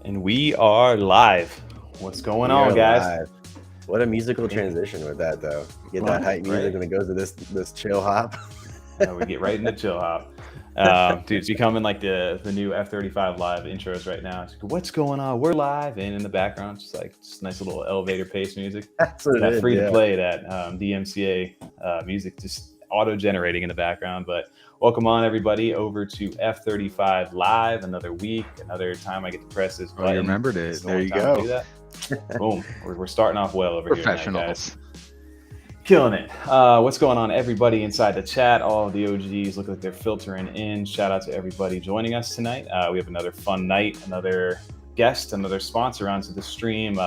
And we are live. What's going on, guys? Live. What a musical transition with that, though. You get that hype music and it goes to this chill hop. We get right into chill hop. Dude, it's becoming like the new F35 live intros right now. It's like, what's going on? We're live, and in the background, just like nice little elevator pace music. That's what that free to play, that DMCA music just auto generating in the background. But welcome on everybody over to F35 Live. Another week, another time I get to press this button. You remembered it. There you go. Boom. We're starting off well over here. Professionals. Killing it. What's going on, everybody inside the chat? All of the OGs look like they're filtering in. Shout out to everybody joining us tonight. We have another fun night, another guest, another sponsor onto the stream,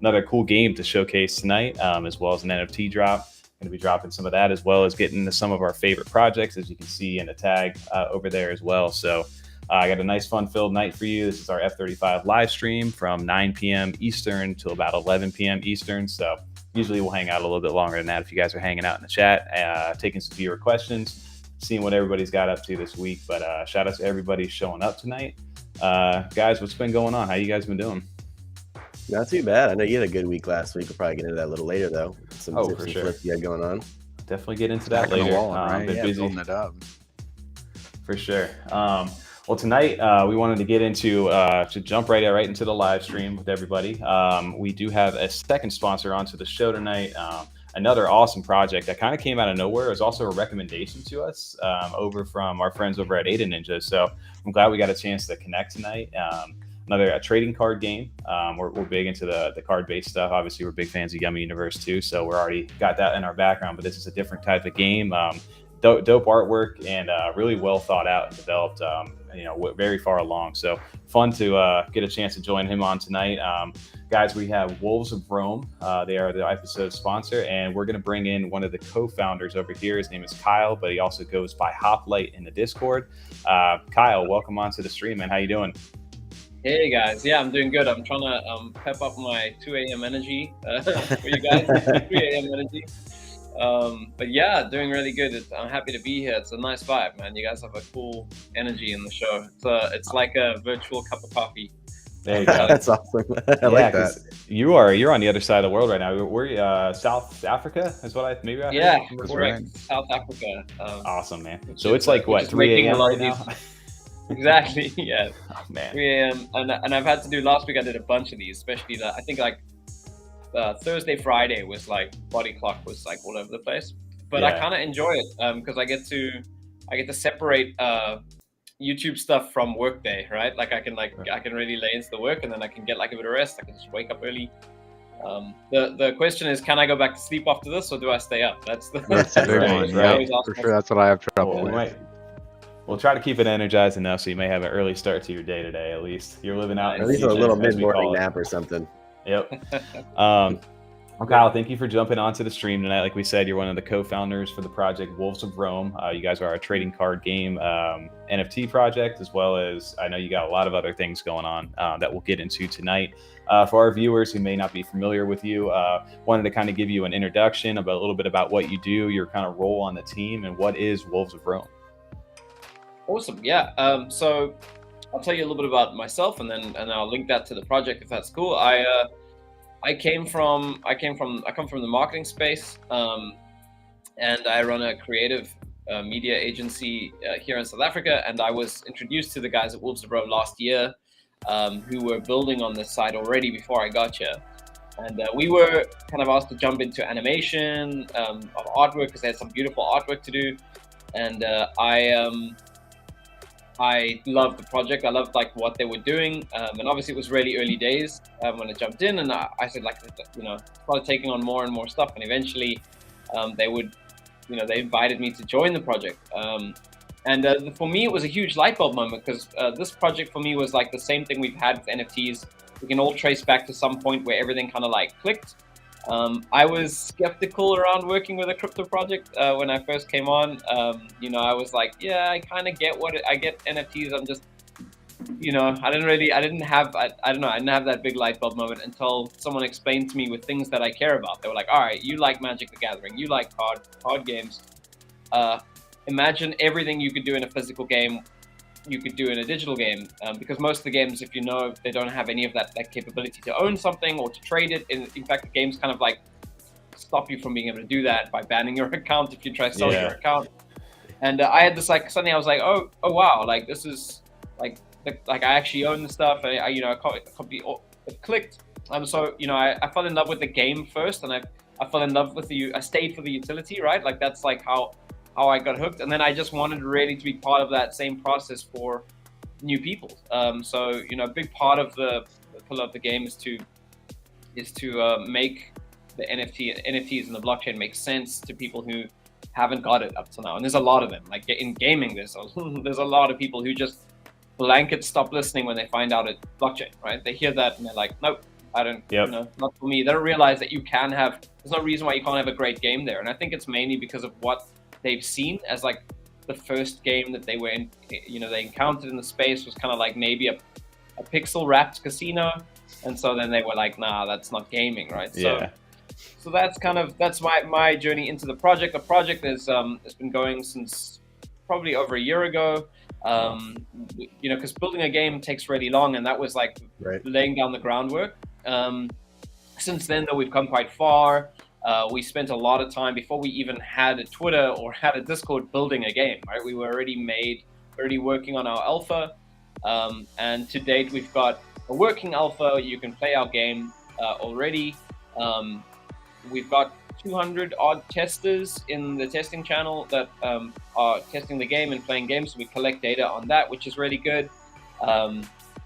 another cool game to showcase tonight, as well as an NFT drop. Going to be dropping some of that, as well as getting into some of our favorite projects, as you can see in the tag over there as well. So I got a nice fun-filled night for you. This is our F35 live stream from 9 p.m. Eastern till about 11 p.m. Eastern. So usually we'll hang out a little bit longer than that if you guys are hanging out in the chat, taking some viewer questions, seeing what everybody's got up to this week. But shout out to everybody showing up tonight. Guys, what's been going on? How you guys been doing? Not too bad. I know you had a good week last week. We'll probably get into that a little later, though. Some tips and sure. flips you had going on. Definitely get into that later. Right? Been busy. Building it up. For sure. Well, tonight we wanted to get into to jump right into the live stream with everybody. We do have a second sponsor onto the show tonight. Another awesome project that kind of came out of nowhere. It was also a recommendation to us over from our friends over at Ada Ninja. So I'm glad we got a chance to connect tonight. Another trading card game. We're big into the card-based stuff. Obviously, we're big fans of Yummi Universe too, so we're already got that in our background. But this is a different type of game. Dope artwork and really well thought out and developed. Very far along. So fun to get a chance to join him on tonight. Guys, we have Wolves of Rome. They are the episode sponsor, and we're going to bring in one of the co-founders over here. His name is Kyle, but he also goes by Hoplite in the Discord. Kyle, welcome onto the stream, man. How you doing? Hey guys, yeah, I'm doing good. I'm trying to pep up my 2 a.m. energy for you guys, 3 a.m. energy. But yeah, doing really good. I'm happy to be here. It's a nice vibe, man. You guys have a cool energy in the show. It's like a virtual cup of coffee. There you go. That's awesome. I like that. You're on the other side of the world right now. We're South Africa, is what I heard. Yeah, correct. South Africa. Awesome, man. So it's like what, 3 a.m. right now? Exactly. Yeah. Oh, man. 3 a.m. and I've had to do last week. I did a bunch of these, especially I think like Thursday, Friday was like body clock was like all over the place. But I kind of enjoy it because I get to separate YouTube stuff from workday, right? Like I can really lay into the work and then I can get like a bit of rest. I can just wake up early. The question is, can I go back to sleep after this, or do I stay up? That's the big one, right? For sure, that's what I have trouble with. We'll try to keep it energized enough so you may have an early start to your day today. At least you're living out. At least a little mid-morning nap or something. Yep. Kyle, thank you for jumping onto the stream tonight. Like we said, you're one of the co-founders for the project Wolves of Rome. You guys are a trading card game NFT project, as well as I know you got a lot of other things going on that we'll get into tonight. For our viewers who may not be familiar with you, wanted to kind of give you an introduction about a little bit about what you do, your kind of role on the team, and what is Wolves of Rome. Awesome. Yeah. So I'll tell you a little bit about myself, and I'll link that to the project if that's cool. I come from the marketing space, and I run a creative media agency here in South Africa. And I was introduced to the guys at Wolves of Rome last year, who were building on this side already before I got here. And we were kind of asked to jump into animation of artwork because they had some beautiful artwork to do. And I loved the project. I loved like what they were doing, and obviously it was really early days when I jumped in, and I said started taking on more and more stuff, and eventually they invited me to join the project. And for me, it was a huge light bulb moment because this project for me was like the same thing we've had with NFTs. We can all trace back to some point where everything kind of like clicked. I was skeptical around working with a crypto project when I first came on. I was like, yeah, I kind of get I get NFTs. I'm just, I didn't have that big light bulb moment until someone explained to me with things that I care about. They were like, all right, you like Magic the Gathering, you like card games. Imagine everything you could do in a physical game you could do in a digital game, because most of the games, if you know, they don't have any of that capability to own something or to trade it. In fact, the games kind of like stop you from being able to do that by banning your account if you try to sell your account. And I had this like suddenly I was like, oh wow, like this is like I actually own the stuff. I you know, it clicked. So you know, I fell in love with the game first, and I fell in love with I stayed for the utility, right? Like that's like how I got hooked, and then I just wanted really to be part of that same process for new people. So you know, a big part of the pillar of the game is to make the NFTs and the blockchain make sense to people who haven't got it up to now. And there's a lot of them. Like in gaming, there's a lot of people who just blanket stop listening when they find out it's blockchain, right? They hear that and they're like, nope, I don't, you know, not for me. They don't realize that you can have. There's no reason why you can't have a great game there. And I think it's mainly because of what they've seen as like the first game that they were in, you know, they encountered in the space was kind of like maybe a pixel wrapped casino, and so then they were like, nah, that's not gaming, right? So that's kind of my journey into the project. The project is it's been going since probably over a year ago. You know, because building a game takes really long, and that was like laying down the groundwork. Since then, though, we've come quite far. We spent a lot of time before we even had a Twitter or had a Discord building a game, right? We were already working on our alpha. And to date, we've got a working alpha. You can play our game already. We've got 200 odd testers in the testing channel that are testing the game and playing games. So we collect data on that, which is really good.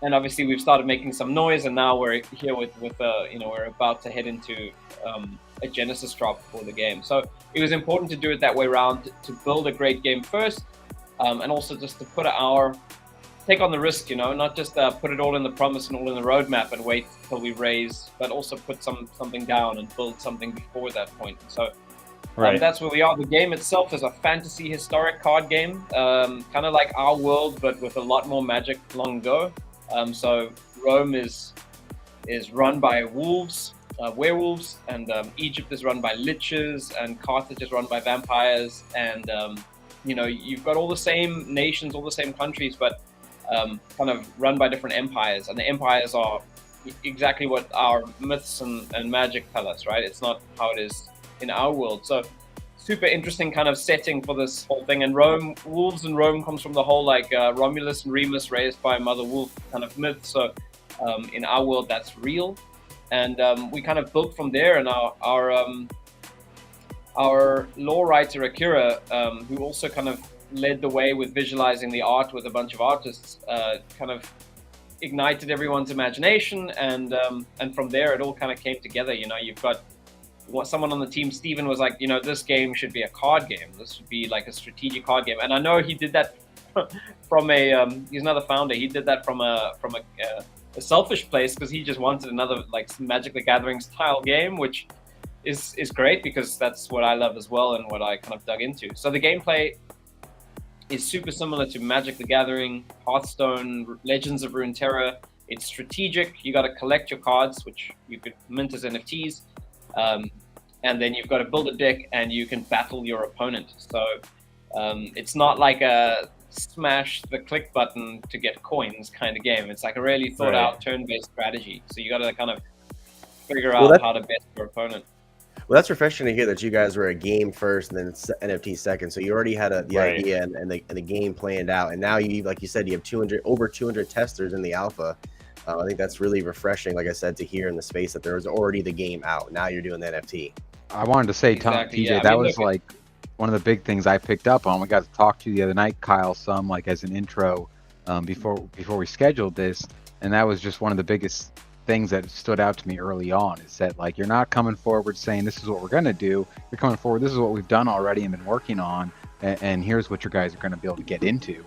And obviously, we've started making some noise, and now we're here with you know, we're about to head into a Genesis drop for the game. So it was important to do it that way around, to build a great game first, and also just to take on the risk, you know, not just put it all in the promise and all in the roadmap and wait till we raise, but also put something down and build something before that point. So that's where we are. The game itself is a fantasy historic card game, kind of like our world, but with a lot more magic long ago. So Rome is run by werewolves, and Egypt is run by liches, and Carthage is run by vampires, and you know, you've got all the same nations, all the same countries, but kind of run by different empires, and the empires are exactly what our myths and magic tell us, right? It's not how it is in our world. So super interesting kind of setting for this whole thing. And wolves in Rome comes from the whole like Romulus and Remus raised by Mother Wolf kind of myth. So in our world, that's real. And we kind of built from there. And our lore writer Akira, who also kind of led the way with visualizing the art with a bunch of artists, kind of ignited everyone's imagination, and from there it all kind of came together. You know, you've got someone on the team, Steven, was like, you know, this game should be a card game. This should be like a strategic card game. And I know he did that from he's another founder. He did that from a selfish place, because he just wanted another like Magic the Gathering style game, which is great, because that's what I love as well and what I kind of dug into. So the gameplay is super similar to Magic the Gathering, Hearthstone, Legends of Runeterra. It's strategic. You got to collect your cards, which you could mint as NFTs. And then you've got to build a deck, and you can battle your opponent. So it's not like a smash the click button to get coins kind of game. It's like a really thought out turn-based strategy. So you got to kind of figure out how to bet your opponent. Well, that's refreshing to hear that you guys were a game first and then NFT second. So you already had the idea and the game planned out, and now you, like you said, you have over 200 testers in the alpha. I think that's really refreshing, like I said, to hear in the space that there was already the game out. Now you're doing the NFT. I wanted to say, TJ, that was like one of the big things I picked up on. We got to talk to you the other night, Kyle, some like as an intro before we scheduled this, and that was just one of the biggest things that stood out to me early on, is that like you're not coming forward saying this is what we're going to do. You're coming forward, this is what we've done already and been working on, and here's what your guys are going to be able to get into,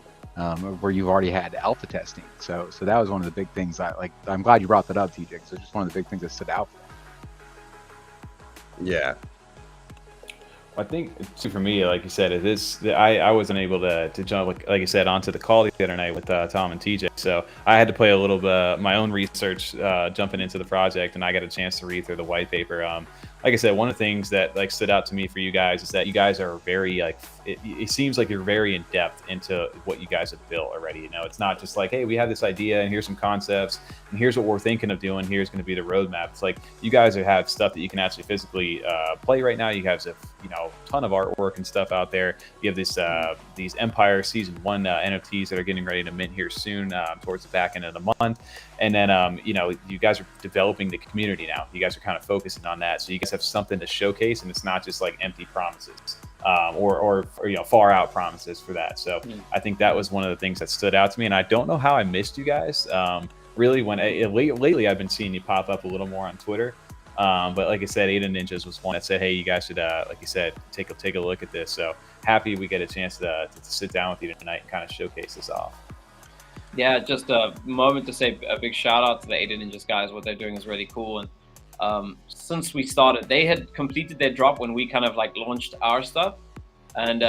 where you've already had alpha testing. So that was one of the big things I'm glad you brought that up, TJ, because it's just one of the big things that stood out. Yeah. I think for me, like you said, I wasn't able to jump, like you said, onto the call the other night with Tom and TJ. So I had to play a little bit my own research, jumping into the project, and I got a chance to read through the white paper. like I said, one of the things that like stood out to me for you guys is that you guys are very like, it seems like you're very in depth into what you guys have built already. You know, it's not just like, hey, we have this idea and here's some concepts and here's what we're thinking of doing. Here's going to be the roadmap. It's like you guys have stuff that you can actually physically play right now. You have a ton of artwork and stuff out there. You have this these Empire Season 1 NFTs that are getting ready to mint here soon towards the back end of the month. And then, you guys are developing the community now. You guys are kind of focusing on that. So you guys have something to showcase, and it's not just like empty promises or far out promises for that. So I think that was one of the things that stood out to me. And I don't know how I missed you guys. Really, lately I've been seeing you pop up a little more on Twitter. But like I said, Ada Ninjas was one that said, hey, you guys should, like you said, take a look at this. So happy we get a chance to sit down with you tonight and kind of showcase this off. Yeah, just a moment to say a big shout out to the Ada Ninjas guys. What they're doing is really cool. And since we started, they had completed their drop when we kind of like launched our stuff. And,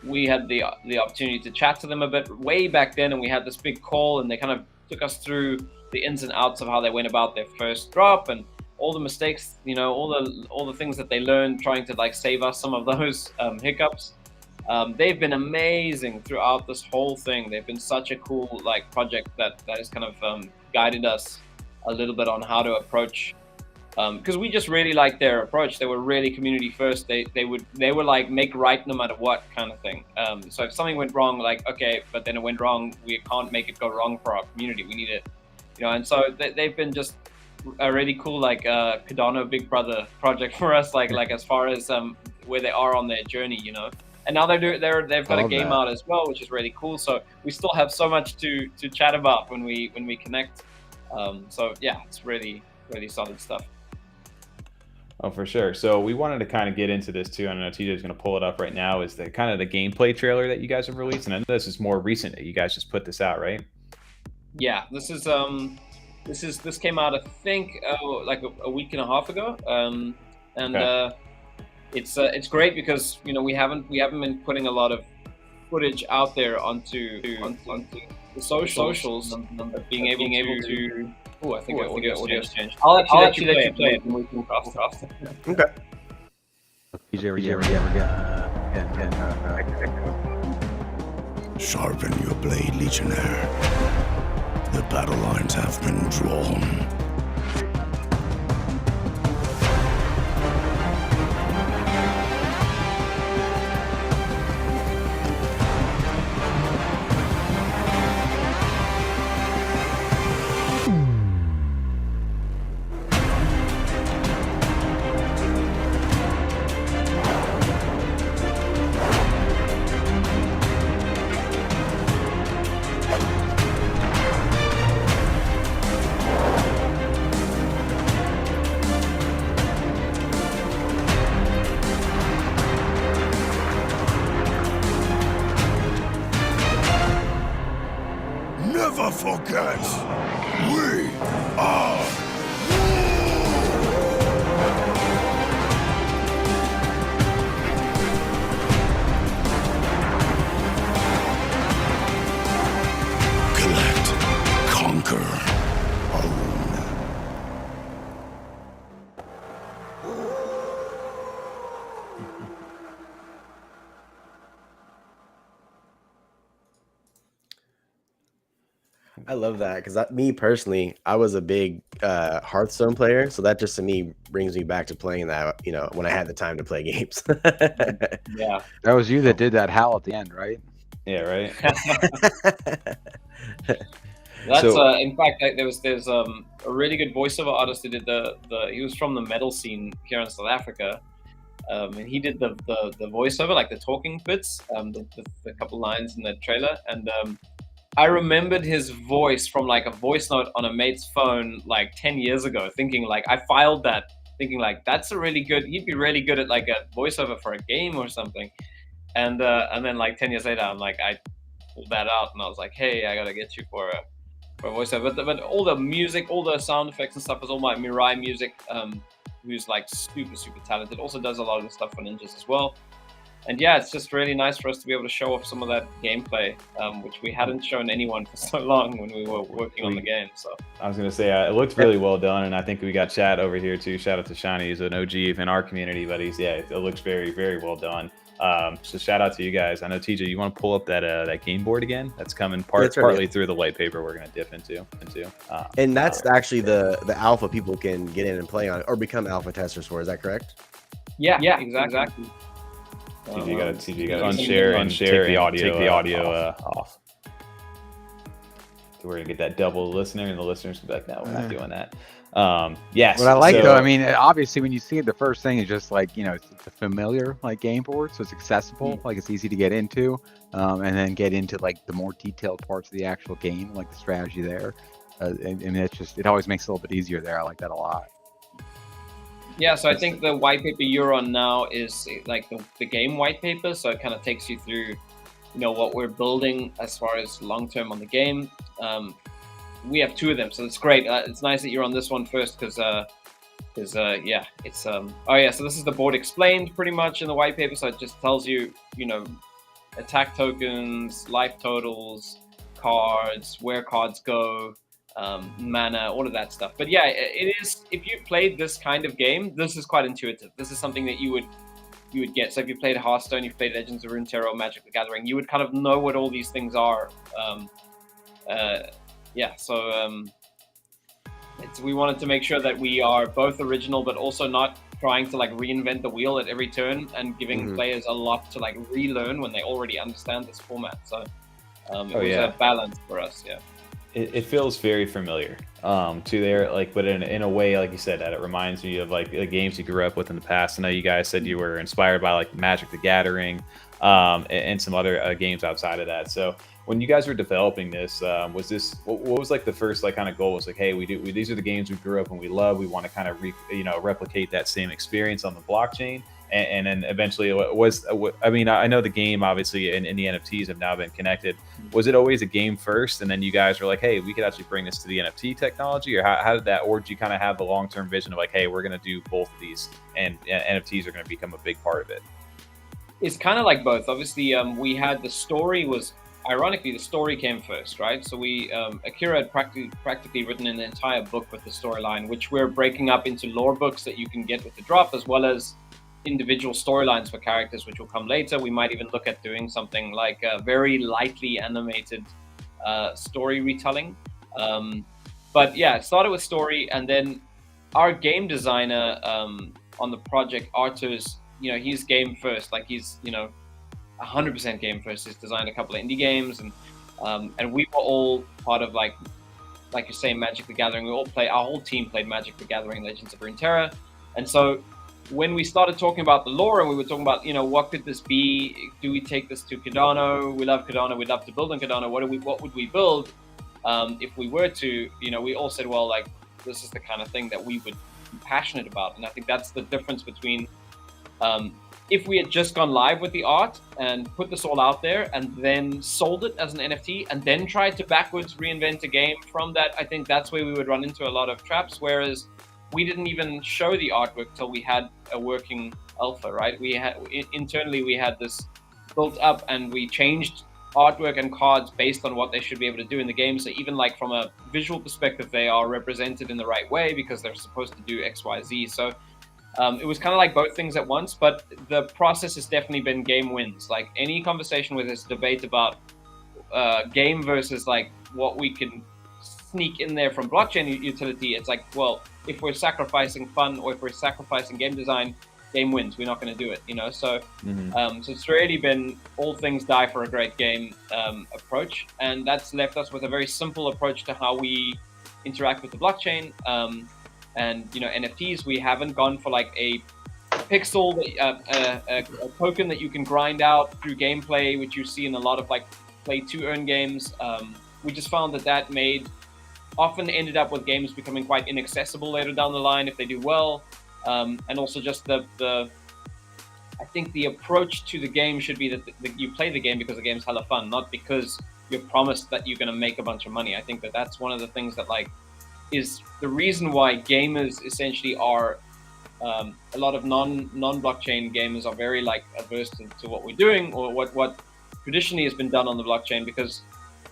we had the opportunity to chat to them a bit way back then. And we had this big call and they kind of took us through the ins and outs of how they went about their first drop and all the mistakes, all the things that they learned trying to like save us some of those hiccups. They've been amazing throughout this whole thing. They've been such a cool like project that has kind of guided us a little bit on how to approach, because we just really liked their approach. They were really community first. They were like make right no matter what kind of thing. So if something went wrong, like okay, but then it went wrong, we can't make it go wrong for our community. We need it, and so they've been just a really cool like Cardano Big Brother project for us, like as far as where they are on their journey, And now they've got a game out as well, which is really cool. So we still have so much to chat about when we connect. So yeah, it's really solid stuff. Oh, for sure. So we wanted to kind of get into this too. I know TJ is going to pull it up right now. Is the kind of the gameplay trailer that you guys have released, and I know this is more recent. You guys just put this out, right? Yeah, this came out I think like a week and a half ago, okay. It's great because we haven't been putting a lot of footage out there onto the socials, and being able to. Oh, I think audio's changed. I'll actually let you play it and we can cross. Okay. TJ, Sharpen your blade, Legionnaire. The battle lines have been drawn. Never forget, we are collect, conquer, own. I love that because me personally, I was a big Hearthstone player, so that just to me brings me back to playing that. When I had the time to play games. Yeah, that was you that did that howl at the end, right? Yeah, right. That's in fact there's a really good voiceover artist who did he was from the metal scene here in South Africa, and he did the voiceover, like the talking bits, the couple lines in the trailer, and I remembered his voice from like a voice note on a mate's phone like 10 years ago, thinking like I filed that, thinking like he'd be really good at like a voiceover for a game or something. And then like 10 years later, I'm like, I pulled that out and I was like, hey, I gotta get you for a voiceover. But all the music, all the sound effects and stuff is all my Mirai music, who's like super talented. Also does a lot of the stuff for Ninjas as well. yeah, it's just really nice for us to be able to show off some of that gameplay, which we hadn't shown anyone for so long when we were working on the game. So I was gonna say it looked really well done, and I think we got Chad over here too. Shout out to Shiny, he's an OG in our community, but it looks very, very well done. So shout out to you guys. I know TJ, you want to pull up that game board again? That's coming partly through the white paper we're gonna dip into. And that's actually the alpha people can get in and play on, or become alpha testers for. Is that correct? Yeah, exactly. TJ got to unshare and take the audio off. So we're gonna get that double listener, and the listeners will be like, "No, we're not doing that." Yes. What I like though, I mean, obviously when you see it, the first thing is just like, you know, it's a familiar like game board, so it's accessible, like it's easy to get into, and then get into like the more detailed parts of the actual game, like the strategy there, and it always makes it a little bit easier there. I like that a lot. Yeah, so I think the white paper you're on now is like the game white paper, so it kind of takes you through, you know, what we're building as far as long term on the game. We have two of them, so it's great. It's nice that you're on this one first, because yeah, it's oh yeah, so this is the board explained pretty much in the white paper, so it just tells you, you know, attack tokens, life totals, cards, where cards go, mana, all of that stuff. But yeah, it is, if you played this kind of game, this is quite intuitive. This is something that you would get. So if you played Hearthstone, you've played Legends of Runeterra or Magic the Gathering, you would kind of know what all these things are. Yeah, so we wanted to make sure that we are both original, but also not trying to like reinvent the wheel at every turn and giving players a lot to like relearn when they already understand this format. So it was a balance for us. Yeah. It feels very familiar to there, like, but in a way, like you said, that it reminds me of like the games you grew up with in the past. I know you guys said you were inspired by like Magic the Gathering and some other games outside of that. So when you guys were developing this, was this what was like the first like kind of goal? Was like, hey, these are the games we grew up and we love. We want to kind of replicate that same experience on the blockchain. And then eventually it was, I mean, I know the game obviously and the NFTs have now been connected. Was it always a game first, and then you guys were like, hey, we could actually bring this to the NFT technology, or how did that, or did you kind of have the long-term vision of like, hey, we're going to do both of these and NFTs are going to become a big part of it? It's kind of like both. Obviously, we had the story was, ironically, the story came first, right? So we, Akira had practically written an entire book with the storyline, which we're breaking up into lore books that you can get with the drop, as well as individual storylines for characters, which will come later. We might even look at doing something like a very lightly animated story retelling. But yeah, it started with story, and then our game designer on the project, Arthur's, you know, he's game first. Like he's, you know, 100% game first. He's designed a couple of indie games, and we were all part of like you're saying, Magic the Gathering. Our whole team played Magic the Gathering, Legends of Runeterra, and so when we started talking about the lore and we were talking about, you know, what could this be? Do we take this to Cardano? We love Cardano. We'd love to build on Cardano. What would we build if we were to? You know, we all said, well, like, this is the kind of thing that we would be passionate about. And I think that's the difference between if we had just gone live with the art and put this all out there and then sold it as an NFT and then tried to backwards reinvent a game from that, I think that's where we would run into a lot of traps. Whereas we didn't even show the artwork till we had a working alpha, right? We had internally, we had this built up and we changed artwork and cards based on what they should be able to do in the game. So even like from a visual perspective, they are represented in the right way because they're supposed to do X, Y, Z. So it was kind of like both things at once, but the process has definitely been game wins. Like any conversation where there's debate about game versus like what we can sneak in there from blockchain utility, it's like, well, if we're sacrificing fun or if we're sacrificing game design, game wins. We're not going to do it, you know. So, so it's really been all things die for a great game approach, and that's left us with a very simple approach to how we interact with the blockchain. And you know, NFTs, we haven't gone for like a pixel, a token that you can grind out through gameplay, which you see in a lot of like play to earn games. We just found that often ended up with games becoming quite inaccessible later down the line if they do well. And also just I think the approach to the game should be that you play the game because the game's hella fun, not because you're promised that you're going to make a bunch of money. I think that's one of the things that like is the reason why gamers essentially are a lot of non-blockchain gamers are very like averse to what we're doing or what traditionally has been done on the blockchain, because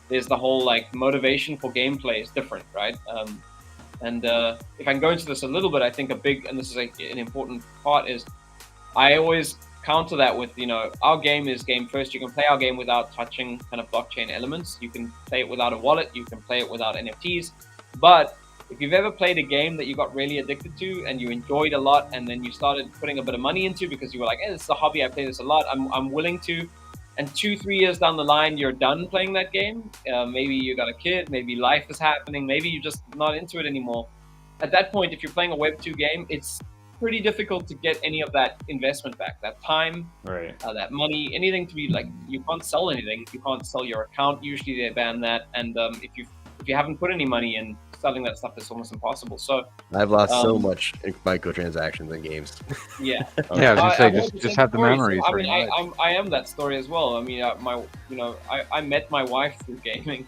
there's the whole like motivation for gameplay is different, right? And if I can go into this a little bit, I think and this is an important part, is I always counter that with, our game is game first. You can play our game without touching kind of blockchain elements. You can play it without a wallet. You can play it without NFTs. But if you've ever played a game that you got really addicted to and you enjoyed a lot, and then you started putting a bit of money into because you were like, hey, this is a hobby, I play this a lot, I'm willing to, and 2-3 years down the line, you're done playing that game. Maybe you got a kid, maybe life is happening, maybe you're just not into it anymore. At that point, if you're playing a Web 2 game, it's pretty difficult to get any of that investment back, that time, right, that money, anything to be like, you can't sell anything, you can't sell your account, usually they ban that, and if you haven't put any money in, selling that stuff is almost impossible. So I've lost so much in microtransactions in games. Yeah, yeah, I was just have the memories. I mean, I am that story as well. I mean, I met my wife through gaming.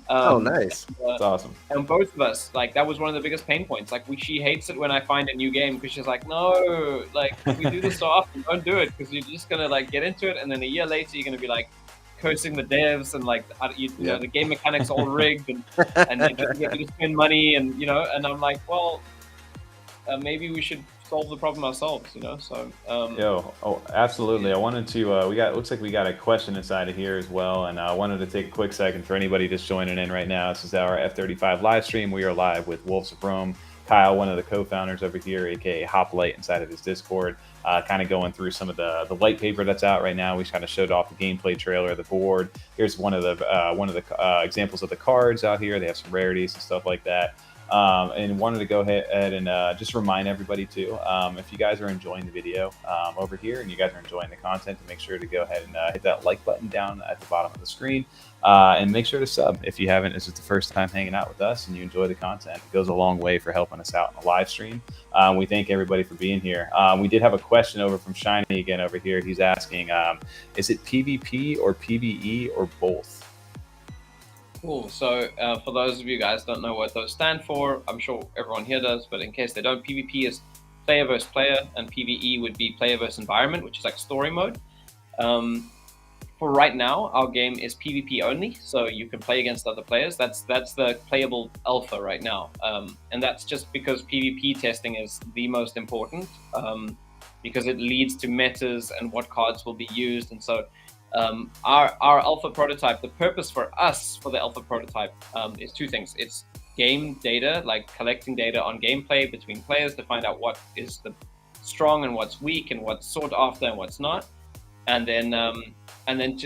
Oh, nice. That's awesome. And both of us, like, that was one of the biggest pain points. Like, she hates it when I find a new game, because she's like, no, like, we do this so often, don't do it, because you're just gonna like get into it, and then a year later you're gonna be like cursing the devs, and like you know, the game mechanics all rigged, and then you get to spend money, and and I'm like, well, maybe we should solve the problem ourselves, so absolutely. I wanted to looks like we got a question inside of here as well, and I wanted to take a quick second for anybody just joining in right now. This is our F35 live stream. We are live with Wolves of Rome, Kyle, one of the co-founders over here, aka Hoplite, inside of his Discord, kind of going through some of the white paper that's out right now. We kind of showed off the gameplay trailer of the board. Here's one of the examples of the cards out here. They have some rarities and stuff like that. And wanted to go ahead and just remind everybody too, if you guys are enjoying the video over here and you guys are enjoying the content, to make sure to go ahead and hit that like button down at the bottom of the screen, and make sure to sub if you haven't. This is the first time hanging out with us and you enjoy the content. It goes a long way for helping us out in the live stream. We thank everybody for being here. We did have a question over from Shiny again over here. He's asking, is it PvP or PvE or both? Cool. So for those of you guys who don't know what those stand for, I'm sure everyone here does, but in case they don't, PvP is player versus player, and PvE would be player versus environment, which is like story mode. For right now, our game is PvP only, so you can play against other players. That's the playable alpha right now, and that's just because PvP testing is the most important, because it leads to metas and what cards will be used, and so. Our alpha prototype, the purpose for us for the alpha prototype is two things. It's game data, like collecting data on gameplay between players to find out what is the strong and what's weak and what's sought after and what's not. And then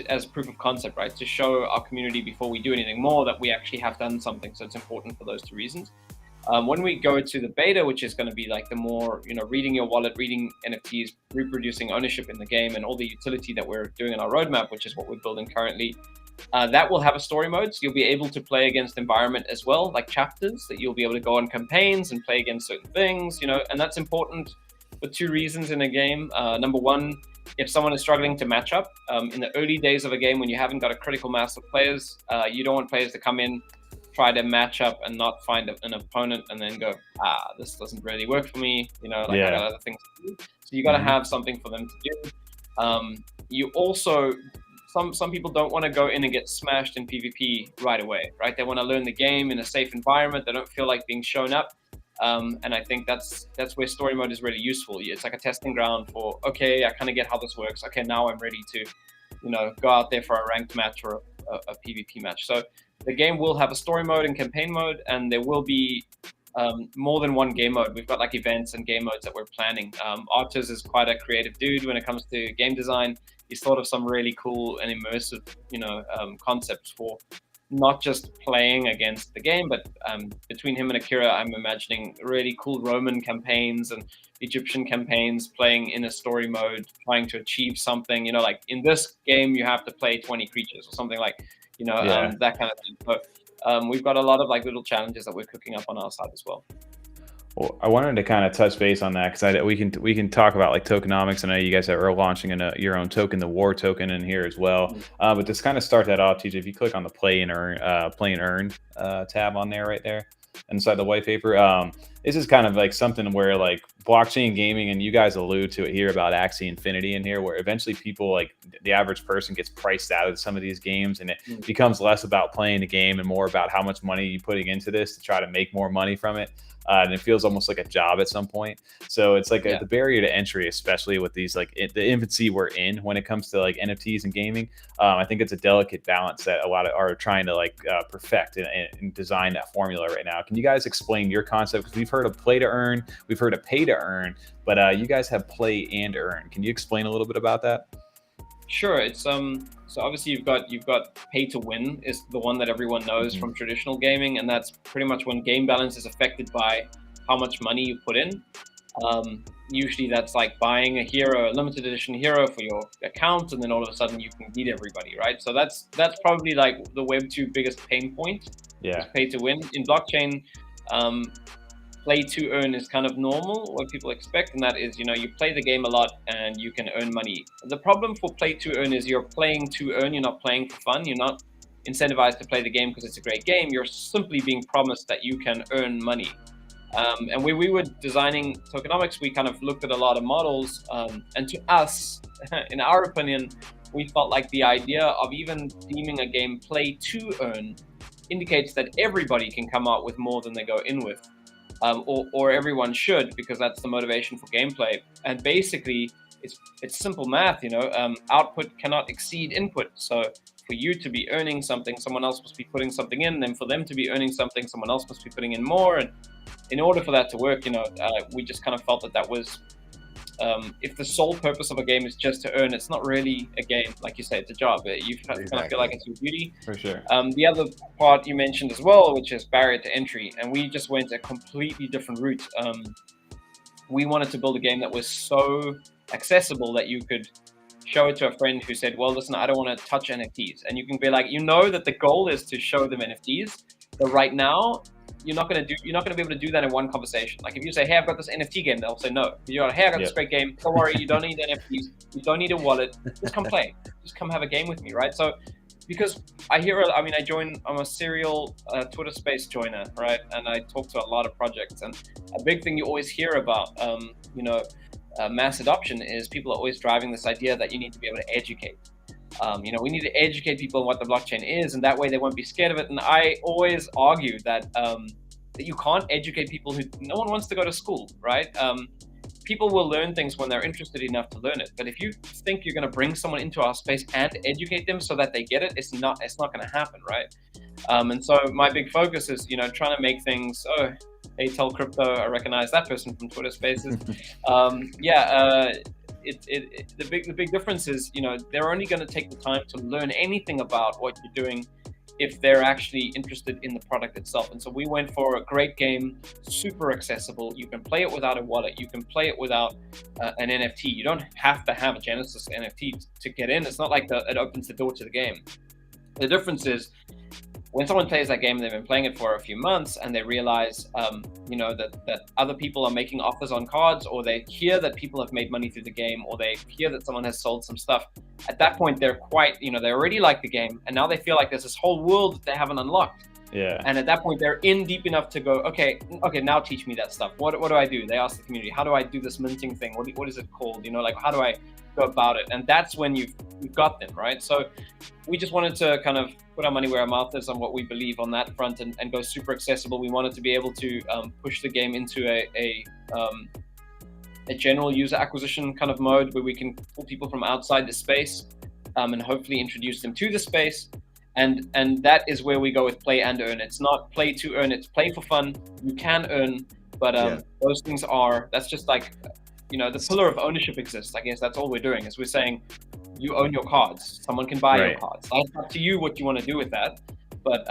as proof of concept, right, to show our community before we do anything more that we actually have done something. So it's important for those two reasons. When we go to the beta, which is going to be like the more, reading your wallet, reading NFTs, reproducing ownership in the game, and all the utility that we're doing in our roadmap, which is what we're building currently, that will have a story mode. So you'll be able to play against environment as well, like chapters, that you'll be able to go on campaigns and play against certain things, and that's important for two reasons in a game. Number one, if someone is struggling to match up, in the early days of a game when you haven't got a critical mass of players, you don't want players to come in, try to match up and not find an opponent and then go, this doesn't really work for me, I got other things to do. So you got to have something for them to do. You also, some people don't want to go in and get smashed in PvP right away, right? They want to learn the game in a safe environment. They don't feel like being shown up. And I think that's where story mode is really useful. It's like a testing ground for, okay, I kind of get how this works. Okay, now I'm ready to, go out there for a ranked match or a PvP match. So the game will have a story mode and campaign mode, and there will be more than one game mode. We've got like events and game modes that we're planning. Arturs is quite a creative dude when it comes to game design. He's thought of some really cool and immersive, concepts for not just playing against the game, but between him and Akira, I'm imagining really cool Roman campaigns and Egyptian campaigns playing in a story mode, trying to achieve something, like in this game, you have to play 20 creatures or something like, that kind of thing. So we've got a lot of like little challenges that we're cooking up on our side as well. Well, I wanted to kind of touch base on that because we can talk about like tokenomics. I know you guys are launching your own token, the War token, in here as well. But to kind of start that off, TJ, if you click on the Play and Earn tab on there right there inside the white paper, this is kind of like something where like blockchain gaming, and you guys allude to it here about Axie Infinity in here, where eventually people like the average person gets priced out of some of these games, and it becomes less about playing the game and more about how much money you're putting into this to try to make more money from it. And it feels almost like a job at some point. So it's like the barrier to entry, especially with these like the infancy we're in when it comes to like NFTs and gaming. I think it's a delicate balance that a lot of are trying to like perfect and design that formula right now. Can you guys explain your concept? Because we've heard of play to earn, we've heard of pay to earn, but you guys have play and earn. Can you explain a little bit about that? Sure. It's so obviously you've got pay to win is the one that everyone knows from traditional gaming, and that's pretty much when game balance is affected by how much money you put in. Usually that's like buying a hero, a limited edition hero for your account, and then all of a sudden you can beat everybody, right? So that's probably like the Web2 biggest pain point. Yeah. Is pay to win. In blockchain, play to earn is kind of normal, what people expect, and that is, you know, you play the game a lot and you can earn money. The problem for play to earn is you're playing to earn, you're not playing for fun, you're not incentivized to play the game because it's a great game, you're simply being promised that you can earn money. And when we were designing tokenomics, we kind of looked at a lot of models, and to us, in our opinion, we felt like the idea of even deeming a game play to earn indicates that everybody can come out with more than they go in with. Or everyone should, because that's the motivation for gameplay. And basically, it's simple math, you know. Output cannot exceed input. So for you to be earning something, someone else must be putting something in. Then for them to be earning something, someone else must be putting in more. And in order for that to work, you know, we just kind of felt that was, if the sole purpose of a game is just to earn, it's not really a game. Like you say, it's a job. You kind of feel like it's your duty. For sure. The other part you mentioned as well, which is barrier to entry, and we just went a completely different route. We wanted to build a game that was so accessible that you could show it to a friend who said, well, listen, I don't want to touch NFTs. And you can be like, you know that the goal is to show them NFTs, but right now, you're not going to be able to do that in one conversation. Like if you say, hey, I've got this NFT game, they'll say no. You're like, hey, I got this great game. Don't worry, you don't need NFTs. You don't need a wallet. Just come play. Just come have a game with me, right? So because I'm a serial Twitter space joiner, right? And I talk to a lot of projects, and a big thing you always hear about, mass adoption is people are always driving this idea that you need to be able to educate. We need to educate people on what the blockchain is, and that way they won't be scared of it. And I always argue that that you can't educate people who no one wants to go to school, right? People will learn things when they're interested enough to learn it. But if you think you're going to bring someone into our space and educate them so that they get it, it's not going to happen, right? And so my big focus is, trying to make things. Oh, hey, Tell Crypto, I recognize that person from Twitter Spaces. The big difference is, they're only going to take the time to learn anything about what you're doing if they're actually interested in the product itself. And so we went for a great game, super accessible. You can play it without a wallet. You can play it without an NFT. You don't have to have a Genesis NFT to get in. It's not like it opens the door to the game. The difference is, when someone plays that game, they've been playing it for a few months, and they realize, that other people are making offers on cards, or they hear that people have made money through the game, or they hear that someone has sold some stuff. At that point, they're quite, they already like the game, and now they feel like there's this whole world that they haven't unlocked. Yeah. And at that point, they're in deep enough to go, okay, now teach me that stuff. What do I do? They ask the community, how do I do this minting thing? What is it called? How do I go about it? And that's when you've got them, right? So we just wanted to kind of put our money where our mouth is on what we believe on that front, and go super accessible. We wanted to be able to push the game into a general user acquisition kind of mode, where we can pull people from outside the space and hopefully introduce them to the space. And that is where we go with play and earn. It's not play to earn, it's play for fun. You can earn, but those things that's just like, the pillar of ownership exists. I guess that's all we're doing, is we're saying you own your cards. Someone can buy your cards. It's up to you what you want to do with that. But,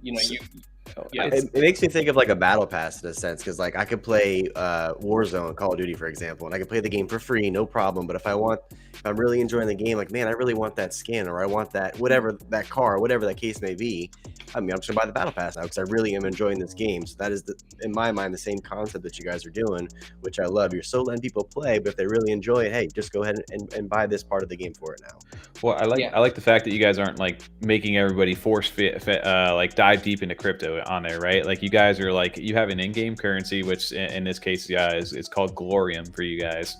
it makes me think of like a battle pass in a sense, because like I could play Warzone, Call of Duty, for example, and I could play the game for free, no problem. But if I'm really enjoying the game, like, man, I really want that skin, or I want that, whatever, that car, whatever that case may be, I mean, I'm just gonna buy the battle pass now because I really am enjoying this game. So that is, in my mind, the same concept that you guys are doing, which I love. You're still letting people play, but if they really enjoy it, hey, just go ahead and buy this part of the game for it now. Well, I like the fact that you guys aren't like making everybody force like dive deep into crypto on there, right? Like you guys are like, you have an in-game currency, which in this case, it's called Glorium for you guys.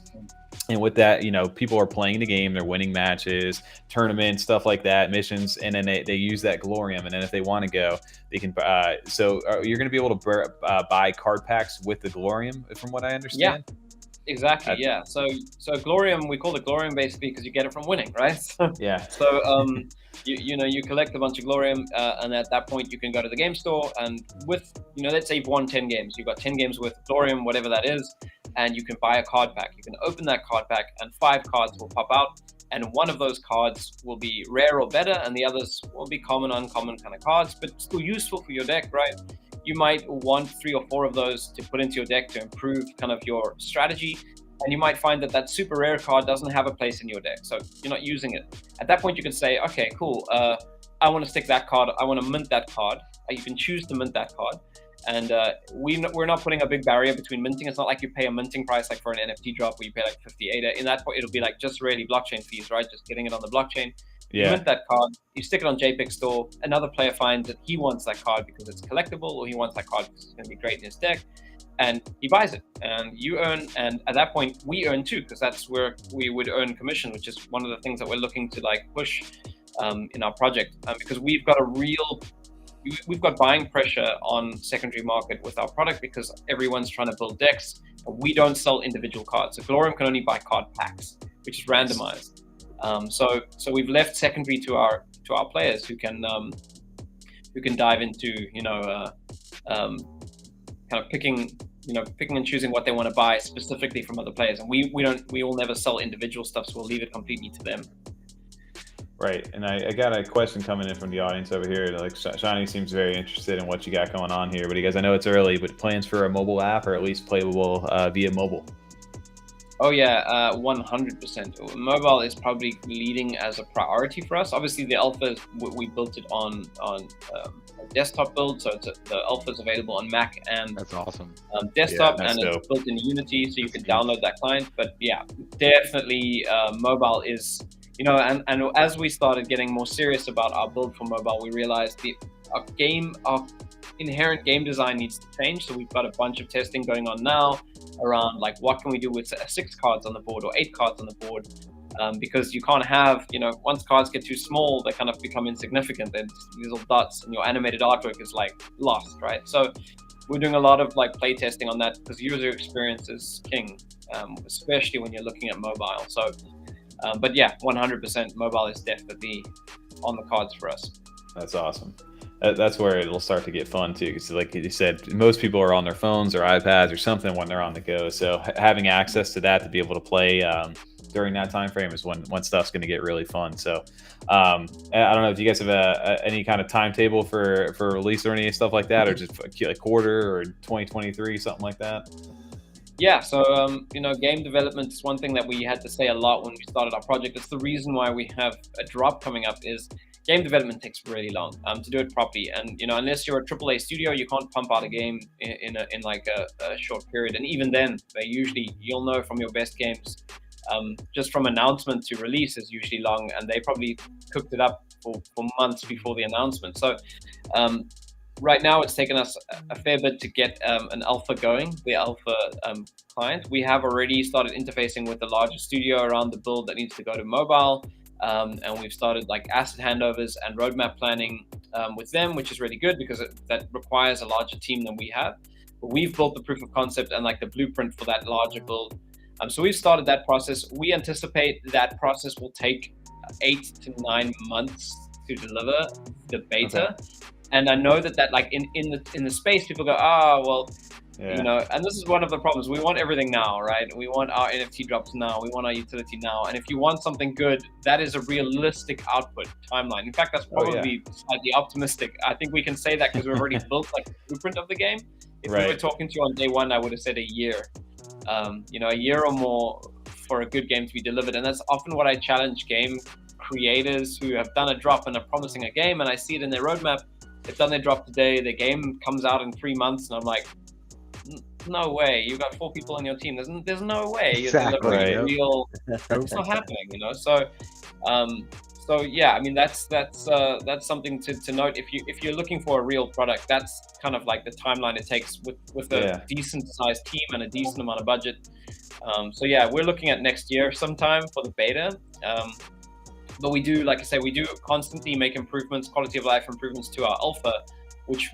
And with that, you know, people are playing the game, they're winning matches, tournaments, stuff like that, missions, and then they use that Glorium. And then if they want to go, they can. So you're going to be able to buy card packs with the Glorium, from what I understand. Yeah. Exactly. Yeah. So Glorium, we call it Glorium basically because you get it from winning, right? Yeah. So you collect a bunch of Glorium, and at that point you can go to the game store, and with, let's say you've won 10 games, you've got 10 games with Glorium, whatever that is, and you can buy a card pack. You can open that card pack, and 5 cards will pop out, and one of those cards will be rare or better, and the others will be common, uncommon kind of cards, but still useful for your deck, right? You might want 3 or 4 of those to put into your deck to improve kind of your strategy. And you might find that super rare card doesn't have a place in your deck, so you're not using it. At that point, you can say, okay, cool, I want to stick that card, I want to mint that card. You can choose to mint that card. And we're not putting a big barrier between minting. It's not like you pay a minting price like for an NFT drop where you pay like 58. In that point, it'll be like just really blockchain fees, right? Just getting it on the blockchain. You mint that card, you stick it on JPEG Store, another player finds that he wants that card because it's collectible, or he wants that card because it's going to be great in his deck, and he buys it, and you earn, and at that point we earn too, because that's where we would earn commission, which is one of the things that we're looking to like push in our project, because we've got buying pressure on secondary market with our product because everyone's trying to build decks, and we don't sell individual cards. So Glorium can only buy card packs, which is randomized. So we've left secondary to our players who can dive into kind of picking and choosing what they want to buy specifically from other players, and we will never sell individual stuff, so we'll leave it completely to them. Right, and I got a question coming in from the audience over here. Like Shawnee seems very interested in what you got going on here, but you guys, I know it's early, but plans for a mobile app, or at least playable via mobile? Oh yeah, 100%. Mobile is probably leading as a priority for us. Obviously, the alpha, we built it on a desktop build, so the alpha is available on Mac and that's awesome. Desktop, and it's built in Unity, so you can download that client. But yeah, definitely mobile is, and as we started getting more serious about our build for mobile, we realized our inherent game design needs to change. So we've got a bunch of testing going on now around like what can we do with 6 cards on the board or 8 cards on the board, because you can't have, once cards get too small, they kind of become insignificant. They're just these little dots, and your animated artwork is like lost, right? So we're doing a lot of like play testing on that, because user experience is king, especially when you're looking at mobile. So but yeah, 100% mobile is definitely on the cards for us. That's awesome. That's where it'll start to get fun too, because like you said, most people are on their phones or iPads or something when they're on the go. So having access to that to be able to play during that time frame is when stuff's going to get really fun. So I don't know if you guys have any kind of timetable for release or any stuff like that, or just a quarter or 2023, something like that. Yeah, so game development is one thing that we had to say a lot when we started our project. It's the reason why we have a drop coming up. Is game development takes really long to do it properly, and unless you're a AAA studio, you can't pump out a game in like a short period. And even then, you'll know from your best games, just from announcement to release is usually long, and they probably cooked it up for months before the announcement. So right now, it's taken us a fair bit to get an alpha going, the alpha client. We have already started interfacing with the larger studio around the build that needs to go to mobile. And we've started like asset handovers and roadmap planning with them, which is really good because that requires a larger team than we have. But we've built the proof of concept and like the blueprint for that larger build. So we've started that process. We anticipate that process will take 8 to 9 months to deliver the beta. Okay. And I know that like in the space, people go, well, yeah. And this is one of the problems. We want everything now, right? We want our NFT drops now. We want our utility now. And if you want something good, that is a realistic output timeline. In fact, that's probably slightly optimistic. I think we can say that because we've already built like the blueprint of the game. If we were talking to you on day one, I would have said a year. A year or more for a good game to be delivered. And that's often what I challenge game creators who have done a drop and are promising a game, and I see it in their roadmap. they've done their drop today, their game comes out in 3 months, and I'm like, no way, you got 4 people on your team. There's no way you're delivering a real. It's not happening, you know. So, so yeah, I mean that's something to note. If you're looking for a real product, that's kind of like the timeline it takes with a decent sized team and a decent amount of budget. So yeah, we're looking at next year sometime for the beta. But we do, like I say, we do constantly make improvements, quality of life improvements to our alpha, which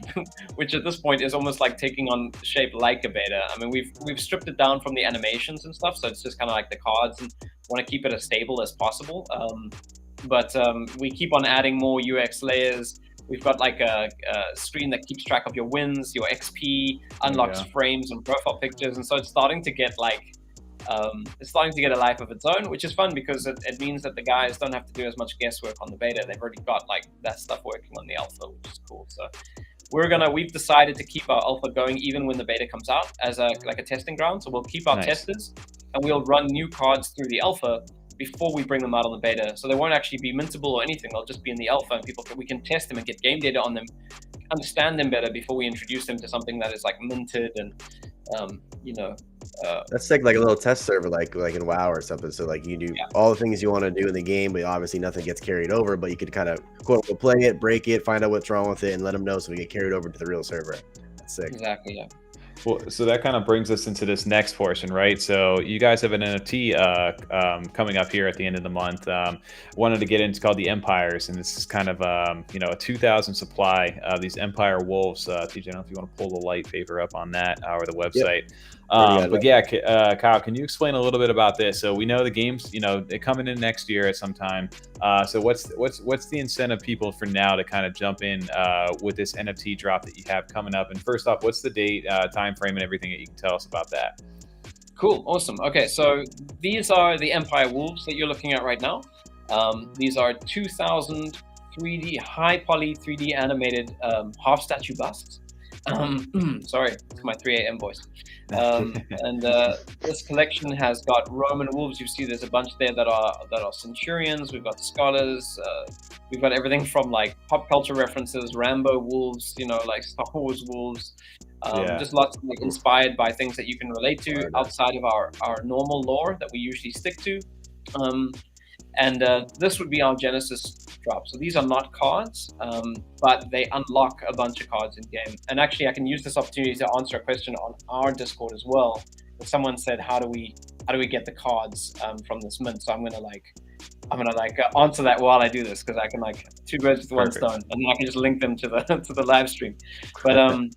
at this point is almost like taking on shape like a beta. I mean, we've stripped it down from the animations and stuff, so it's just kind of like the cards, and want to keep it as stable as possible. But we keep on adding more UX layers. We've got like a screen that keeps track of your wins, your XP, unlocks frames and profile pictures, and so it's starting to get like it's starting to get a life of its own, which is fun because it means that the guys don't have to do as much guesswork on the beta. They've already got like that stuff working on the alpha, which is cool. So we've decided to keep our alpha going even when the beta comes out as a testing ground. So we'll keep our testers, and we'll run new cards through the alpha before we bring them out on the beta. So they won't actually be mintable or anything. They'll just be in the alpha, and we can test them and get game data on them, understand them better before we introduce them to something that is like minted and that's like a little test server, like in WoW or something. So like you do all the things you want to do in the game, but obviously nothing gets carried over. But you could kind of quote unquote play it, break it, find out what's wrong with it, and let them know so we get carried over to the real server. That's sick. Exactly. Yeah. Well, so that kind of brings us into this next portion, right? So you guys have an NFT coming up here at the end of the month. Wanted to get into, called the Empires, and this is kind of a 2,000 supply of these Empire Wolves. TJ, I don't know if you want to pull the light favor up on that or the website. But yeah, Kyle, can you explain a little bit about this? So we know the games, they're coming in next year at some time. So what's the incentive people for now to kind of jump in with this NFT drop that you have coming up? And first off, what's the date, time frame, and everything that you can tell us about that? Cool, awesome. Okay, so these are the Empire Wolves that you're looking at right now. These are 2,000 3D high poly 3D animated half statue busts. Sorry, it's my 3 a.m. voice. And this collection has got Roman wolves. You see there's a bunch there that are centurions. We've got scholars. We've got everything from like pop culture references, Rambo wolves, like Star Wars wolves. Just lots of like inspired by things that you can relate to outside of our normal lore that we usually stick to. And this would be our Genesis drop. So these are not cards, but they unlock a bunch of cards in game. And actually, I can use this opportunity to answer a question on our Discord as well. Someone said, "How do we get the cards from this mint?" So I'm gonna answer that while I do this, because I can like 2 birds with one stone, and then I can just link them to the live stream. But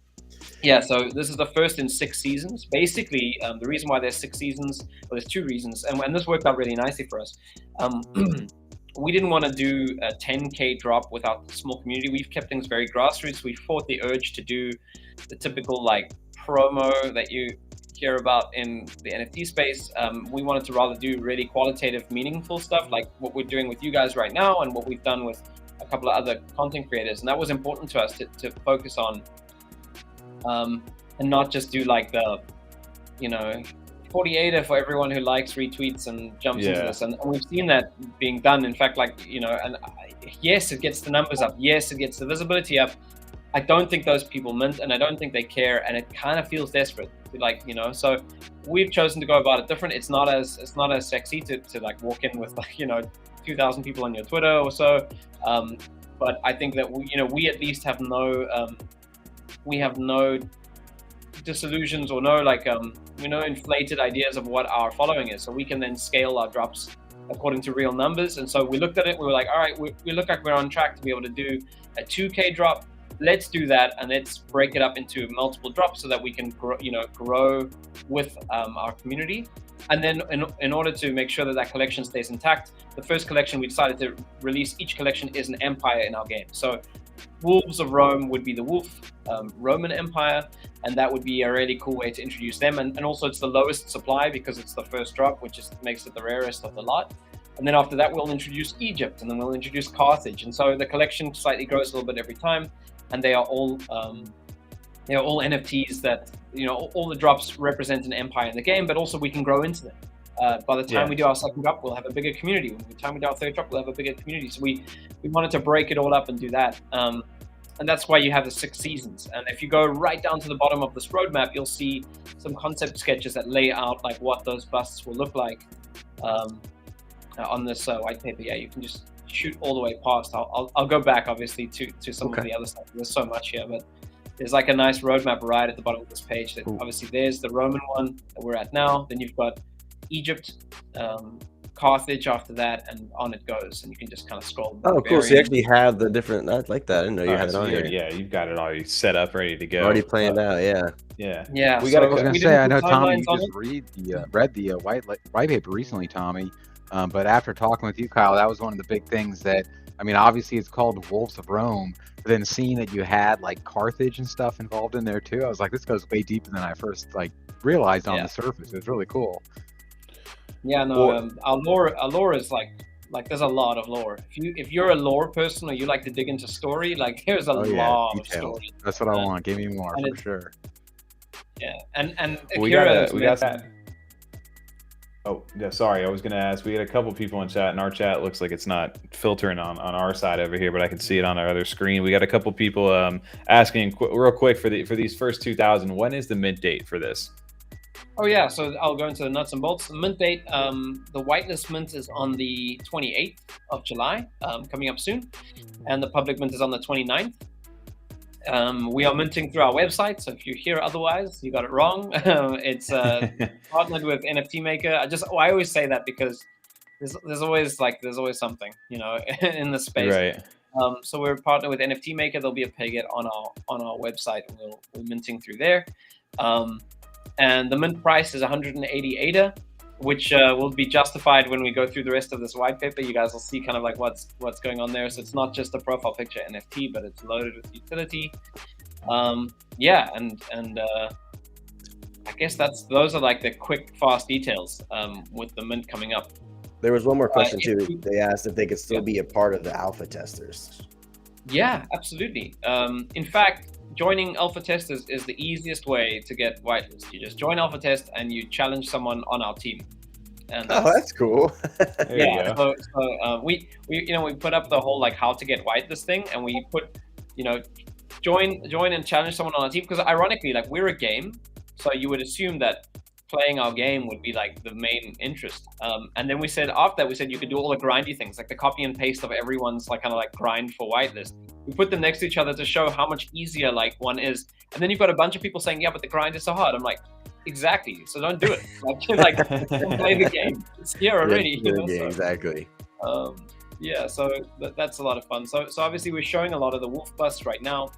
yeah, so this is the first in 6 seasons. Basically, the reason why there's 6 seasons, well, there's 2 reasons, and this worked out really nicely for us. We didn't want to do a 10K drop without the small community. We've kept things very grassroots. We fought the urge to do the typical like promo that you hear about in the NFT space. We wanted to rather do really qualitative, meaningful stuff like what we're doing with you guys right now and what we've done with a couple of other content creators. And that was important to us to focus on and not just do like the, 48er for everyone who likes, retweets, and jumps into this. And we've seen that being done. In fact, yes, it gets the numbers up. Yes, it gets the visibility up. I don't think those people mint, and I don't think they care. And it kind of feels desperate, So we've chosen to go about it different. It's not as sexy to like walk in with 2,000 people on your Twitter or so. But I think that we at least have no disillusions or no inflated ideas of what our following is, so we can then scale our drops according to real numbers. And so we looked at it, we were like, all right, we look like we're on track to be able to do a 2K drop. Let's do that, and let's break it up into multiple drops so that we can grow with our community. And then in order to make sure that collection stays intact, the first collection we decided to release, each collection is an empire in our game. So Wolves of Rome would be the Wolf Roman Empire, and that would be a really cool way to introduce them. And also it's the lowest supply because it's the first drop, which just makes it the rarest of the lot. And then after that, we'll introduce Egypt, and then we'll introduce Carthage. And so the collection slightly grows a little bit every time, and they are all NFTs that, all the drops represent an empire in the game, but also we can grow into them. By the time we do our second drop, we'll have a bigger community. By the time we do our third drop, we'll have a bigger community. So we wanted to break it all up and do that. And that's why you have the 6 seasons. And if you go right down to the bottom of this roadmap, you'll see some concept sketches that lay out like what those busts will look like on this white paper. Yeah, you can just shoot all the way past. I'll go back obviously to some of the other stuff. There's so much here, but there's like a nice roadmap right at the bottom of this page. That obviously there's the Roman one that we're at now. Then you've got Egypt, Carthage after that, and on it goes. And you can just kind of scroll. Oh, cool. So you actually have the different. I like that. I didn't know you had it on here. Yeah, you've got it already set up, ready to go. Already planned out. Yeah. Yeah. We got. I was gonna say, I know Tommy, you just read the white paper recently, Tommy. But after talking with you, Kyle, that was one of the big things that, I mean, obviously it's called Wolves of Rome, but then seeing that you had like Carthage and stuff involved in there too, I was like, this goes way deeper than I first like realized on the surface. It's really cool. Yeah, no, our lore is like there's a lot of lore. If you're a lore person or you like to dig into story, like there's a lot of story. That's what I want. Give me more for sure. Yeah, and we got that. Oh, yeah, sorry. I was going to ask, we had a couple people in chat, and our chat looks like it's not filtering on our side over here, but I can see it on our other screen. We got a couple people asking real quick for these first 2,000, when is the mint date for this? Oh, yeah. So I'll go into the nuts and bolts. The mint date, the whitelist mint is on the 28th of July, coming up soon. And the public mint is on the 29th. We are minting through our website, so if you hear otherwise, you got it wrong. It's partnered with NFT Maker. I always say that because there's always something, you know, in the space. Right. So we're partnered with NFT Maker. There'll be a pay get on our website, and we're minting through there. And the mint price is 180 ADA, which will be justified when we go through the rest of this white paper. You guys will see kind of like what's going on there. So it's not just a profile picture NFT, but it's loaded with utility. Yeah, and I guess those are like the quick, fast details with the mint coming up. There was one more question too. They asked if they could still be a part of the alpha testers. Yeah, absolutely. In fact, joining alpha testers is the easiest way to get whitelist. You just join alpha test and you challenge someone on our team. And that's cool. Yeah. So we put up the whole like how to get whitelist thing, and we put, you know, join and challenge someone on our team, because ironically, like, we're a game, so you would assume that playing our game would be like the main interest. And then we said after that, we said you could do all the grindy things, like the copy and paste of everyone's like kind of like grind for whitelist. We put them next to each other to show how much easier like one is. And then you've got a bunch of people saying, yeah, but the grind is so hard. I'm like, exactly. So don't do it. Like play the game. It's here already. Yeah, exactly. Yeah, so that's a lot of fun. So obviously we're showing a lot of the wolf busts right now.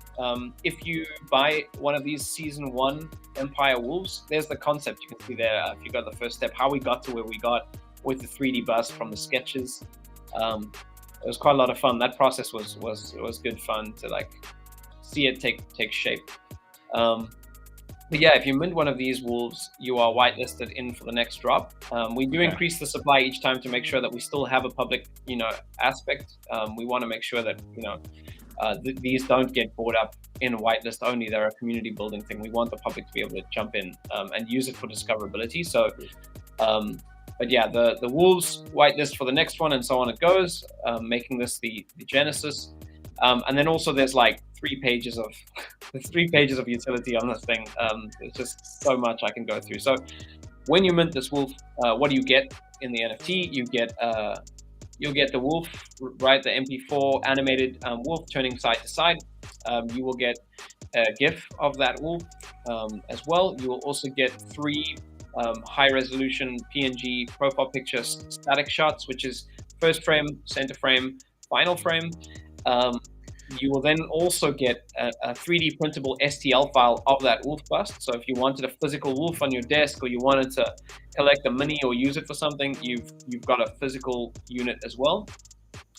If you buy one of these season 1 Empire wolves, there's the concept. You can see there, if you got the first step, how we got to where we got with the 3D bust from the sketches. It was quite a lot of fun. That process was good fun to like see it take shape. But yeah, if you mint one of these wolves, you are whitelisted in for the next drop. We do increase the supply each time to make sure that we still have a public, you know, aspect. We want to make sure that, you know, these don't get bought up in whitelist only. They're a community building thing. We want the public to be able to jump in and use it for discoverability. So, but yeah, the wolves whitelist for the next one, and so on it goes, making this the genesis. And then also there's like 3 pages of utility on this thing. It's just so much I can go through. So when you mint this wolf, what do you get in the NFT? You'll get the wolf, right? The MP4 animated wolf turning side to side. You will get a GIF of that wolf as well. You will also get 3 high resolution PNG profile picture static shots, which is first frame, center frame, final frame. You will then also get a 3D printable STL file of that wolf bust. So if you wanted a physical wolf on your desk, or you wanted to collect a mini or use it for something, you've got a physical unit as well.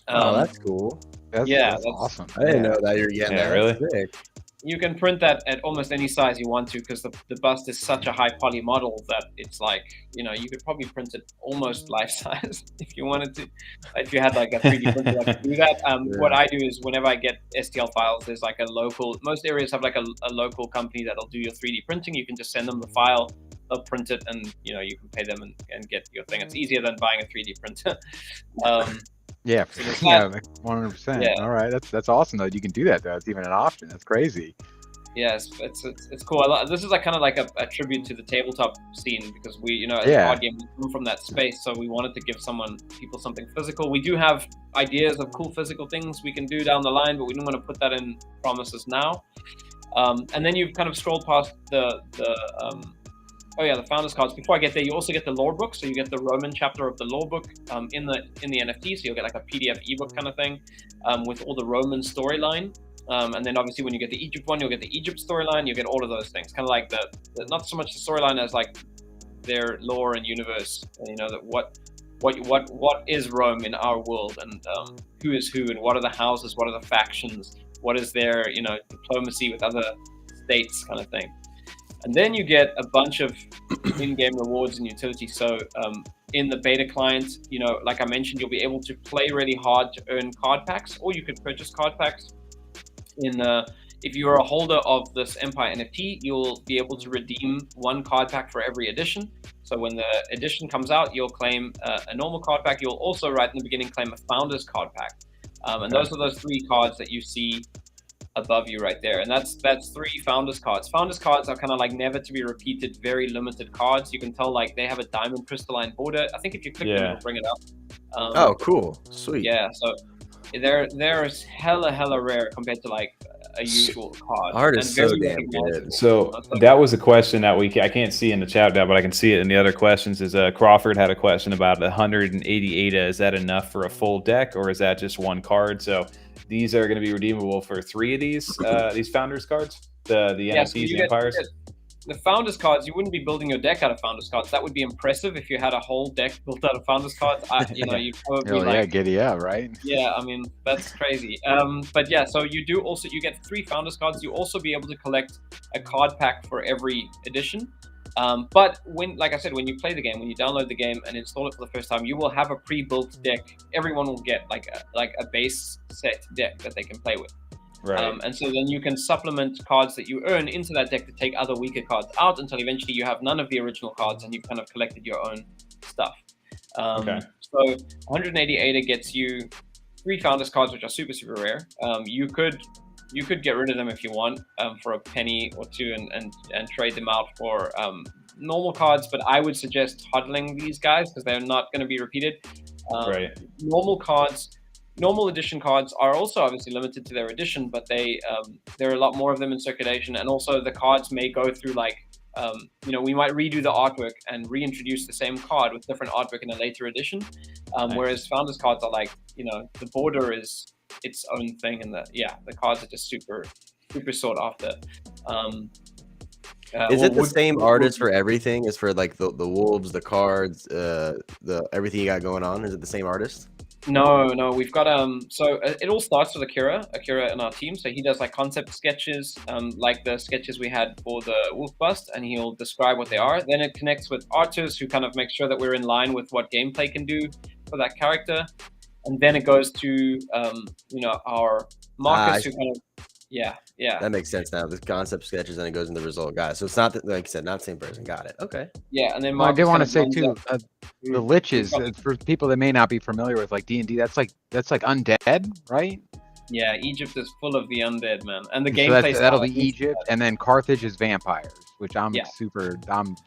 Oh, that's cool. That's awesome. I didn't know that you're getting that. Really? Sick. You can print that at almost any size you want to, because the bust is such a high poly model that it's like, you know, you could probably print it almost life size if you wanted to. If you had like a 3D printer that could do that. What I do is whenever I get STL files, there's like a local, most areas have like a local company that'll do your 3D printing. You can just send them the file, they'll print it, and you know, you can pay them and get your thing. It's easier than buying a 3D printer. Yeah, So there's yeah, that. 100%. Yeah. All right, that's awesome though. You can do that though. It's even an option. That's crazy. Yeah, it's cool. This is like kind of like a tribute to the tabletop scene because we, you know, as a card game, we come from that space, so we wanted to give people something physical. We do have ideas of cool physical things we can do down the line, but we didn't want to put that in promises now. And then you've kind of scrolled past the founders cards. Before I get there, you also get the lore book, so you get the Roman chapter of the lore book in the NFT. So you'll get like a PDF ebook kind of thing with all the Roman storyline. And then obviously when you get the Egypt one, you'll get the Egypt storyline. You get all of those things, kind of like the not so much the storyline as like their lore and universe. You know, that what is Rome in our world, and who is who, and what are the houses, what are the factions, what is their, you know, diplomacy with other states, kind of thing. And then you get a bunch of in-game rewards and utilities. So in the beta client, you know, like I mentioned, you'll be able to play really hard to earn card packs, or you could purchase card packs. If you're a holder of this Empire NFT, you'll be able to redeem one card pack for every edition. So when the edition comes out, you'll claim a normal card pack. You'll also, right in the beginning, claim a founder's card pack. And those are those 3 cards that you see above you right there. And that's 3 founders cards. Founders cards are kind of like never to be repeated, very limited cards. You can tell like they have a diamond crystalline border. I think if you click them, it'll bring it up. Oh, cool. Sweet. Yeah, so they're hella rare compared to like a usual card. Art is so damn good. So that was a question that I can't see in the chat now, but I can see it in the other questions. Is Crawford had a question about 180 ADA. Is that enough for a full deck, or is that just one card? So these are going to be redeemable for 3 of these founders cards, the NFTs, the Empires. The founders cards, you wouldn't be building your deck out of founders cards. That would be impressive if you had a whole deck built out of founders cards. You know, you'd probably like, giddy up, right? Yeah, I mean, that's crazy. But yeah, so you get 3 founders cards. You also be able to collect a card pack for every edition. But like I said, when you play the game, when you download the game and install it for the first time, you will have a pre-built deck. Everyone will get like a base set deck that they can play with. Right. And so then you can supplement cards that you earn into that deck to take other weaker cards out until eventually you have none of the original cards and you've kind of collected your own stuff. So 180 ADA gets you 3 founders cards, which are super rare. You could get rid of them if you want for a penny or 2 and trade them out for normal cards, but I would suggest hodling these guys because they're not going to be repeated. Normal edition cards are also obviously limited to their edition, but there are a lot more of them in circulation, and also the cards may go through like you know, we might redo the artwork and reintroduce the same card with different artwork in a later edition. Whereas founders cards are like, you know, the border is its own thing, and the cards are just super sought after. Is it the same artist for everything? As for like the wolves, the cards, everything you got going on? Is it the same artist? No, we've got so it all starts with Akira in our team. So he does like concept sketches, like the sketches we had for the wolf bust, and he'll describe what they are. Then it connects with artists who kind of make sure that we're in line with what gameplay can do for that character. And then it goes to you know, our markers who kind of yeah. That makes sense now. The concept sketches and it goes in the result, guys. So it's not like you said, not the same person. Got it. Okay. Yeah, and then I did want to say too, the liches for people that may not be familiar with like D&D. That's like undead, right? Yeah, Egypt is full of the undead, man, and the so gameplay. That'll be Egypt, and then Carthage is vampires, which I'm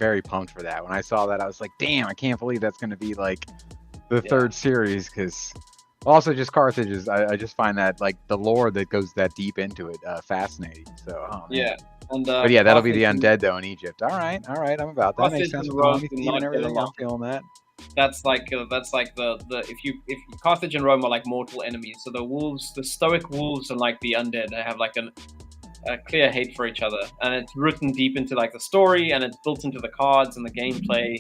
very pumped for that. When I saw that, I was like, damn, I can't believe that's going to be like the 3rd series, because. Also, just Carthage is, I just find that like the lore that goes that deep into it fascinating. So and but yeah, that'll be the undead though in Egypt. All right, I'm about that. Makes sense. I'm feeling that. That's like the if Carthage and Rome are like mortal enemies. So the wolves, the stoic wolves, and like the undead, they have like a clear hate for each other, and it's written deep into like the story, and it's built into the cards and the gameplay.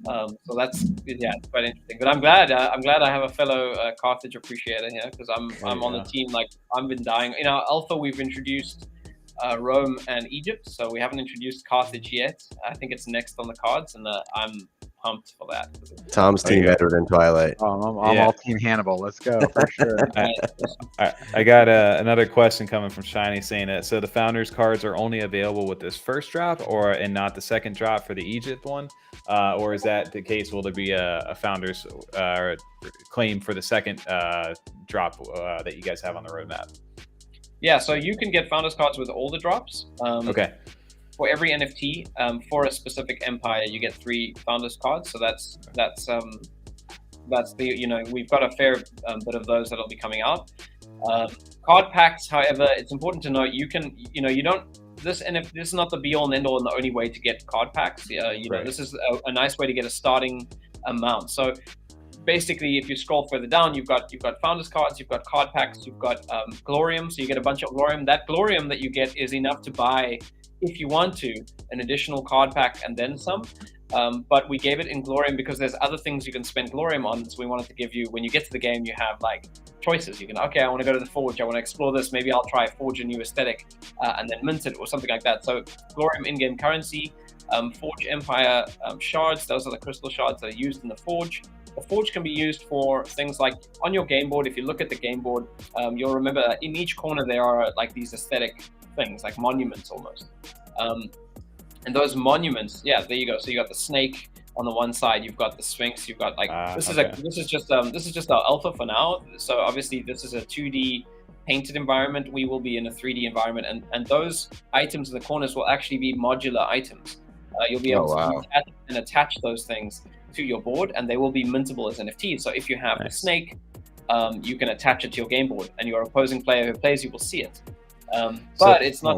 So that's it's quite interesting. But I'm glad I have a fellow Carthage appreciator here, because I'm on the team. Like I've been dying. In our alpha, we've introduced Rome and Egypt, so we haven't introduced Carthage yet. I think it's next on the cards, and I'm pumped for that. Tom's team Edward and Twilight. I'm all team Hannibal. Let's go for sure. I got another question coming from Shiny saying that, so the founders cards are only available with this first drop and not the second drop for the Egypt one, or is that the case? Will there be a founders claim for the second drop that you guys have on the roadmap? Yeah, so you can get founders cards with all the drops. Okay. For every NFT, for a specific empire, you get 3 founders cards. So that's the, we've got a fair bit of those that'll be coming out. Card packs, however, it's important to note this is not the be all and end all and the only way to get card packs. This is a nice way to get a starting amount. So basically, if you scroll further down, you've got founders cards, you've got card packs, you've got Glorium. So you get a bunch of Glorium. That Glorium that you get is enough to buy, if you want to, an additional card pack and then some. But we gave it in Glorium because there's other things you can spend Glorium on. So we wanted to give you, when you get to the game, you have like choices. You can, okay, I want to go to the Forge. I want to explore this. Maybe I'll try Forge a new aesthetic and then mint it or something like that. So Glorium in-game currency, Forge Empire shards. Those are the crystal shards that are used in the Forge. The Forge can be used for things like on your game board. If you look at the game board, you'll remember that in each corner there are like these aesthetic things, like monuments almost. And those monuments, yeah, there you go. So you got the snake on the one side, you've got the Sphinx, you've got like this is just our alpha for now. So obviously this is a 2D painted environment. We will be in a 3D environment, and those items in the corners will actually be modular items. You'll be able to attach those things to your board, and they will be mintable as NFTs. So if you have a snake, you can attach it to your game board, and your opposing player who plays you will see it. But it's not.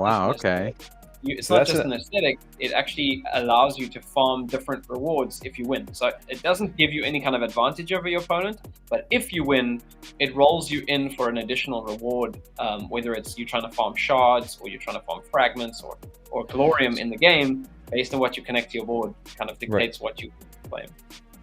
It's not just an aesthetic. It actually allows you to farm different rewards if you win. So it doesn't give you any kind of advantage over your opponent, but if you win, it rolls you in for an additional reward, whether it's you trying to farm shards or you're trying to farm fragments or Glorium in the game. Based on what you connect to your board, kind of dictates what you claim.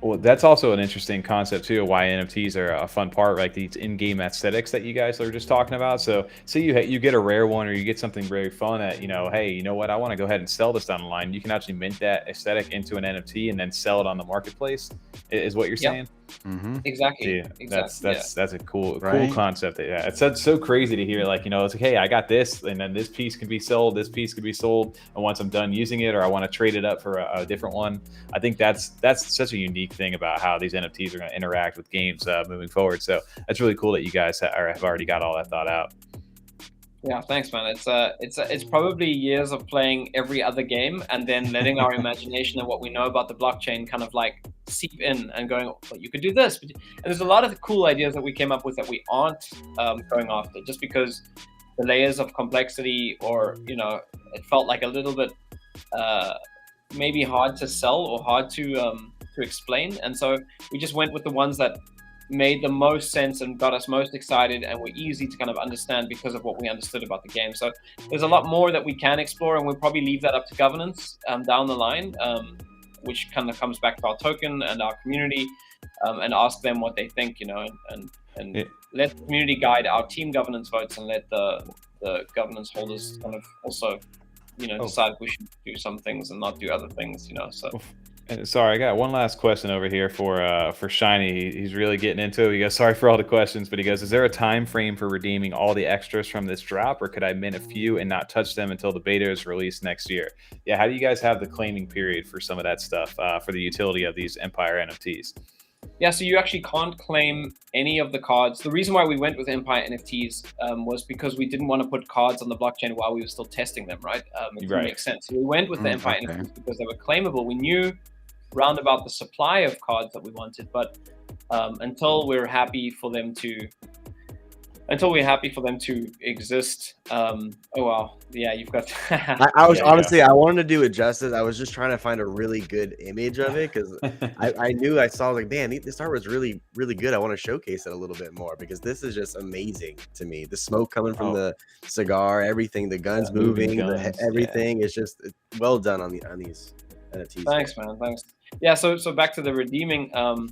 Well, that's also an interesting concept too, why NFTs are a fun part, like these in-game aesthetics that you guys are just talking about. So say you get a rare one, or you get something very fun that, hey, you know what, I want to go ahead and sell this down the line. You can actually mint that aesthetic into an NFT and then sell it on the marketplace, is what you're saying? Mm-hmm. Exactly. Yeah, exactly. That's a cool concept. Yeah, it's so crazy to hear. Like, it's like, hey, I got this, and then this piece can be sold. This piece could be sold, and once I'm done using it, or I want to trade it up for a different one. I think that's such a unique thing about how these NFTs are going to interact with games moving forward. So that's really cool that you guys have already got all that thought out. Yeah, thanks, man. It's probably years of playing every other game and then letting our imagination and what we know about the blockchain kind of like seep in and going, well, you could do this. And there's a lot of cool ideas that we came up with that we aren't going after, just because the layers of complexity, or it felt like a little bit maybe hard to sell or hard to explain. And so we just went with the ones that made the most sense and got us most excited and were easy to kind of understand because of what we understood about the game. So there's a lot more that we can explore, and we'll probably leave that up to governance down the line, which kind of comes back to our token and our community, and ask them what they think, and let the community guide our team governance votes, and let the governance holders kind of also, decide if we should do some things and not do other things, so. Sorry, I got one last question over here for Shiny. He's really getting into it. He goes, sorry for all the questions, but he goes, is there a time frame for redeeming all the extras from this drop, or could I mint a few and not touch them until the beta is released next year? Yeah, how do you guys have the claiming period for some of that stuff for the utility of these Empire NFTs? Yeah, so you actually can't claim any of the cards. The reason why we went with Empire NFTs was because we didn't want to put cards on the blockchain while we were still testing them, right? It didn't make sense. So we went with the Empire NFTs because they were claimable. We knew round about the supply of cards that we wanted, but until we're happy for them to exist. Oh wow, yeah, you've got. I was honestly, I wanted to do it justice. I was just trying to find a really good image of it, because I saw like, man, this art was really, really good. I want to showcase it a little bit more, because this is just amazing to me. The smoke coming from the cigar, everything, the guns moving, everything is just well done on these NFTs. Thanks, man. Thanks. Yeah. So back to the redeeming. So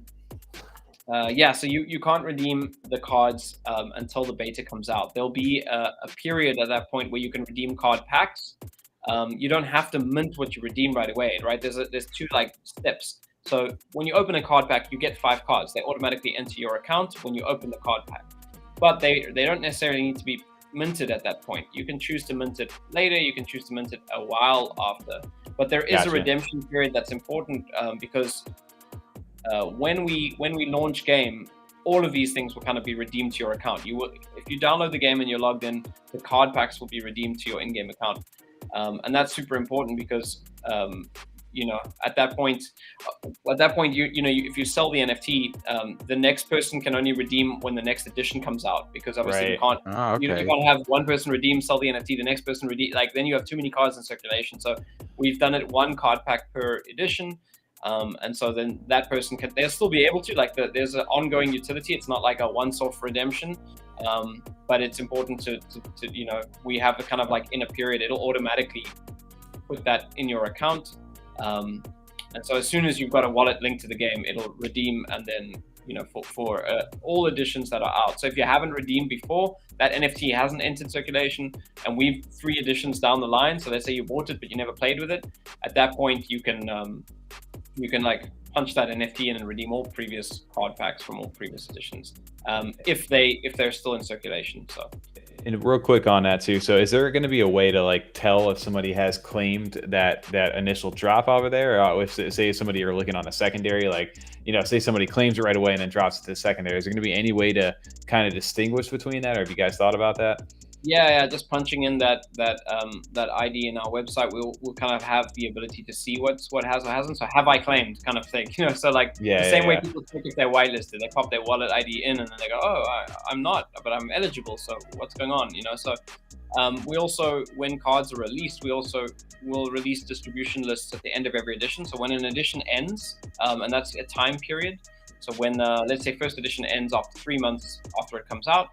you can't redeem the cards until the beta comes out. There'll be a period at that point where you can redeem card packs. You don't have to mint what you redeem right away, right? There's two like steps. So when you open a card pack, you get 5 cards. They automatically enter your account when you open the card pack. But they don't necessarily need to be minted at that point. You can choose to mint it later. You can choose to mint it a while after. But there is a redemption period that's important because when we launch game, all of these things will kind of be redeemed to your account. You will, if you download the game and you're logged in, the card packs will be redeemed to your in-game account, and that's super important because you know, at that point, if you sell the NFT, the next person can only redeem when the next edition comes out, because obviously you can't you can't have one person redeem, sell the NFT, the next person redeem, like then you have too many cards in circulation. So we've done it 1 card pack per edition. And so then that person can, they'll still be able to, like, there's an ongoing utility. It's not like a once-off redemption, but it's important to you know, we have a kind of like in a period, it'll automatically put that in your account. And so as soon as you've got a wallet linked to the game, it'll redeem, and then, you know, for all editions that are out. So if you haven't redeemed before, that NFT hasn't entered circulation, and we've 3 editions down the line. So let's say you bought it, but you never played with it. At that point, you can like punch that NFT in and redeem all previous card packs from all previous editions, if they're still in circulation. So, and real quick on that too. So is there going to be a way to like tell if somebody has claimed that initial drop over there, or if say somebody are looking on the secondary, like, you know, say somebody claims it right away and then drops it to the secondary, is there going to be any way to kind of distinguish between that, or have you guys thought about that? Yeah, just punching in that ID in our website, we'll kind of have the ability to see what has or hasn't. So have I claimed kind of thing, you know? So like the same way people check if they're whitelisted, they pop their wallet ID in and then they go, oh, I'm not, but I'm eligible. So what's going on, you know? So we also, when cards are released, we also will release distribution lists at the end of every edition. So when an edition ends, and that's a time period. So when let's say first edition ends after 3 months after it comes out.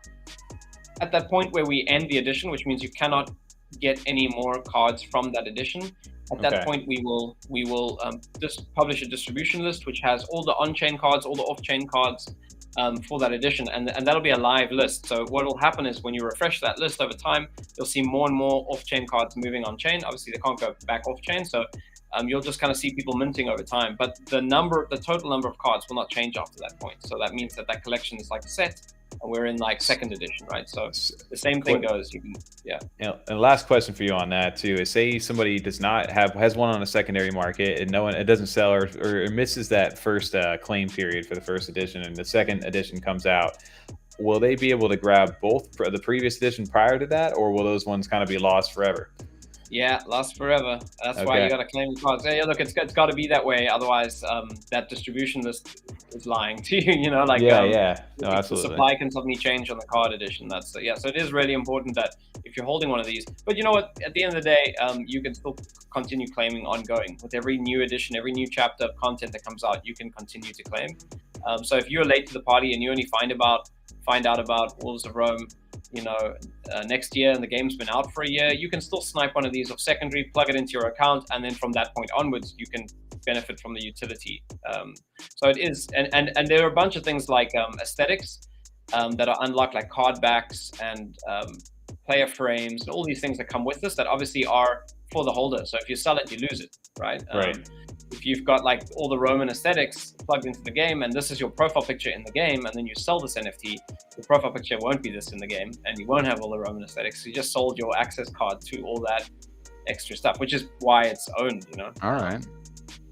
At that point where we end the edition, which means you cannot get any more cards from that edition, at that point we will just publish a distribution list which has all the on-chain cards, all the off-chain cards for that edition, and that'll be a live list. So what will happen is when you refresh that list over time, you'll see more and more off-chain cards moving on-chain. Obviously they can't go back off-chain, so you'll just kind of see people minting over time, but the total number of cards will not change after that point. So that means that collection is like set, and we're in like 2nd edition, right? So the same thing goes. You can, And last question for you on that too is, say somebody has one on a secondary market and it doesn't sell, or misses that first claim period for the first edition, and the 2nd edition comes out. Will they be able to grab both the previous edition prior to that, or will those ones kind of be lost forever? Yeah, lost forever. That's why you got to claim the cards. Yeah, look, it's got to be that way. Otherwise, that distribution list is lying to you. You know, like no, absolutely. The supply can suddenly change on the card edition. That's so it is really important that if you're holding one of these. But you know what? At the end of the day, you can still continue claiming ongoing with every new edition, every new chapter of content that comes out. You can continue to claim. So if you're late to the party and you only find out about Wolves of Rome, you know, next year, and the game's been out for a year, you can still snipe one of these off secondary, plug it into your account, and then from that point onwards, you can benefit from the utility. So it is, and there are a bunch of things like aesthetics that are unlocked, like card backs and player frames, and all these things that come with this that obviously are for the holder. So if you sell it, you lose it, right? If you've got like all the Roman aesthetics plugged into the game, and this is your profile picture in the game, and then you sell this NFT, the profile picture won't be this in the game, and you won't have all the Roman aesthetics. You just sold your access card to all that extra stuff, which is why it's owned, you know? All right.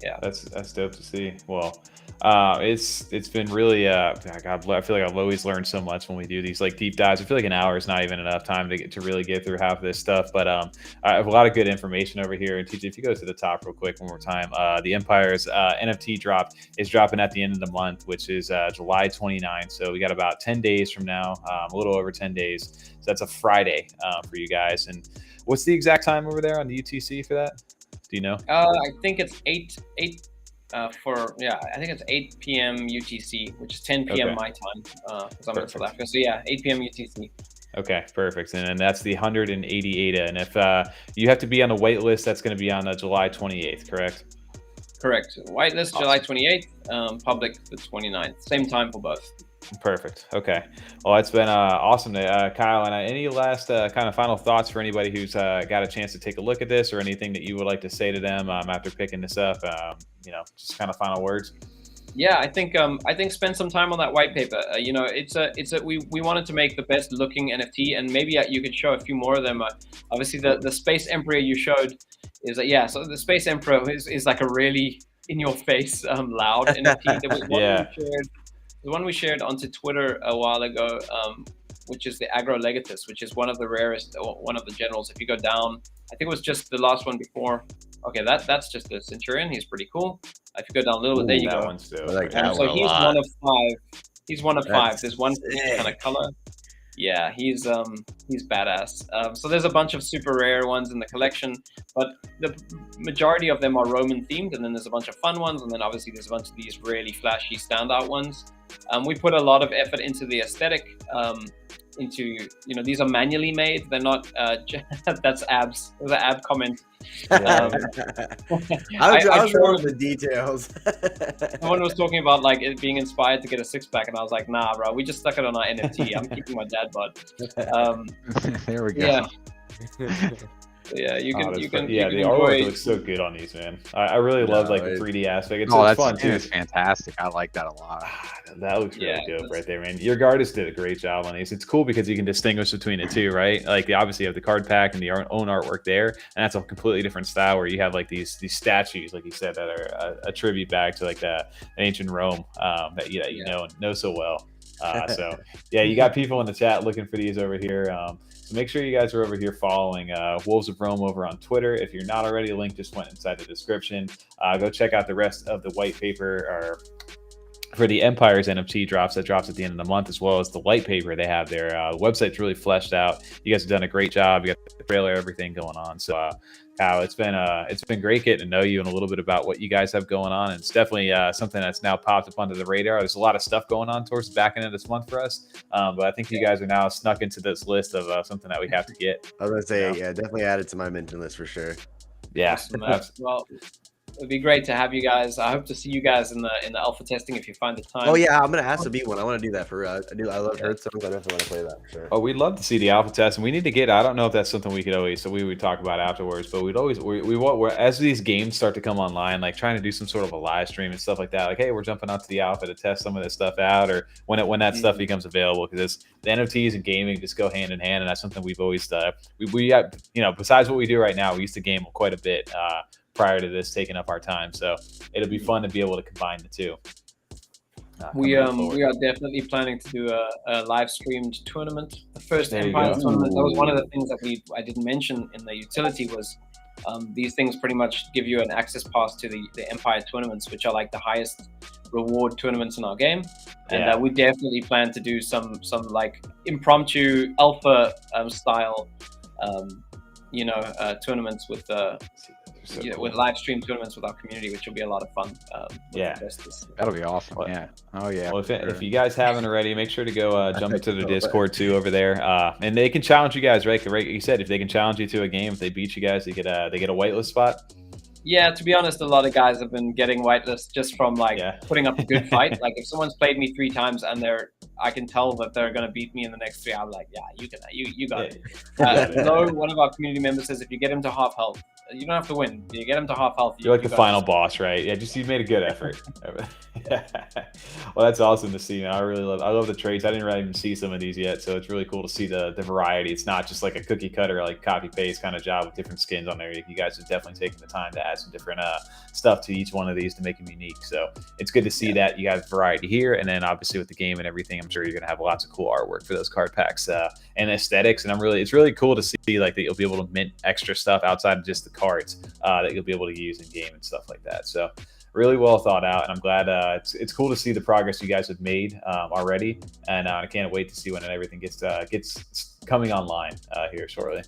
Yeah. That's dope to see. Well, it's been really I feel like I've always learned so much when we do these like deep dives. I feel like an hour is not even enough time to really get through half of this stuff, but I have a lot of good information over here. And TJ, if you go to the top real quick one more time, the Empire's NFT drop is dropping at the end of the month, which is July 29th. So we got about 10 days from now, a little over 10 days. So that's a Friday for you guys. And what's the exact time over there on the UTC for that? Do you know? I think it's 8 I think it's 8 p.m. UTC, which is 10 p.m. my time, because I'm in South Africa. So yeah, 8 p.m. UTC. Okay, perfect. And that's the 180 ADA. And if you have to be on the wait list, that's going to be on July 28th, correct? Correct. Whitelist, awesome. July 28th, public the 29th. Same time for both. Perfect. Okay. Well, it's been awesome, Kyle. And any last kind of final thoughts for anybody who's got a chance to take a look at this, or anything that you would like to say to them after picking this up? Just kind of final words. Yeah, I think spend some time on that white paper. We wanted to make the best looking NFT, and maybe you could show a few more of them. Obviously, the Space Emperor you showed is so the Space Emperor is like a really in your face loud NFT. There was one the one we shared onto Twitter a while ago, which is the Agro Legatus, which is one of the rarest, one of the generals. If you go down, I think it was just the last one before. Okay, that's just the Centurion. He's pretty cool. If you go down a little bit, there you go. So he's one of 5. He's one of 5. There's one kind of color. Yeah, he's badass. So there's a bunch of super rare ones in the collection, but the majority of them are Roman themed, and then there's a bunch of fun ones, and then obviously there's a bunch of these really flashy standout ones. We put a lot of effort into the aesthetic. These are manually made. They're not. That's abs. It was an ab comment. I was showing the details. Someone was talking about like it being inspired to get a 6-pack, and I was like, nah, bro. We just stuck it on our NFT. I'm keeping my dad bod. There we go. Yeah, you can. The artwork looks so good on these, man. I really love like the 3D aspect. It's fun too. It's fantastic. I like that a lot. That looks really dope right there, man. Your artist did a great job on these. It's cool because you can distinguish between the two, right? Like they obviously have the card pack and the own artwork there, and that's a completely different style where you have like these statues, like you said, that are a tribute back to like the ancient Rome that you know so well. So yeah, you got people in the chat looking for these over here. So make sure you guys are over here following Wolves of Rome over on Twitter. If you're not already, a link just went inside the description. Go check out the rest of the white paper for the Empires NFT drops that drops at the end of the month, as well as the white paper they have there. The website's really fleshed out. You guys have done a great job. You got the trailer, everything going on. So Kyle, it's been great getting to know you and a little bit about what you guys have going on. And it's definitely something that's now popped up onto the radar. There's a lot of stuff going on towards the back end of this month for us. But I think you guys are now snuck into this list of something that we have to get. I was going to say, definitely added to my mention list for sure. Yeah. Well, it'd be great to have you guys. I hope to see you guys in the alpha testing if you find the time. Oh yeah, I'm gonna ask to be one. I want to do that for. I love Heard songs. I definitely want to play that for sure. Oh, we'd love to see the alpha test, and we need to get. I don't know if that's something we would talk about afterwards, but we're as these games start to come online, like trying to do some sort of a live stream and stuff like that. Like, hey, we're jumping out to the alpha to test some of this stuff out, or when that stuff becomes available, because the NFTs and gaming just go hand in hand, and that's something we've always besides what we do right now, we used to game quite a bit prior to this taking up our time, so it'll be fun to be able to combine the two. We are definitely planning to do a live streamed tournament. The first Empire tournament. That was one of the things that I didn't mention in the utility was these things pretty much give you an access pass to the Empire tournaments, which are like the highest reward tournaments in our game. And we definitely plan to do some like impromptu alpha style tournaments with with live stream tournaments with our community, which will be a lot of fun. That'll be awesome. Yeah. Oh yeah. Well, if you guys haven't already, make sure to go jump into the Discord too over there, and they can challenge you guys, right? Right, you said if they can challenge you to a game, if they beat you guys, they get a whitelist spot. Yeah, to be honest, a lot of guys have been getting whitelist just from putting up a good fight. Like if someone's played me 3 times and I can tell that they're gonna beat me in the next 3, I'm like, yeah, you got it. One of our community members says if you get him to half health, you don't have to win. You get him to half health. You're like the final boss, right? Yeah, you made a good effort. Well, that's awesome to see, man. I love the traits. I didn't really even see some of these yet, so it's really cool to see the variety. It's not just like a cookie cutter, like copy paste kind of job with different skins on there. You guys have definitely taken the time to add some different stuff to each one of these to make them unique. So it's good to see that you got variety here, and then obviously with the game and everything, I'm sure you're gonna have lots of cool artwork for those card packs and aesthetics. And it's really cool to see like that you'll be able to mint extra stuff outside of just the cards that you'll be able to use in game and stuff like that. So really well thought out, and I'm glad it's cool to see the progress you guys have made already, and I can't wait to see when everything gets coming online here shortly.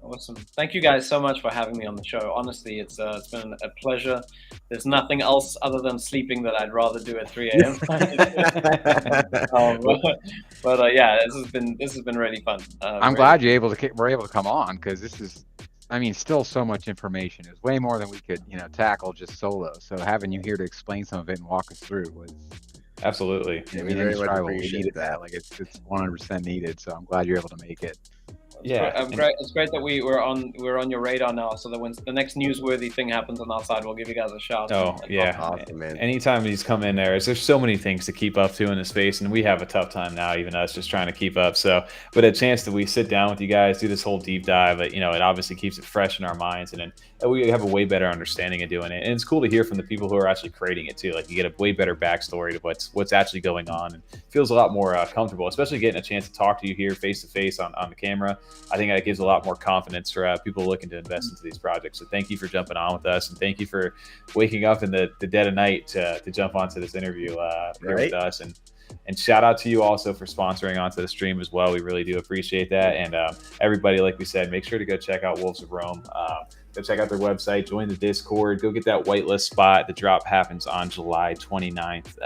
Awesome. Thank you guys so much for having me on the show. Honestly, it's been a pleasure. There's nothing else other than sleeping that I'd rather do at 3 a.m. Yeah, this has been really fun. I'm glad we're able to come on, because this is, still so much information. It was way more than we could, tackle just solo. So having you here to explain some of it and walk us through Absolutely. Yeah, we very much appreciate that. Like it's 100% needed. So I'm glad you're able to make it. Yeah, great. It's great that we're on your radar now, so that when the next newsworthy thing happens on our side, we'll give you guys a shout. Oh yeah, awesome, man. Anytime he's come in there's so many things to keep up to in the space, and we have a tough time now, even us, just trying to keep up. So, but a chance that we sit down with you guys, do this whole deep dive, it obviously keeps it fresh in our minds, and then we have a way better understanding of doing it. And it's cool to hear from the people who are actually creating it too. Like you get a way better backstory to what's actually going on, and feels a lot more comfortable, especially getting a chance to talk to you here face to face on the camera. I think that gives a lot more confidence for people looking to invest into these projects. So thank you for jumping on with us, and thank you for waking up in the dead of night to jump onto this interview here with us. And shout out to you also for sponsoring onto the stream as well. We really do appreciate that. And everybody, like we said, make sure to go check out Wolves of Rome. Go check out their website, join the Discord, go get that whitelist spot. The drop happens on July 29th.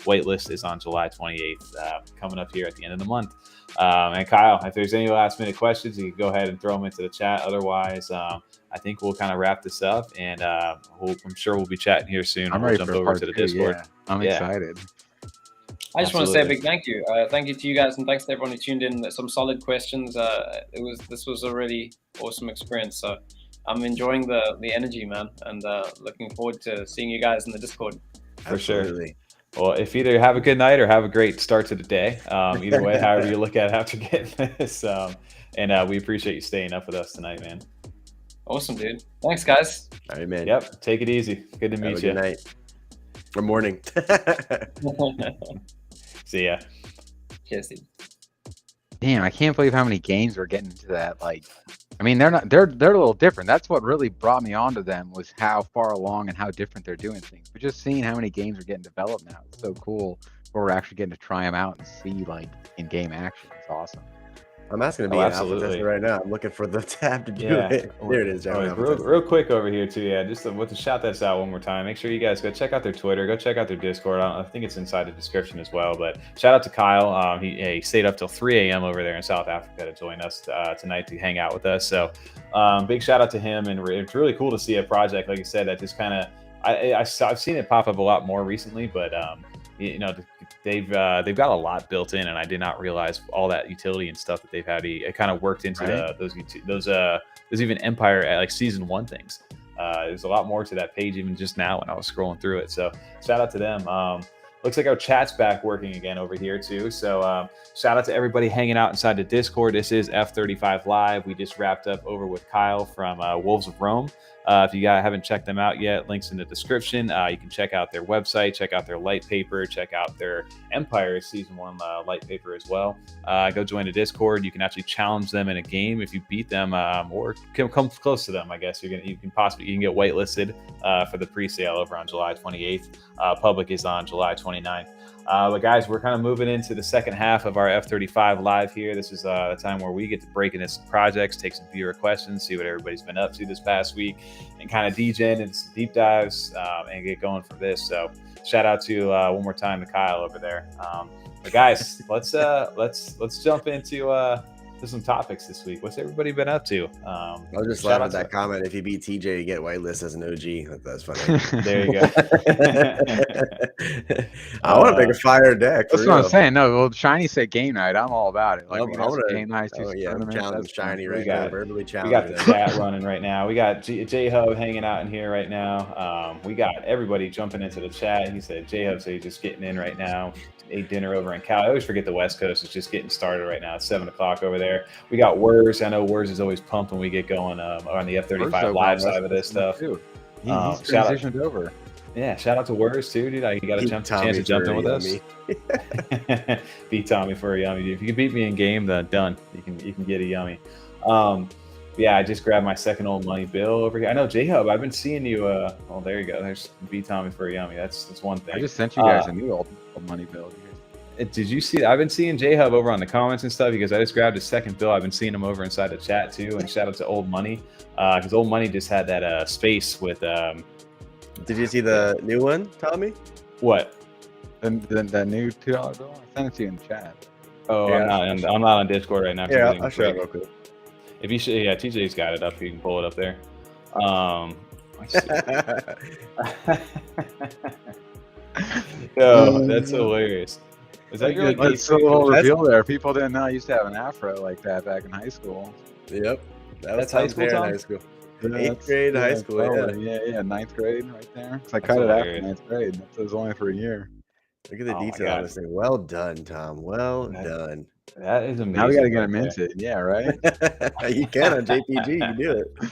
Whitelist is on July 28th, coming up here at the end of the month. And Kyle, if there's any last minute questions, you can go ahead and throw them into the chat. Otherwise, I think we'll kind of wrap this up, and I'm sure we'll be chatting here soon. I'm ready to jump over to the Discord. Yeah. I'm excited. I just want to say a big thank you. Thank you to you guys, and thanks to everyone who tuned in. Some solid questions. This was a really awesome experience. So I'm enjoying the energy, man, and looking forward to seeing you guys in the Discord. For sure. Well, if either have a good night or have a great start to the day, either way, however you look at it after getting this, and we appreciate you staying up with us tonight, man. Awesome, dude. Thanks, guys. All right, man. Yep. Take it easy. Good to meet you. Good night. Or morning. See ya. Cheers, dude. Damn, I can't believe how many games we're getting into that. Like, I mean, they're a little different. That's what really brought me onto them, was how far along and how different they're doing things. But just seeing how many games are getting developed now, it's so cool. Where we're actually getting to try them out and see like in-game action. It's awesome. I'm asking to be an alpha tester right now. I'm looking for the tab to do it. There it is. Real quick over here too. Yeah, just to shout this out one more time. Make sure you guys go check out their Twitter. Go check out their Discord. I think it's inside the description as well. But shout out to Kyle. He stayed up till 3 a.m. over there in South Africa to join us tonight to hang out with us. So big shout out to him. And it's really cool to see a project, like you said, that just kind of I've seen it pop up a lot more recently, but they've got a lot built in, and I did not realize all that utility and stuff that they've had. It kind of worked into those even Empire at like season 1 things. There's a lot more to that page even just now when I was scrolling through it. So shout out to them. Looks like our chat's back working again over here too. So shout out to everybody hanging out inside the Discord. This is F35 Live. We just wrapped up over with Kyle from Wolves of Rome. If you guys haven't checked them out yet, links in the description. You can check out their website, check out their light paper, check out their Empire Season 1 light paper as well. Go join the Discord. You can actually challenge them in a game if you beat them or come close to them, I guess. You can get whitelisted for the pre-sale over on July 28th. Public is on July 29th. But guys, we're kind of moving into the second half of our F35 Live here. This is the time where we get to break into some projects, take some viewer questions, see what everybody's been up to this past week, and kind of degen into some deep dives and get going for this. So shout out to one more time to Kyle over there. But guys, let's jump into some topics this week. What's everybody been up to? I'll just laugh at that comment. If you beat TJ, you get whitelist as an OG. That's funny. There you go. I want to make a fire deck. That's what I'm saying. No, well, Shiny said game night. I'm all about it. Like, I'm game night. I'm challenging Shiny right now. Verbally challenging. We got the chat running right now. We got J-Hub hanging out in here right now. We got everybody jumping into the chat. He said J-Hub, so he's just getting in right now. Ate dinner over in Cal. I always forget the West Coast is just getting started right now. It's 7 o'clock over there. We got Wurs. I know Wurs is always pumped when we get going on the F35 Live side of this stuff. He's transitioned over. Yeah, shout out to Wurs too, dude. You got a chance to jump in with us. Beat Tommy for a Yummy. If you can beat me in game, then done. You can get a Yummy. Yeah, I just grabbed my second old money bill over here. I know J-Hub, I've been seeing you. Oh, there you go. There's beat Tommy for a Yummy. That's one thing. I just sent you guys a new old money bill. Did you see? I've been seeing J-Hub over on the comments and stuff because I just grabbed his second bill. I've been seeing him over inside the chat too. And shout out to Old Money because Old Money just had that space with. Did you see the new one, Tommy? What? The new $2 bill? I sent it to you in the chat. Oh, yeah, I'm not on Discord right now. Yeah, I'll show it real quick. If you should, yeah, TJ's got it up. You can pull it up there. Yo, that's hilarious. Is that your like That's a little reveal there. People didn't know I used to have an afro like that back in high school. Yep. That's high school, Tom? High school. 8th grade, high school, yeah, 9th grade right there. So I cut it after 9th grade. It was only for a year. Look at the detail on this thing. Well done, Tom. Well done. That is amazing. Now we got to get them minted. Yeah, right? You can on JPG. You can do it.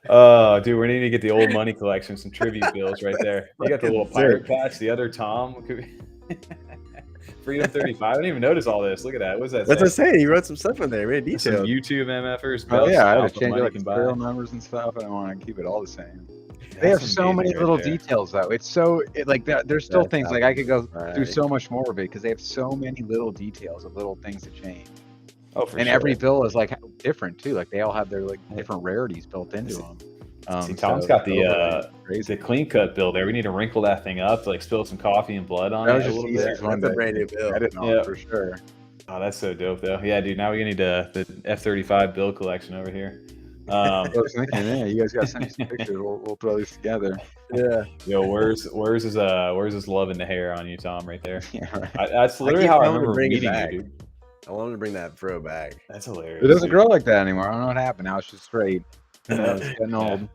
Oh, dude, we need to get the old money collection, some tribute bills right there. You got the little pirate patch, the other Tom. Freedom 35. I didn't even notice all this. Look at that. What's that? That's what I'm saying. You wrote some stuff in there. Really detailed. Some YouTube MFers. Oh, yeah, I had to change like serial numbers and stuff. I don't want to keep it all the same. They have so many little details, though. It's so like that. There's still things like I could go through so much more of it because they have so many little details of little things to change. Oh, for and sure. every bill is like different too. Like they all have their like different rarities built into them. See, Tom's got the clean cut bill there. We need to wrinkle that thing up, like spill some coffee and blood on it a little bit. That's a brand new bill. Edit on for sure. Oh, that's so dope, though. Yeah, dude. Now we need the F35 bill collection over here. I was thinking, yeah, you guys got to send me some pictures. We'll throw these together. Yeah. Yo, where's his love in the hair on you, Tom? Right there. Yeah, right. That's literally how I remember meeting you, dude. I wanted to bring that fro back. That's hilarious. It doesn't grow like that anymore. I don't know what happened. Now it's just straight. It's getting old.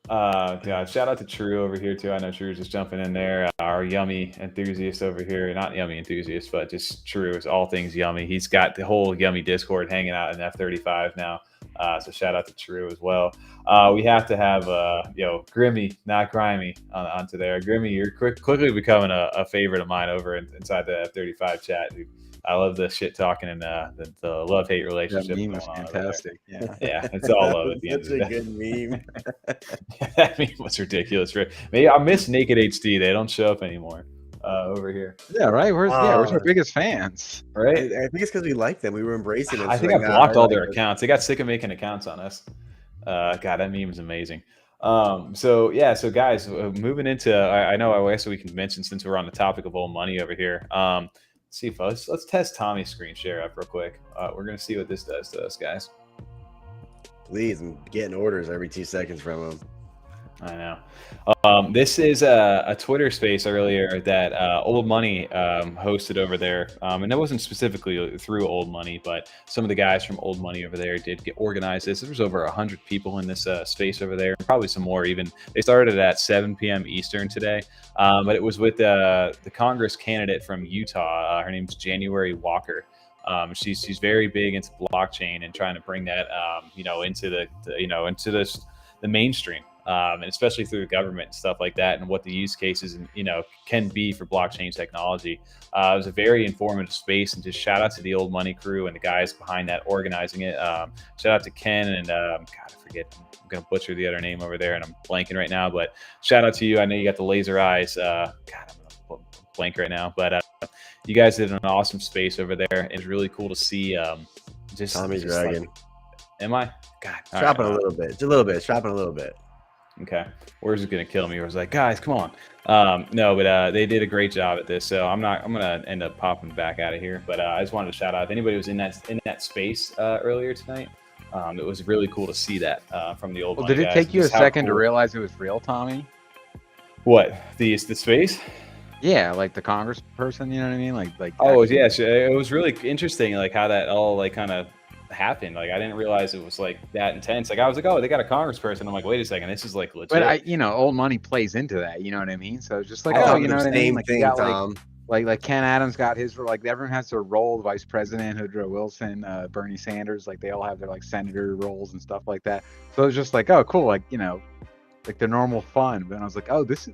Yeah, shout out to True over here too. I know True's just jumping in there. Our Yummy enthusiast over here, not Yummy enthusiast, but just True is all things Yummy. He's got the whole Yummy Discord hanging out in F35 now. So shout out to True as well. We have to have Grimmy, not Grimy, onto there. Grimmy, you're quickly becoming a favorite of mine over inside the F35 chat, dude. I love the shit talking and the love-hate relationship. That meme was fantastic. Yeah, it's all love at the end of the day. That's a good meme. That meme was ridiculous. Maybe I miss Naked HD. They don't show up anymore over here. Yeah, right. Where's our biggest fans? Right. I think it's because we like them. We were embracing them. I think I blocked all their accounts. They got sick of making accounts on us. God, that meme is amazing. So guys, moving into I know I guess we can mention since we're on the topic of old money over here. Let's see, folks. Let's test Tommy's screen share up real quick. We're gonna see what this does to us, guys. Please, I'm getting orders every 2 seconds from him. I know. This is a Twitter space earlier that Old Money hosted over there. And it wasn't specifically through Old Money, but some of the guys from Old Money over there did organize this. There was over 100 people in this space over there, and probably some more even. They started at 7 p.m. Eastern today, but it was with the Congress candidate from Utah. Her name's January Walker. She's very big into blockchain and trying to bring that into the mainstream. And especially through the government and stuff like that, and what the use cases can be for blockchain technology. It was a very informative space, and just shout out to the Old Money crew and the guys behind that organizing it. Shout out to Ken and God, I forget. I'm gonna butcher the other name over there, and I'm blanking right now. But shout out to you. I know you got the laser eyes. God, I'm gonna blank right now. But you guys did an awesome space over there. It's really cool to see. Tommy's dragon. Am I? God, shopping a little bit. Just a little bit. Shopping a little bit. Okay, where's it gonna kill me? I was like, guys, come on. No, but they did a great job at this, so I'm gonna end up popping back out of here. But I just wanted to shout out if anybody was in that space earlier tonight. It was really cool to see that from the Old Money did it guys. take you a second to realize it was real, Tommy? What, the space? Yeah, like the Congress person, you know what I mean? Like. Oh yeah, it was really interesting, like how that all like kind of happened. Like I didn't realize it was like that intense. Like I was like, oh, they got a congressperson. I'm like, wait a second, this is like legit. But Old Money plays into that. You know what I mean? So it's just like, you know what I mean? Like you got like Ken Adams got his, like everyone has their role. The vice president, Woodrow Wilson, Bernie Sanders, like they all have their like senator roles and stuff like that. So it's just like, oh, cool, like like the normal fun. But I was like, oh, this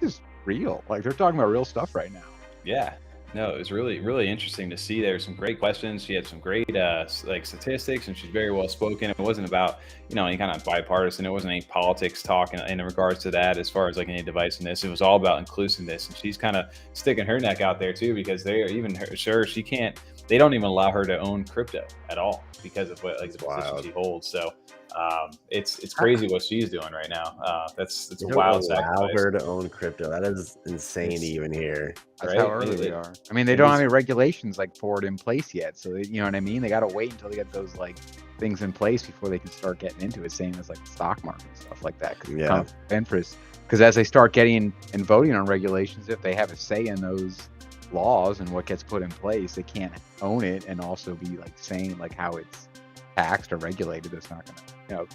is real. Like they're talking about real stuff right now. Yeah. No, it was really, really interesting to see. There were some great questions. She had some great like statistics, and she's very well spoken. It wasn't about any kind of bipartisan. It wasn't any politics talk in regards to that as far as like any divisiveness. It was all about inclusiveness, and she's kind of sticking her neck out there too, because they are even sure she can't. They don't even allow her to own crypto at all because of what the position she holds. So It's crazy what she's doing right now. That's a wild sacrifice. Allow her to own crypto. That is insane to even hear. That's how early they are. I mean, they don't have any regulations like for it in place yet, so you know what I mean. They got to wait until they get those like things in place before they can start getting into it. Same as like the stock market and stuff like that. Yeah. Interest, because as they start getting and voting on regulations, if they have a say in those laws and what gets put in place, they can't own it and also be like saying like how it's taxed or regulated. That's not going to,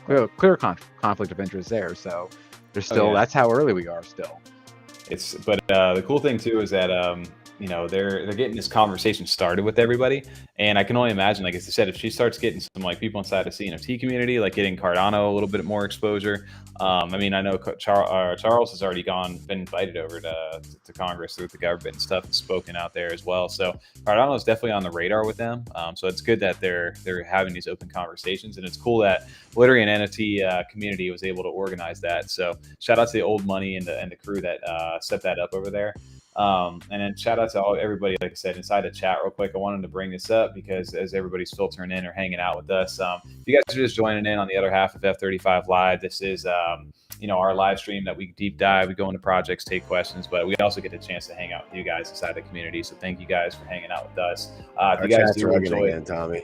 you know, clear conflict of interest there. So there's still that's how early we are still. But the cool thing too is that you know, they're getting this conversation started with everybody, and I can only imagine, like I said, if she starts getting some like people inside the CNFT community, like getting Cardano a little bit more exposure. I mean, I know Charles has already been invited over to Congress through the government and stuff, and spoken out there as well. So Cardano is definitely on the radar with them. So it's good that they're having these open conversations, and it's cool that literally an NFT community was able to organize that. So shout out to the Old Money and the crew that set that up over there. And then shout out to everybody, like I said, inside the chat real quick. I wanted to bring this up because as everybody's filtering in or hanging out with us, if you guys are just joining in on the other half of F35 Live, this is, you know, our live stream that we deep dive, we go into projects, take questions, but we also get a chance to hang out with you guys inside the community. So thank you guys for hanging out with us. If you guys do enjoy it, Tommy.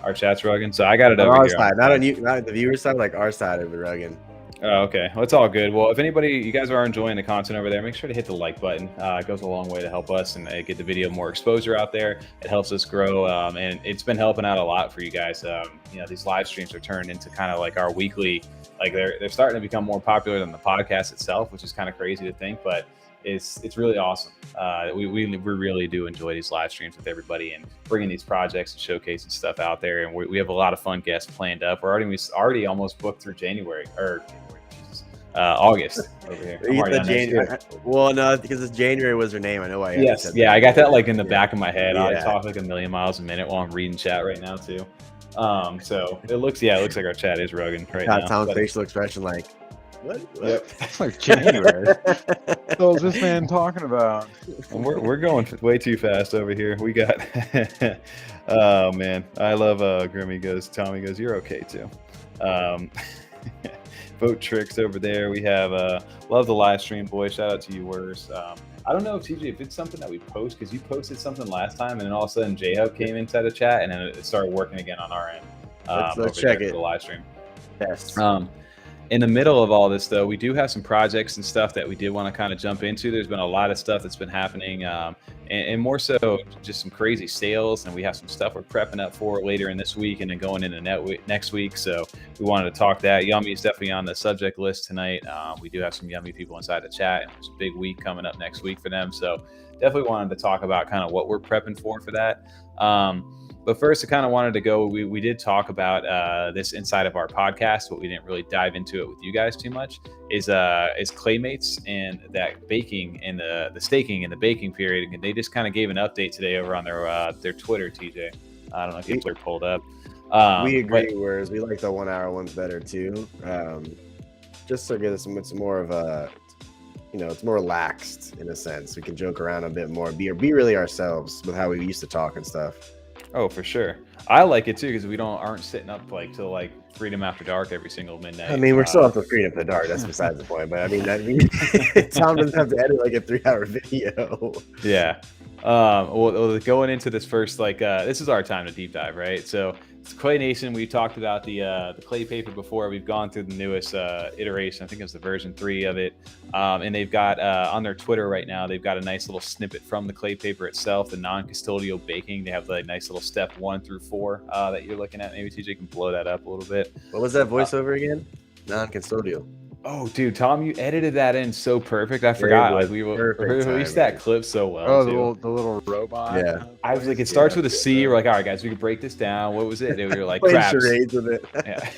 Our chat's rugging. So I got it on over our here. Side, not on you, not the viewer side, like our side of the rugging. Oh, okay. Well, it's all good. Well, if you guys are enjoying the content over there, make sure to hit the like button. It goes a long way to help us and get the video more exposure out there. It helps us grow, and it's been helping out a lot for you guys. You know, these live streams are turned into kind of like our weekly, like they're starting to become more popular than the podcast itself, which is kind of crazy to think, but it's really awesome. We really do enjoy these live streams with everybody and bringing these projects and showcasing stuff out there. And we have a lot of fun guests planned up. We're already almost booked through August over here. January. Well, no, because it's January was her name. I know why. Yes, yeah, I got that like in the back of my head. I talk like a million miles a minute while I'm reading chat right now too. So it looks like our chat is rugging right now. Tom's facial expression like, what? Yep. It's like January. So what's this man talking about? And we're going way too fast over here. We got oh man, I love Grimmy goes, Tommy goes, you're okay too. Vote tricks over there. We have love the live stream, boy. Shout out to YummiUniverse. I don't know if TJ, if it's something that we post, because you posted something last time and then all of a sudden J-Hub came inside the chat and then it started working again on our end. Let's check it. The live stream. Yes. In the middle of all this, though, we do have some projects and stuff that we did want to kind of jump into. There's been a lot of stuff that's been happening, and more so just some crazy sales. And we have some stuff we're prepping up for later in this week and then going into next week. So we wanted to talk that. Yummi is definitely on the subject list tonight. We do have some Yummi people inside the chat, and there's a big week coming up next week for them. So definitely wanted to talk about kind of what we're prepping for that. But first, I kind of wanted to go, we did talk about this inside of our podcast, but we didn't really dive into it with you guys too much, is Claymates and that baking and the staking and the baking period. And they just kind of gave an update today over on their Twitter, TJ. I don't know if you are pulled up. We agree, whereas we like the 1 hour ones better too. Just to get us some more of a, you know, it's more relaxed in a sense. We can joke around a bit more, be really ourselves with how we used to talk and stuff. Oh, for sure. I like it too because we aren't sitting up like till like Freedom After Dark every single midnight. I mean, we're still up to Freedom After Dark. That's besides the point. But I mean, Tom doesn't have to edit like a 3-hour video. Yeah. Well, going into this first, this is our time to deep dive, right? So it's ClayNation. We talked about the clay paper before. We've gone through the newest iteration. I think it's the version 3 of it. And they've got on their Twitter right now, they've got a nice little snippet from the clay paper itself, the non-custodial baking. They have the nice little step 1 through 4 that you're looking at. Maybe TJ can blow that up a little bit. What was that voiceover again? Non-custodial. Oh, dude, Tom, you edited that in so perfect. I forgot. Like we released that clip so well. Oh, the little robot. Yeah. I was like, it starts with a C. We're like, all right, guys, we can break this down. What was it? And we were like, craps. Charades with it. Yeah.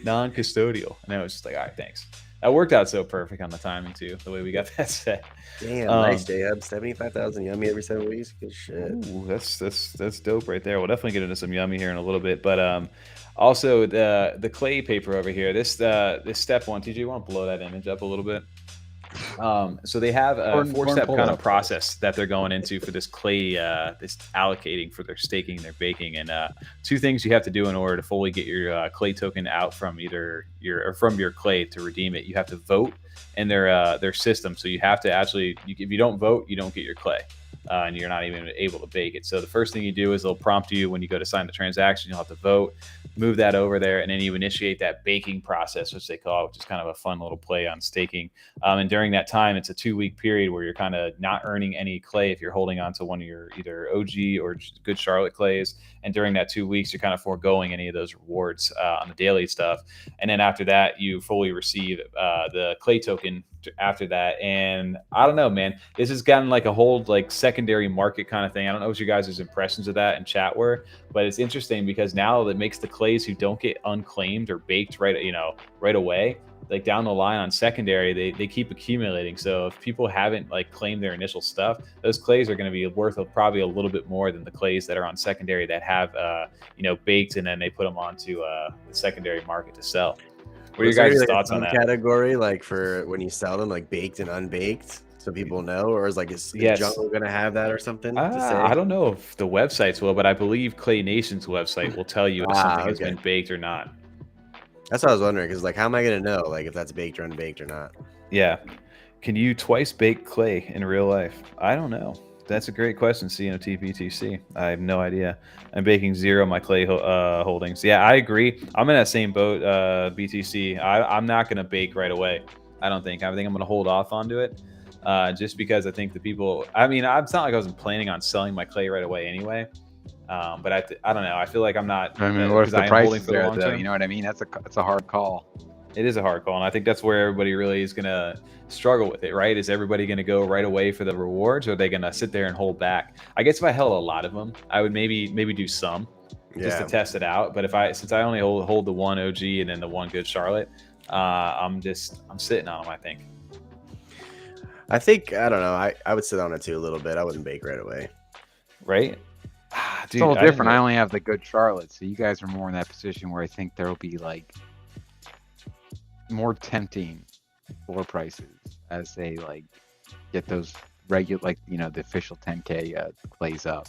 Non-custodial. And I was just like, all right, thanks. That worked out so perfect on the timing too, the way we got that set. Damn, nice, J-Hub. 75,000 Yummi every 7 weeks. Good shit. Ooh, that's dope right there. We'll definitely get into some Yummi here in a little bit, but also the clay paper over here. This step 1. TJ, you want to blow that image up a little bit? So they have a four-step kind of up. process that they're going into for this clay, this allocating for their staking and their baking. And two things you have to do in order to fully get your clay token out from either your clay to redeem it. You have to vote in their system. So you have to actually, if you don't vote, you don't get your clay. And you're not even able to bake it. So the first thing you do is they'll prompt you when you go to sign the transaction. You'll have to vote, move that over there, and then you initiate that baking process, which they call, which is kind of a fun little play on staking. And during that time, it's a 2-week period where you're kind of not earning any clay if you're holding on to one of your either OG or good Charlotte clays. And during that 2 weeks, you're kind of foregoing any of those rewards on the daily stuff. And then after that, you fully receive the clay token after that. And I don't know, man, this has gotten like a whole like secondary market kind of thing. I don't know what you guys' impressions of that in chat were, but it's interesting because now it makes the clays who don't get unclaimed or baked right away, like down the line on secondary, they keep accumulating. So if people haven't like claimed their initial stuff, those clays are going to be worth probably a little bit more than the clays that are on secondary that have baked and then they put them onto the secondary market to sell. What are your guys' thoughts on that? Category, like for when you sell them, like baked and unbaked, so people know, or is the jungle going to have that or something? I don't know if the websites will, but I believe ClayNation's website will tell you if something has been baked or not. That's what I was wondering, because like, how am I going to know like if that's baked or unbaked or not? Yeah, can you twice bake clay in real life? I don't know. That's a great question, CNFT BTC. I have no idea. I'm baking 0 my clay holdings. Yeah, I agree. I'm in that same boat, BTC. I'm not going to bake right away. I don't think. I think I'm going to hold off onto it just because I think the people... I mean, it's not like I wasn't planning on selling my clay right away anyway. But I don't know. I feel like I'm not... I mean, what if the price is there, though? You know what I mean? That's a hard call. It is a hard call, and I think that's where everybody really is going to struggle with it, right? Is everybody going to go right away for the rewards, or are they going to sit there and hold back? I guess if I held a lot of them, I would maybe do some just to test it out. But since I only hold the one OG and then the one good Charlotte, I'm sitting on them, I think. I don't know. I would sit on it too a little bit. I wouldn't bake right away. Right? Dude, it's all different. I only have the good Charlotte, so you guys are more in that position where I think there will be like more tempting floor prices as they like get those regular, like, the official 10K clays up.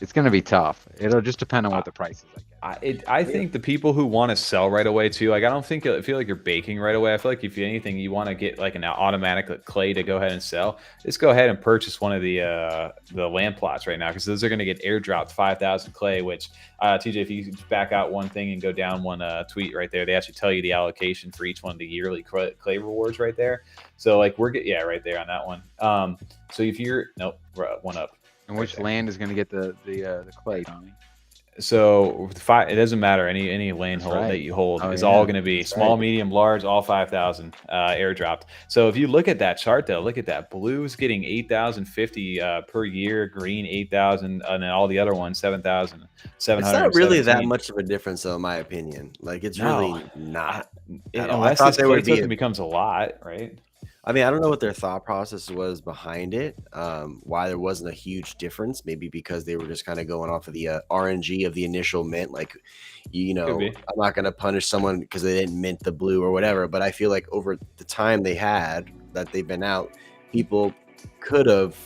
It's going to be tough. It'll just depend on what the price is, I guess. I think the people who want to sell right away too, like, I don't feel like you're baking right away. I feel like if anything, you want to get like an automatic clay to go ahead and sell, just go ahead and purchase one of the land plots right now, because those are going to get airdropped 5,000 clay, which TJ, if you back out one thing and go down one tweet right there, they actually tell you the allocation for each one of the yearly clay rewards right there. So like right there on that one. So if you're one up. And which land is going to get the clay, Tommy? So it doesn't matter. Any land hold that you hold is all going to be small, medium, large, all 5,000 airdropped. So if you look at that chart, though, look at that. Blue's getting 8,050 per year, green 8,000, and then all the other ones 7,700. It's not really that much of a difference, though, in my opinion. Like, it's really not. Unless this clay token becomes a lot, right? I mean, I don't know what their thought process was behind it, why there wasn't a huge difference. Maybe because they were just kind of going off of the RNG of the initial mint. Like, I'm not going to punish someone because they didn't mint the blue or whatever. But I feel like over the time that they've been out, people could have,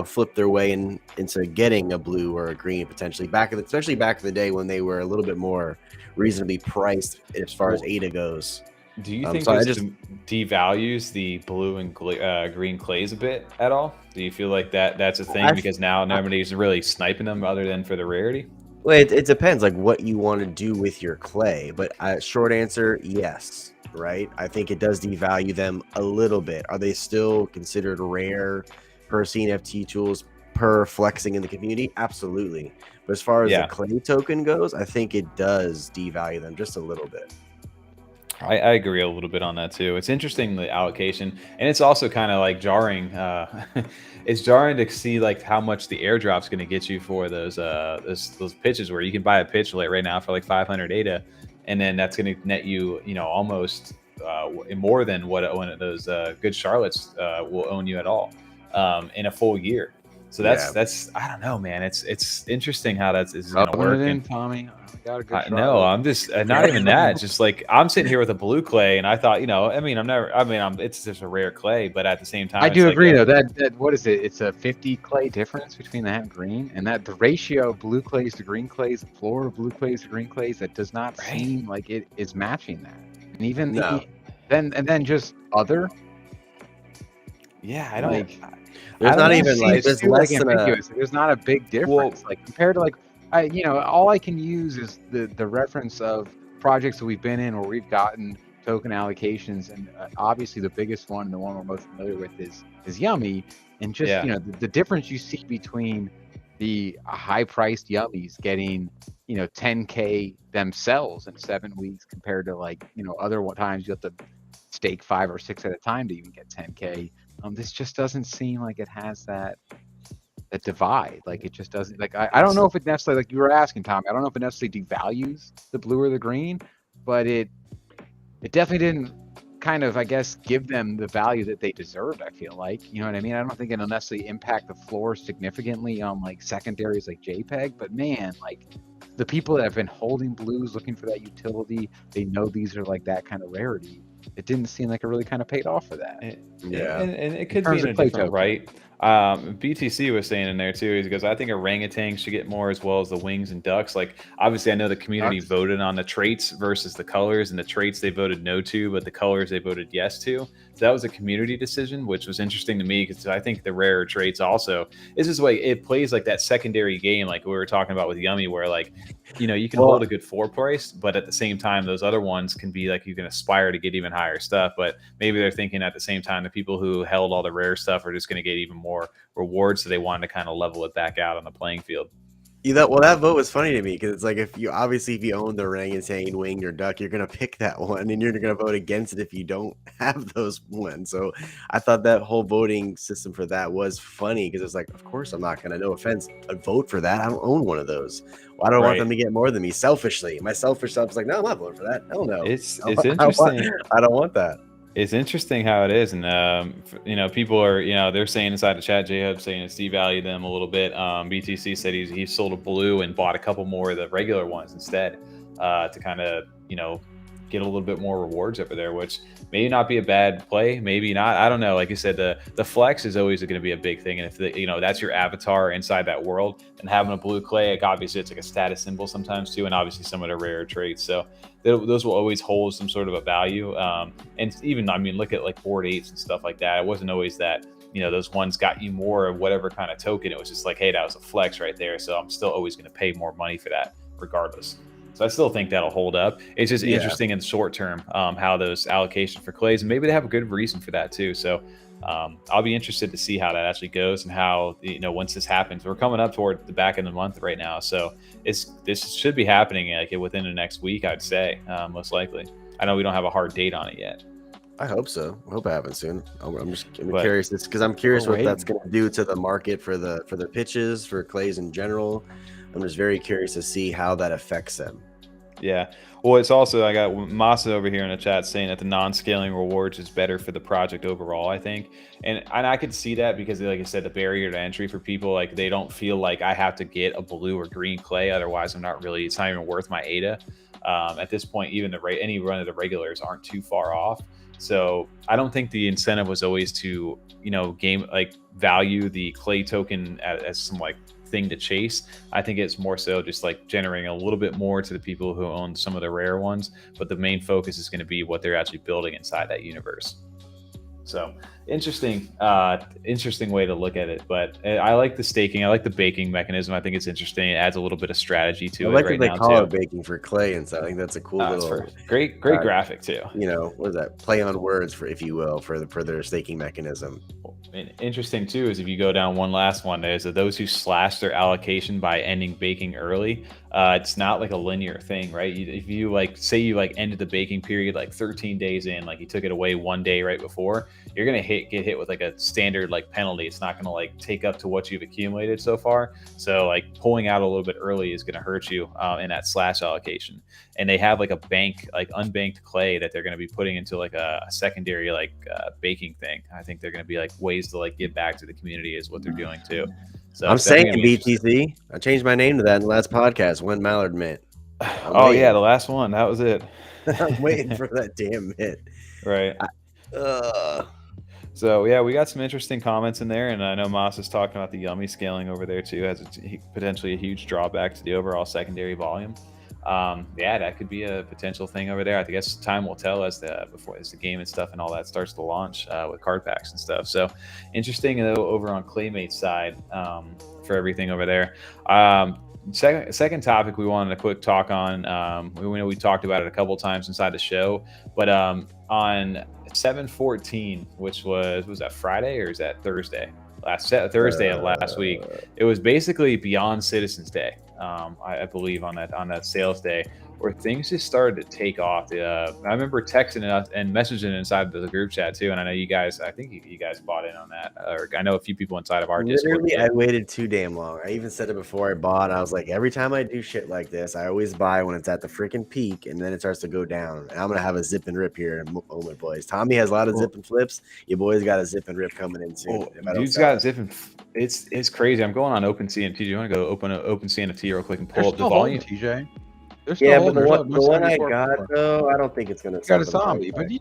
flipped their way into getting a blue or a green potentially, especially back in the day when they were a little bit more reasonably priced as far as ADA goes. Do you think this devalues the blue and green clays a bit at all? Do you feel like that's a thing because now nobody's really sniping them other than for the rarity? Well, it depends, like what you want to do with your clay. But short answer, yes, right? I think it does devalue them a little bit. Are they still considered rare per CNFT tools, per flexing in the community? Absolutely. But as far as the clay token goes, I think it does devalue them just a little bit. I agree a little bit on that too. It's interesting, the allocation, and it's also kind of like jarring. It's jarring to see like how much the airdrop's going to get you for those pitches, where you can buy a pitch right now for like 500 ADA, and then that's going to net you, almost more than what those good Charlottes will own you at all in a full year. So that's I don't know, man. It's interesting how that's going to work. And Tommy, no, I'm just not even that. Just like I'm sitting here with a blue clay, and I thought, it's just a rare clay, but at the same time, I do agree though that what is it? It's a 50 clay difference between that and green, and that the ratio of blue clays to green clays, the floor of blue clays to green clays, that does not seem like it is matching that. And even then just other. Yeah, I don't. There's not even like there's less than there's not a big difference like compared to like all I can use is the reference of projects that we've been in where we've gotten token allocations, and obviously the biggest one and the one we're most familiar with is Yummi, and just the difference you see between the high-priced Yummies getting 10K themselves in 7 weeks compared to other times you have to stake 5 or 6 at a time to even get 10K. This just doesn't seem like it has that divide. Like it just doesn't. Like I don't know if it necessarily, like you were asking, Tommy, I don't know if it necessarily devalues the blue or the green, but it definitely didn't kind of, I guess, give them the value that they deserved. I feel like, you know what I mean. I don't think it'll necessarily impact the floor significantly on like secondaries like JPEG, but man, like the people that have been holding blues looking for that utility, they know these are like that kind of rarity. It didn't seem like it really kind of paid off for that. And it could be in a different right. BTC was saying in there too, because I think orangutans should get more, as well as the wings and ducks. Like obviously I know the community voted on the traits versus the colors, and the traits they voted no to, but the colors they voted yes to. So that was a community decision, which was interesting to me, because I think the rarer traits also is just like it plays like that secondary game, like we were talking about with Yummi, where like you can hold a good floor price, but at the same time those other ones can be like you can aspire to get even higher stuff, but maybe they're thinking at the same time the people who held all the rare stuff are just going to get even more rewards, so they wanted to kind of level it back out on the playing field. That vote was funny to me, because it's like if you own the orangutan, wing, or duck, you're gonna pick that one, and you're gonna vote against it if you don't have those ones. So I thought that whole voting system for that was funny, because it's like, of course I'm not gonna, no offense, vote for that. I don't own one of those. Why do I want them to get more than me? Selfishly, my selfish self is like, no, I'm not voting for that. Hell no. It's interesting. I don't want that. It's interesting how it is, and people are they're saying inside the chat, J-Hub saying it's devalued them a little bit. BTC said he sold a blue and bought a couple more of the regular ones instead, to kind of get a little bit more rewards over there, which may not be a bad play, maybe not. I don't know. Like you said, the flex is always going to be a big thing, and if that's your avatar inside that world, and having a blue clay, like obviously it's like a status symbol sometimes too, and obviously some of the rare traits, so those will always hold some sort of a value. And even look at like board 8s and stuff like that. It wasn't always that those ones got you more of whatever kind of token. It was just like, hey, that was a flex right there, so I'm still always going to pay more money for that regardless. So I still think that'll hold up. It's just interesting in the short term, how those allocations for clays, and maybe they have a good reason for that too. So I'll be interested to see how that actually goes, and how once this happens. We're coming up toward the back of the month right now, so this should be happening like within the next week, I'd say, most likely. I know we don't have a hard date on it yet. I hope so. I hope it happens soon. I'm curious, because I'm curious what that's going to do to the market for the pitches, for clays in general. I'm just very curious to see how that affects them. Yeah. Well, it's also, I got Masa over here in the chat saying that the non-scaling rewards is better for the project overall, I think. And I could see that, because like I said, the barrier to entry for people, like they don't feel like I have to get a blue or green clay, otherwise it's not even worth my ADA. At this point, even any run of the regulars aren't too far off. So I don't think the incentive was always to, value the clay token as some thing to chase. I think it's more so just like generating a little bit more to the people who own some of the rare ones, but the main focus is going to be what they're actually building inside that universe. So interesting way to look at it. But I like the staking. I like the baking mechanism. I think it's interesting. It adds a little bit of strategy to it. I like that they call it baking for clay, and so I think that's a cool little great graphic too. What is that? Play on words, for, if you will, for their staking mechanism. And interesting too is if you go down one last one, there's those who slash their allocation by ending baking early. It's not like a linear thing, right? If you say you ended the baking period 13 days in, you took it away one day right before, you're gonna get hit with a standard penalty. It's not gonna take up to what you've accumulated so far. So pulling out a little bit early is gonna hurt you in that slash allocation. And they have a bank, unbanked clay that they're gonna be putting into a secondary baking thing. I think they're gonna be ways to give back to the community is what they're doing too. So I'm it's definitely saying gonna be interesting. BTC. I changed my name to that in the last podcast when Mallard mint. Oh yeah, the last one. That was it. I'm waiting for that damn mint. Right. So yeah, we got some interesting comments in there, and I know Moss is talking about the Yummi scaling over there too, as it's potentially a huge drawback to the overall secondary volume. Yeah, that could be a potential thing over there. I guess time will tell as the game and stuff and all that starts to launch with card packs and stuff. So interesting though over on Claymate's side for everything over there. Second topic we wanted a quick talk on. We know we talked about it a couple times inside the show, but on 7/14, which was that Friday or is that Thursday? Thursday of last week. It was basically Beyond Citizens Day. I believe on that sales day, where things just started to take off. I remember texting us and messaging inside the group chat too, and I know you guys. I think you guys bought in on that. Or I know a few people inside of our Discord. I waited too damn long. I even said it before I bought. I was like, every time I do shit like this, I always buy when it's at the freaking peak, and then it starts to go down. And I'm gonna have a zip and rip here in a moment, boys. Tommy has a lot of zip and flips. Your boys got a zip and rip coming in soon. Dude's got zip and it's crazy. I'm going on OpenCNFT. Do you want to go open OpenCNFT real quick and pull up the volume? TJ. Yeah, but the one I got though, I don't think it's gonna. You got a zombie, but you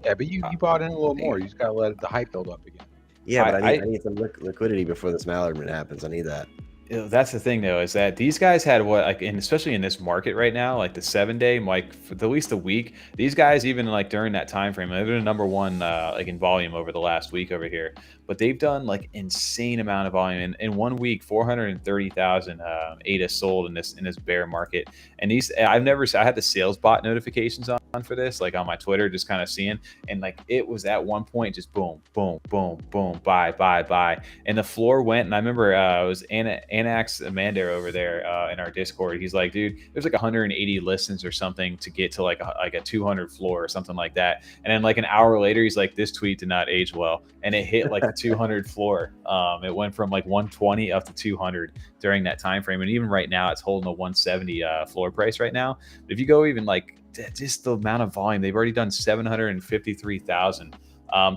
bought in a little more. You just gotta let the hype build up again. Yeah, but I need some liquidity before this Mallard mint happens. I need that. That's the thing though, is that these guys had and especially in this market right now, like the 7-day, like for at least a week, these guys even like during that time frame, they're the number one like in volume over the last week over here. But they've done like insane amount of volume in 1 week. 430,000 ADA sold in this bear market. And these I had the sales bot notifications on for this, like on my Twitter, just kind of seeing, and like it was at one point just boom, boom, boom, boom, buy, and the floor went. And I remember it was Anax Amander over there in our Discord. He's like, dude, there's like 180 listens or something to get to like a 200 floor or something like that. And then like an hour later, he's like, this tweet did not age well, and it hit like the 200 floor. It went from like 120 up to 200 during that time frame, and even right now, it's holding a 170 floor price right now. But if you go even like just the amount of volume, they've already done 753,000.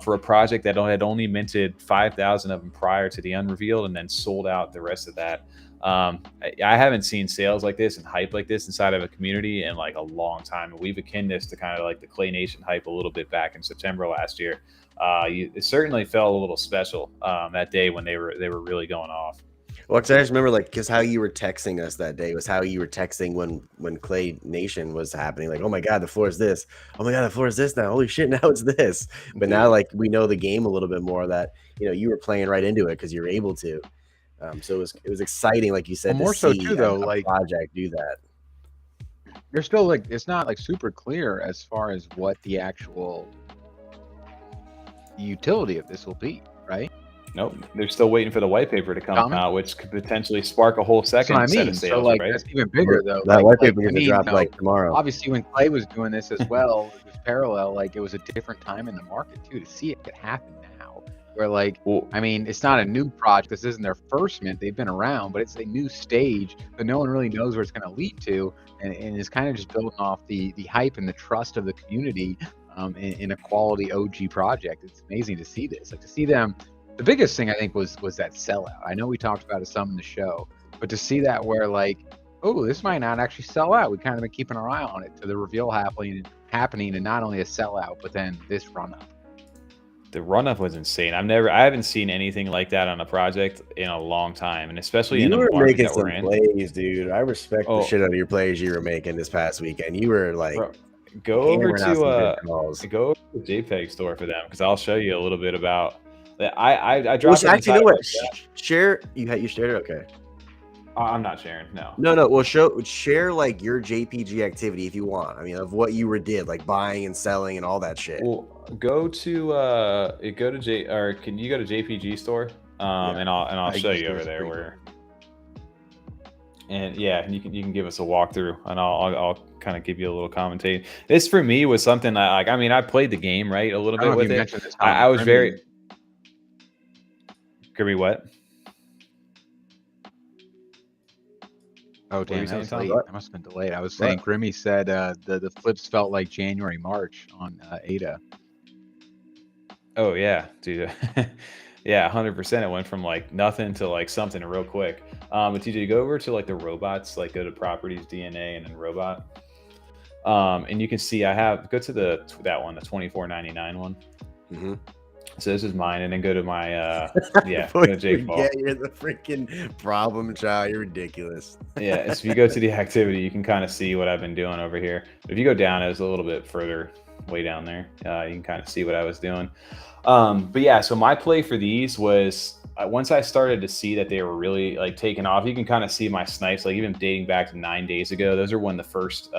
For a project that had only minted 5,000 of them prior to the unrevealed and then sold out the rest of that. I haven't seen sales like this and hype like this inside of a community in like a long time. We've akin this to kind of like the ClayNation hype a little bit back in September last year. It certainly felt a little special that day when they were really going off. Well, because I just remember, like, because how you were texting us that day was how you were texting when ClayNation was happening. Like, oh my god, the floor is this. Oh my god, the floor is this now. Holy shit, now it's this. But now, like, we know the game a little bit more. That you were playing right into it because you're able to. So it was exciting, like you said. Well, more to so see too, though. a like project do that. There's still like it's not like super clear as far as what the actual utility of this will be, right? Nope, they're still waiting for the white paper to come out, which could potentially spark a whole second set of sales. So like right? that's even bigger though. That white paper is gonna drop like tomorrow. Obviously, when Clay was doing this as well, it was parallel. Like it was a different time in the market too. To see it happen now, where like I mean, it's not a new project. This isn't their first mint. They've been around, but it's a new stage that no one really knows where it's going to lead to, and it's kind of just building off the hype and the trust of the community in a quality OG project. It's amazing to see this. Like to see them. The biggest thing I think was that sellout. I know we talked about it some in the show, but to see that where like, oh, this might not actually sell out. We kind of been keeping our eye on it to the reveal happening, and not only a sellout, but then this run up. The run up was insane. I haven't seen anything like that on a project in a long time, and especially in the market that we're in. Plays, dude. I respect the shit out of your plays you were making this past weekend. You were like, go over to the JPEG store for them because I'll show you a little bit about. I dropped. Actually, you know what? Share. You shared it. Okay. I'm not sharing. No. Well, share like your JPG activity if you want. I mean, of what you did, like buying and selling and all that shit. Well, go to can you go to JPG store? And I'll show you over there where. And yeah, and you can give us a walkthrough, and I'll kind of give you a little commentate. This for me was something that like I played the game right a little bit with it. I was very. Kirby, what? Oh damn, that was late. That must have been delayed. I was saying Grimmy said the flips felt like January, March on ADA. Oh yeah, dude. Yeah, 100%. It went from like nothing to like something real quick. But TJ, go over to like the robots, like go to properties, DNA, and then robot. And you can see I have go to that one, the 24.99 one. Mm-hmm. So this is mine, and then go to my yeah, Boy, go to Jake Paul. Yeah, you're the freaking problem child. You're ridiculous. Yeah, so if you go to the activity, you can kind of see what I've been doing over here. But if you go down, it's a little bit further way down there. You can kind of see what I was doing. But yeah, so my play for these was once I started to see that they were really like taking off. You can kind of see my snipes, like even dating back to 9 days ago. Those are when the first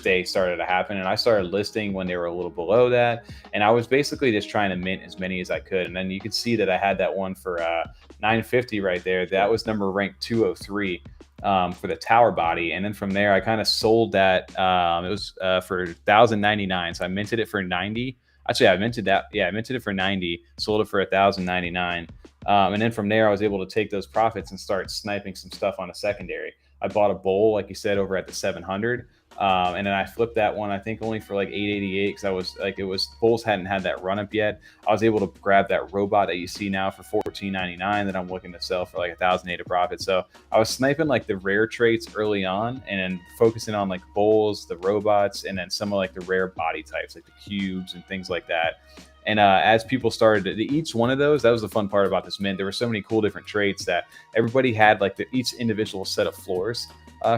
day started to happen, and I started listing when they were a little below that. And I was basically just trying to mint as many as I could. And then you can see that I had that one for 950 right there. That was number ranked 203. For the tower body, and then from there I kind of sold that. It was for 1,099, so I minted it for 90. Actually, I minted that. Yeah, I minted it for 90, sold it for 1,099, and then from there I was able to take those profits and start sniping some stuff on a secondary. I bought a bowl, like you said, over at the 700. And then I flipped that one, I think only for like 888, because I was like, bulls hadn't had that run up yet. I was able to grab that robot that you see now for 14.99 that I'm looking to sell for like 1,008 of profit. So I was sniping like the rare traits early on, and then focusing on like bulls, the robots, and then some of like the rare body types like the cubes and things like that. And as people started to each one of those, that was the fun part about this mint. There were so many cool different traits that everybody had like each individual set of floors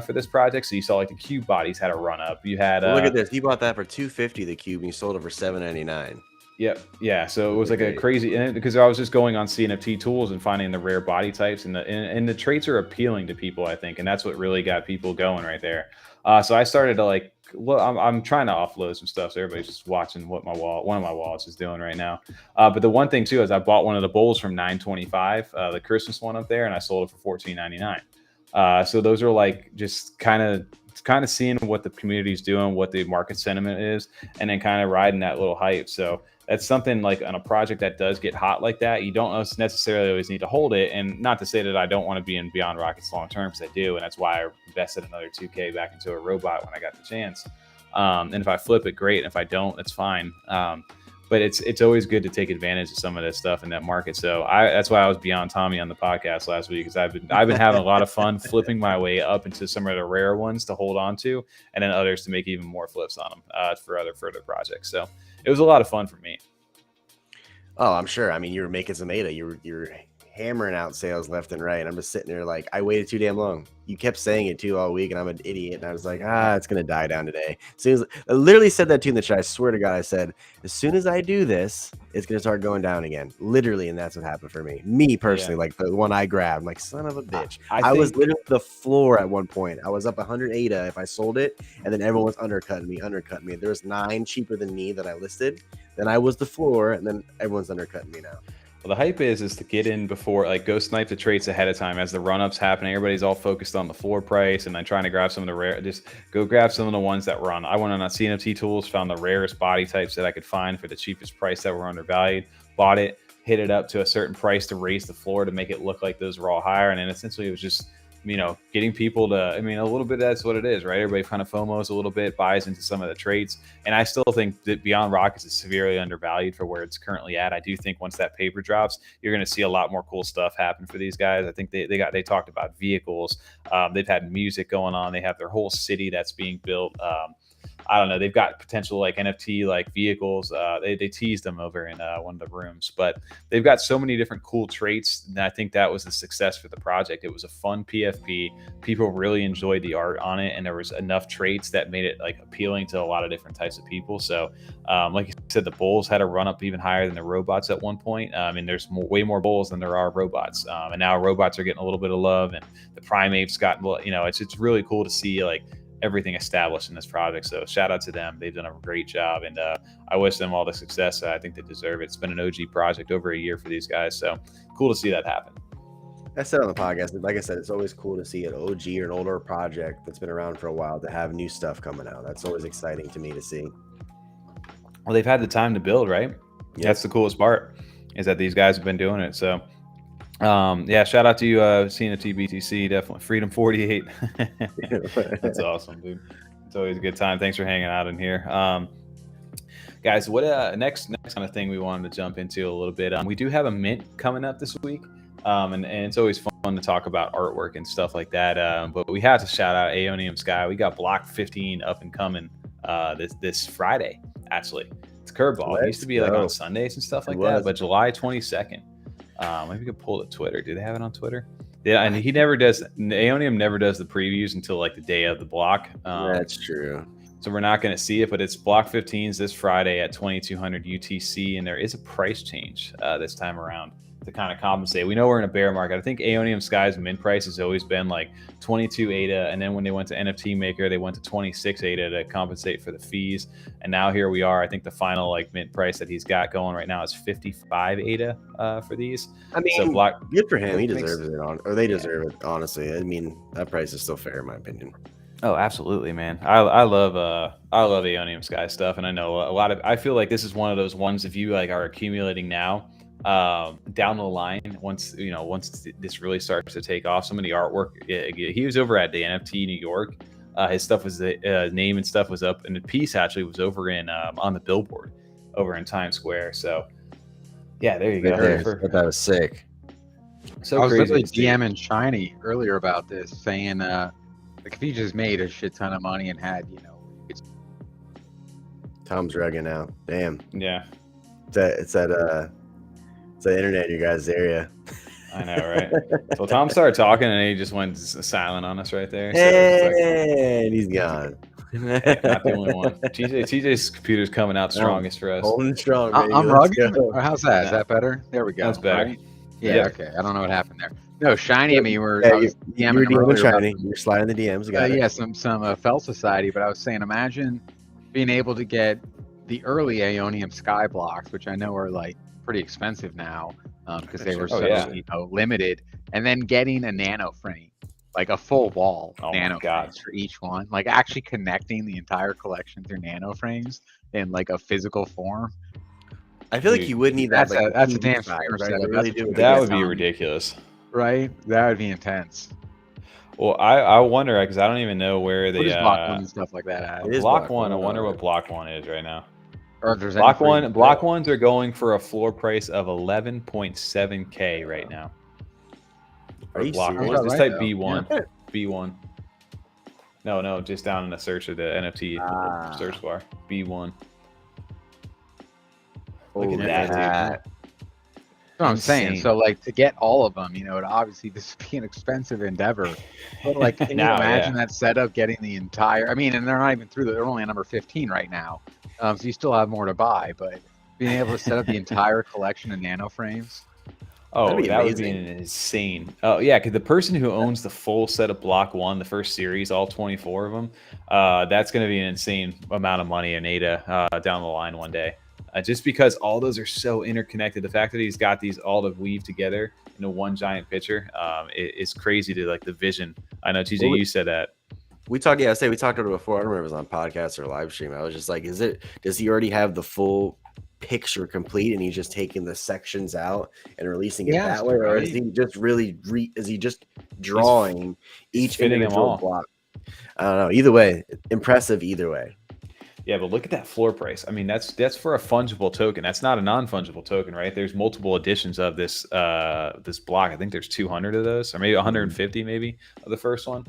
for this project. So you saw like the cube bodies had a run up. You had look at this. You bought that for 250 the cube, and you sold it for 799. Yep. Yeah. So it was like a crazy, and because I was just going on CNFT tools and finding the rare body types, and the traits are appealing to people, I think, and that's what really got people going right there. So I started to like, well, I'm trying to offload some stuff, so everybody's just watching what one of my wallets is doing right now. But the one thing too is I bought one of the bowls from 925, the Christmas one up there, and I sold it for 14.99. So those are like just kind of seeing what the community is doing, what the market sentiment is, and then kind of riding that little hype. So that's something like on a project that does get hot like that, you don't necessarily always need to hold it. And not to say that I don't want to be in Beyond Rockets long term, because I do, and that's why I invested another 2K back into a robot when I got the chance. And if I flip it, great. And if I don't, that's fine. But it's always good to take advantage of some of this stuff in that market. So that's why I was Beyond Tommy on the podcast last week, because I've been having a lot of fun flipping my way up into some of the rare ones to hold on to, and then others to make even more flips on them for other further projects. So it was a lot of fun for me. Oh, I'm sure. I mean, you were making some ADA. You're hammering out sales left and right. And I'm just sitting there like, I waited too damn long. You kept saying it too all week, and I'm an idiot. And I was like, it's gonna die down today. As soon as I literally said that to you in the chat, I swear to God, I said, as soon as I do this, it's gonna start going down again. Literally, and that's what happened for me. Me personally, like the one I grabbed, I'm like, son of a bitch. I was literally the floor at one point. I was up 100 ADA if I sold it, and then everyone was undercutting me. There was 9 cheaper than me that I listed. Then I was the floor, and then everyone's undercutting me now. Well, the hype is to get in before, like, go snipe the traits ahead of time as the run-ups happening. Everybody's all focused on the floor price, and then trying to grab some of the rare. Just go grab some of the ones that were on. I went on CNFT tools, found the rarest body types that I could find for the cheapest price that were undervalued. Bought it, hit it up to a certain price to raise the floor to make it look like those were all higher, and then essentially it was just, getting people to, a little bit, that's what it is, right? Everybody kind of FOMOs a little bit, buys into some of the traits. And I still think that Beyond Rockets is severely undervalued for where it's currently at. I do think once that paper drops, you're going to see a lot more cool stuff happen for these guys. I think they talked about vehicles. They've had music going on. They have their whole city that's being built. I don't know. They've got potential like NFT like vehicles. They teased them over in one of the rooms, but they've got so many different cool traits. And I think that was the success for the project. It was a fun PFP. People really enjoyed the art on it, and there was enough traits that made it like appealing to a lot of different types of people. So like you said, the bulls had a run up even higher than the robots at one point. There's way more bulls than there are robots. And now robots are getting a little bit of love, and the primates got, it's really cool to see like everything established in this project. So shout out to them. They've done a great job, and I wish them all the success. I think they deserve it. It's been an OG project over a year for these guys. So cool to see that happen. I said on the podcast, like I said, it's always cool to see an OG or an older project that's been around for a while to have new stuff coming out. That's always exciting to me to see. Well, they've had the time to build, right? Yep. That's the coolest part, is that these guys have been doing it. So shout out to you, CNFT BTC, definitely. Freedom 48. That's awesome, dude. It's always a good time. Thanks for hanging out in here. guys, what next kind of thing we wanted to jump into a little bit. We do have a mint coming up this week, and it's always fun to talk about artwork and stuff like that. But we have to shout out Aeoniumsky. We got Block 15 up and coming this Friday. Actually, it's curveball. It used to be like on Sundays and stuff like that, but July 22nd. Maybe we could pull the Twitter. Do they have it on Twitter? Yeah, and he never does. Aeonium never does the previews until like the day of the block. That's true. So we're not going to see it, but it's Block 15s this Friday at 2200 UTC, and there is a price change this time around to kind of compensate. We know we're in a bear market. I think Aeoniumsky's min price has always been like 22 ADA, and then when they went to NFT Maker, they went to 26 ADA to compensate for the fees. And now here we are. I think the final like mint price that he's got going right now is 55 ADA for these. I mean, so good for him. He deserves it, or they deserve it. Honestly, I mean, that price is still fair in my opinion. Oh, absolutely, man. I love Aeoniumsky stuff, and I know a lot of. I feel like this is one of those ones. If you like are accumulating now, down the line, once this really starts to take off, some of the artwork. He was over at the NFT New York. His stuff was name and stuff was up, and the piece actually was over in on the billboard over in Times Square. So yeah, there you go. That was sick. So I was literally DMing Shiny earlier about this, saying like if he just made a shit ton of money and had, Tom's rugging out. Damn. Yeah. It's that internet in your guys' area. I know, right? So Tom started talking and he just went silent on us right there. So and he's gone. Not the only one. TJ's computer's coming out strongest for us. Holding strong. Baby. I'm rugging. How's that? Is that better? There we go. That's better. Right? Yeah. Okay. I don't know what happened there. No, Shiny. I mean, you were DMing Shiny. You're sliding the DMs. Yeah, some Fell Society. But I was saying, imagine being able to get the early Aeoniumsky blocks, which I know are like pretty expensive now because they were so limited, and then getting a nano frame, like a full wall nano frames for each one, like actually connecting the entire collection through nano frames in like a physical form. I feel like you would need that. That's a damn right? That would be ridiculous. Right? That would be intense. Well, I wonder, because I don't even know where they block one and stuff like that. Block one. I wonder what block one is right now. Or if there's block ones are going for a floor price of 11.7K right now. Are you block serious? one? Just type B1. Yeah. B1. No, just down in the search of the NFT search bar. B1. Look at that, dude. That's what I'm saying. So, like, to get all of them, it obviously this would be an expensive endeavor. But, like, can you imagine that setup, getting the entire? I mean, and they're not even through. They're only on number 15 right now, so you still have more to buy. But being able to set up the entire collection of nano frames. Oh, that would be insane. Oh, yeah, because the person who owns the full set of Block 1, the first series, all 24 of them, that's going to be an insane amount of money in ADA down the line one day. Just because all those are so interconnected. The fact that he's got these all to weave together into one giant picture is crazy to like the vision. I know, TJ, you said that. We talked about it before. I don't remember if it was on podcast or live stream. I was just like, does he already have the full picture complete and he's just taking the sections out and releasing it that way? Or is he just really is he just drawing each individual block? I don't know. Either way, impressive either way. Yeah, but look at that floor price. I mean, that's for a fungible token. That's not a non-fungible token, right? There's multiple editions of this this block. I think there's 200 of those, or maybe 150 maybe of the first one.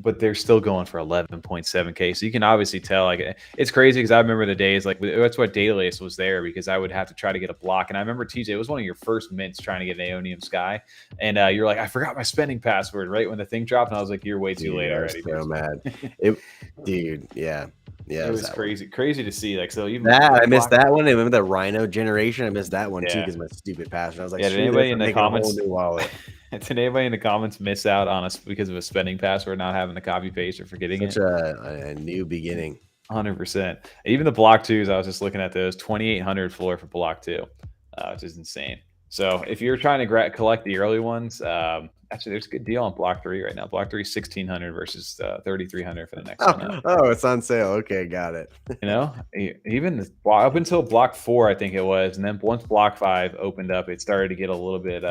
But they're still going for 11.7K. So you can obviously tell, like, it's crazy because I remember the days, like, that's why Dailies was there, because I would have to try to get a block. And I remember, TJ, it was one of your first mints trying to get an Aeoniumsky. And you're like, I forgot my spending password right when the thing dropped. And I was like, you're way too late already. So mad. Dude, yeah. Yeah, it was crazy to see. Like, so even I missed that one. I remember the Rhino generation. I missed that one too because my stupid password. I was like, did anybody in the comments? Did anybody in the comments miss out on us because of a spending password, not having the copy paste or forgetting it? Such a new beginning. 100%. Even the block 2s, I was just looking at those 2,800 floor for block 2, which is insane. So if you're trying to collect the early ones, actually, there's a good deal on block 3 right now. Block 3 is 1,600 versus 3,300 for the next one. Oh, it's on sale. Okay, got it. Even up until block 4, I think it was, and then once block 5 opened up, it started to get a little bit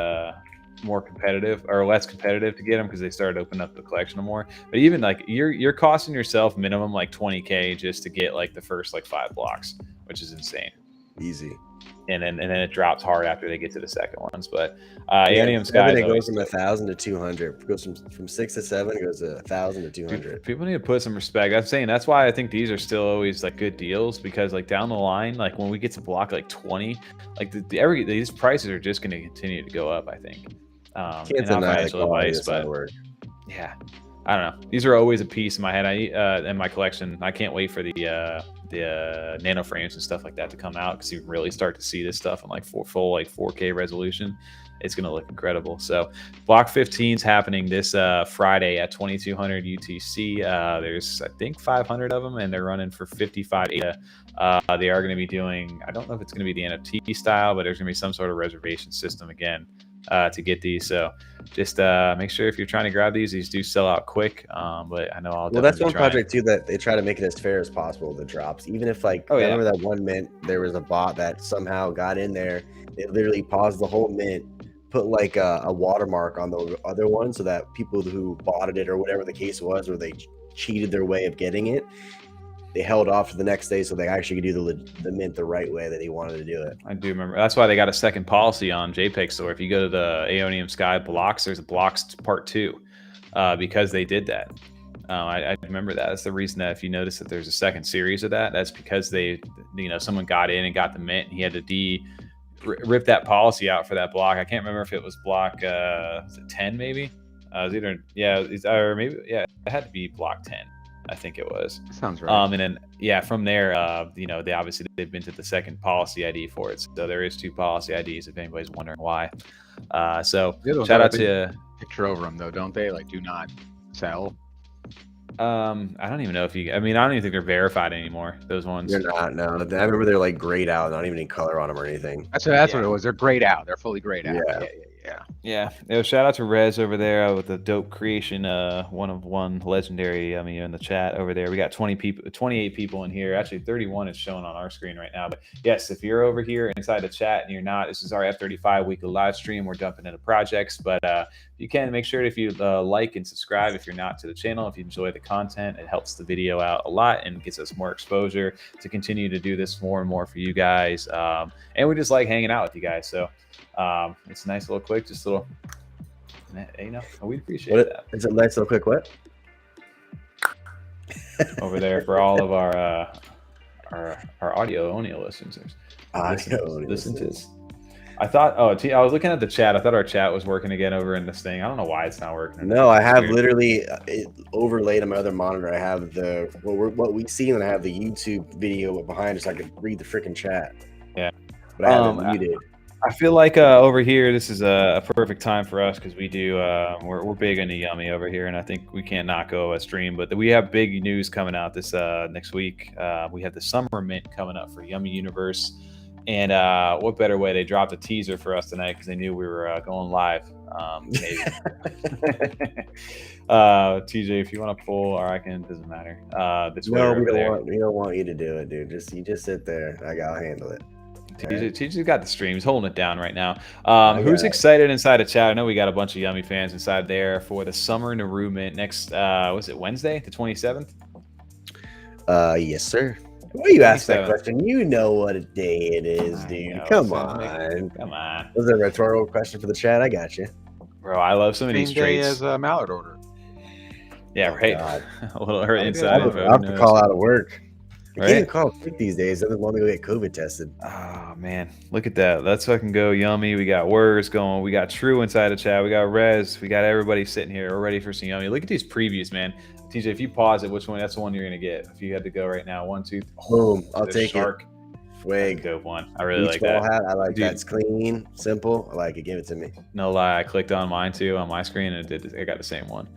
more competitive or less competitive to get them because they started opening up the collection more. But even like you're costing yourself minimum like 20K just to get like the first like 5 blocks, which is insane. Easy. And then it drops hard after they get to the second ones. But Aeoniumsky, it goes from 1,000 to 200. It goes from 6 to 7. It goes to 1,000 to 200. People need to put some respect. I'm saying that's why I think these are still always like good deals, because like down the line, like when we get to block like 20, like these prices are just going to continue to go up. I think. Can't deny the quality of this artwork. Yeah, I don't know. These are always a piece in my head. In my collection. I can't wait for the nano frames and stuff like that to come out, because you really start to see this stuff in like full like 4K resolution. It's going to look incredible. So block 15 is happening this Friday at 2200 UTC. There's I think 500 of them, and they're running for 55 ADA. They are going to be doing, I don't know if it's going to be the NFT style, but there's going to be some sort of reservation system again to get these. So just make sure if you're trying to grab these do sell out quick. But I know I'll. Well, that's one project too that they try to make it as fair as possible. The drops, even if like, I remember that one mint, there was a bot that somehow got in there. It literally paused the whole mint, put like a watermark on the other one, so that people who bought it or whatever the case was, or they cheated their way of getting it, they held off to the next day so they actually could do the mint the right way that he wanted to do it. I do remember. That's why they got a second policy on JPEG Store. If you go to the Aeoniumsky blocks, there's a blocks part 2 because they did that. I remember that. That's the reason that if you notice that there's a second series of that, that's because they, someone got in and got the mint, and he had to rip that policy out for that block. I can't remember if it was block 10 maybe. It was either or maybe it had to be block 10. I think it was. Sounds right. And then from there, they've been to the second policy ID for it. So there is 2 policy IDs if anybody's wondering why. So shout out to picture over them though, don't they? Like, do not sell. I don't even know if I don't even think they're verified anymore. Those ones. They're not. No, I remember they're like grayed out, not even any color on them or anything. That's what it was. They're grayed out. They're fully grayed out. Yeah. Shout out to Rez over there with the dope creation, one of one legendary. In the chat over there, we got 28 people in here. Actually, 31 is showing on our screen right now. But yes, if you're over here inside the chat and you're not, this is our F35 weekly live stream. We're jumping into projects, but you can make sure if you like and subscribe if you're not to the channel. If you enjoy the content, it helps the video out a lot and gets us more exposure to continue to do this more and more for you guys. And we just like hanging out with you guys. So. It's a nice little quick, just a little, we appreciate that. It's a nice little quick what? Over there for all of our audio only listeners. Listen to this. I thought, I was looking at the chat. I thought our chat was working again over in this thing. I don't know why it's not working. No, I have literally overlaid on my other monitor. I have what we see, and I have the YouTube video behind us. So I can read the freaking chat. Yeah. But I haven't muted. I feel like over here, this is a perfect time for us because we do we're big into Yummi over here, and I think we can't not go a stream. But we have big news coming out this next week. We have the summer mint coming up for Yummi Universe, and what better way? They dropped a teaser for us tonight because they knew we were going live. Maybe. TJ, if you want to pull, or I can. Doesn't matter. We don't want you to do it, dude. You just sit there. I'll handle it. TJ's got the stream. He's holding it down right now. Who's excited inside the chat? I know we got a bunch of Yummi fans inside there for the Summer Naru mint next, was it Wednesday, the 27th? Yes, sir. Why you ask that question? You know what a day it is, dude. Come on. Was that a rhetorical question for the chat? I got you. Bro, I love some of these traits. As a Mallard order. Yeah, right. A little hurt inside. I'll have to call out of work. I can't even call quick these days. I don't want to go get COVID tested. Oh man, look at that. Let's fucking go Yummi. We got Words going. We got True inside the chat. We got Rez. We got everybody sitting here. We're ready for some Yummi. Look at these previews, man. TJ, if you pause it, which one? That's the one you're gonna get. If you had to go right now, 1, 2, 3. Boom! I'll take Shark. it. Swig. Dope one. I really like that. I like that. It's clean, simple. I like it. Give it to me. No lie, I clicked on mine too on my screen, and I got the same one.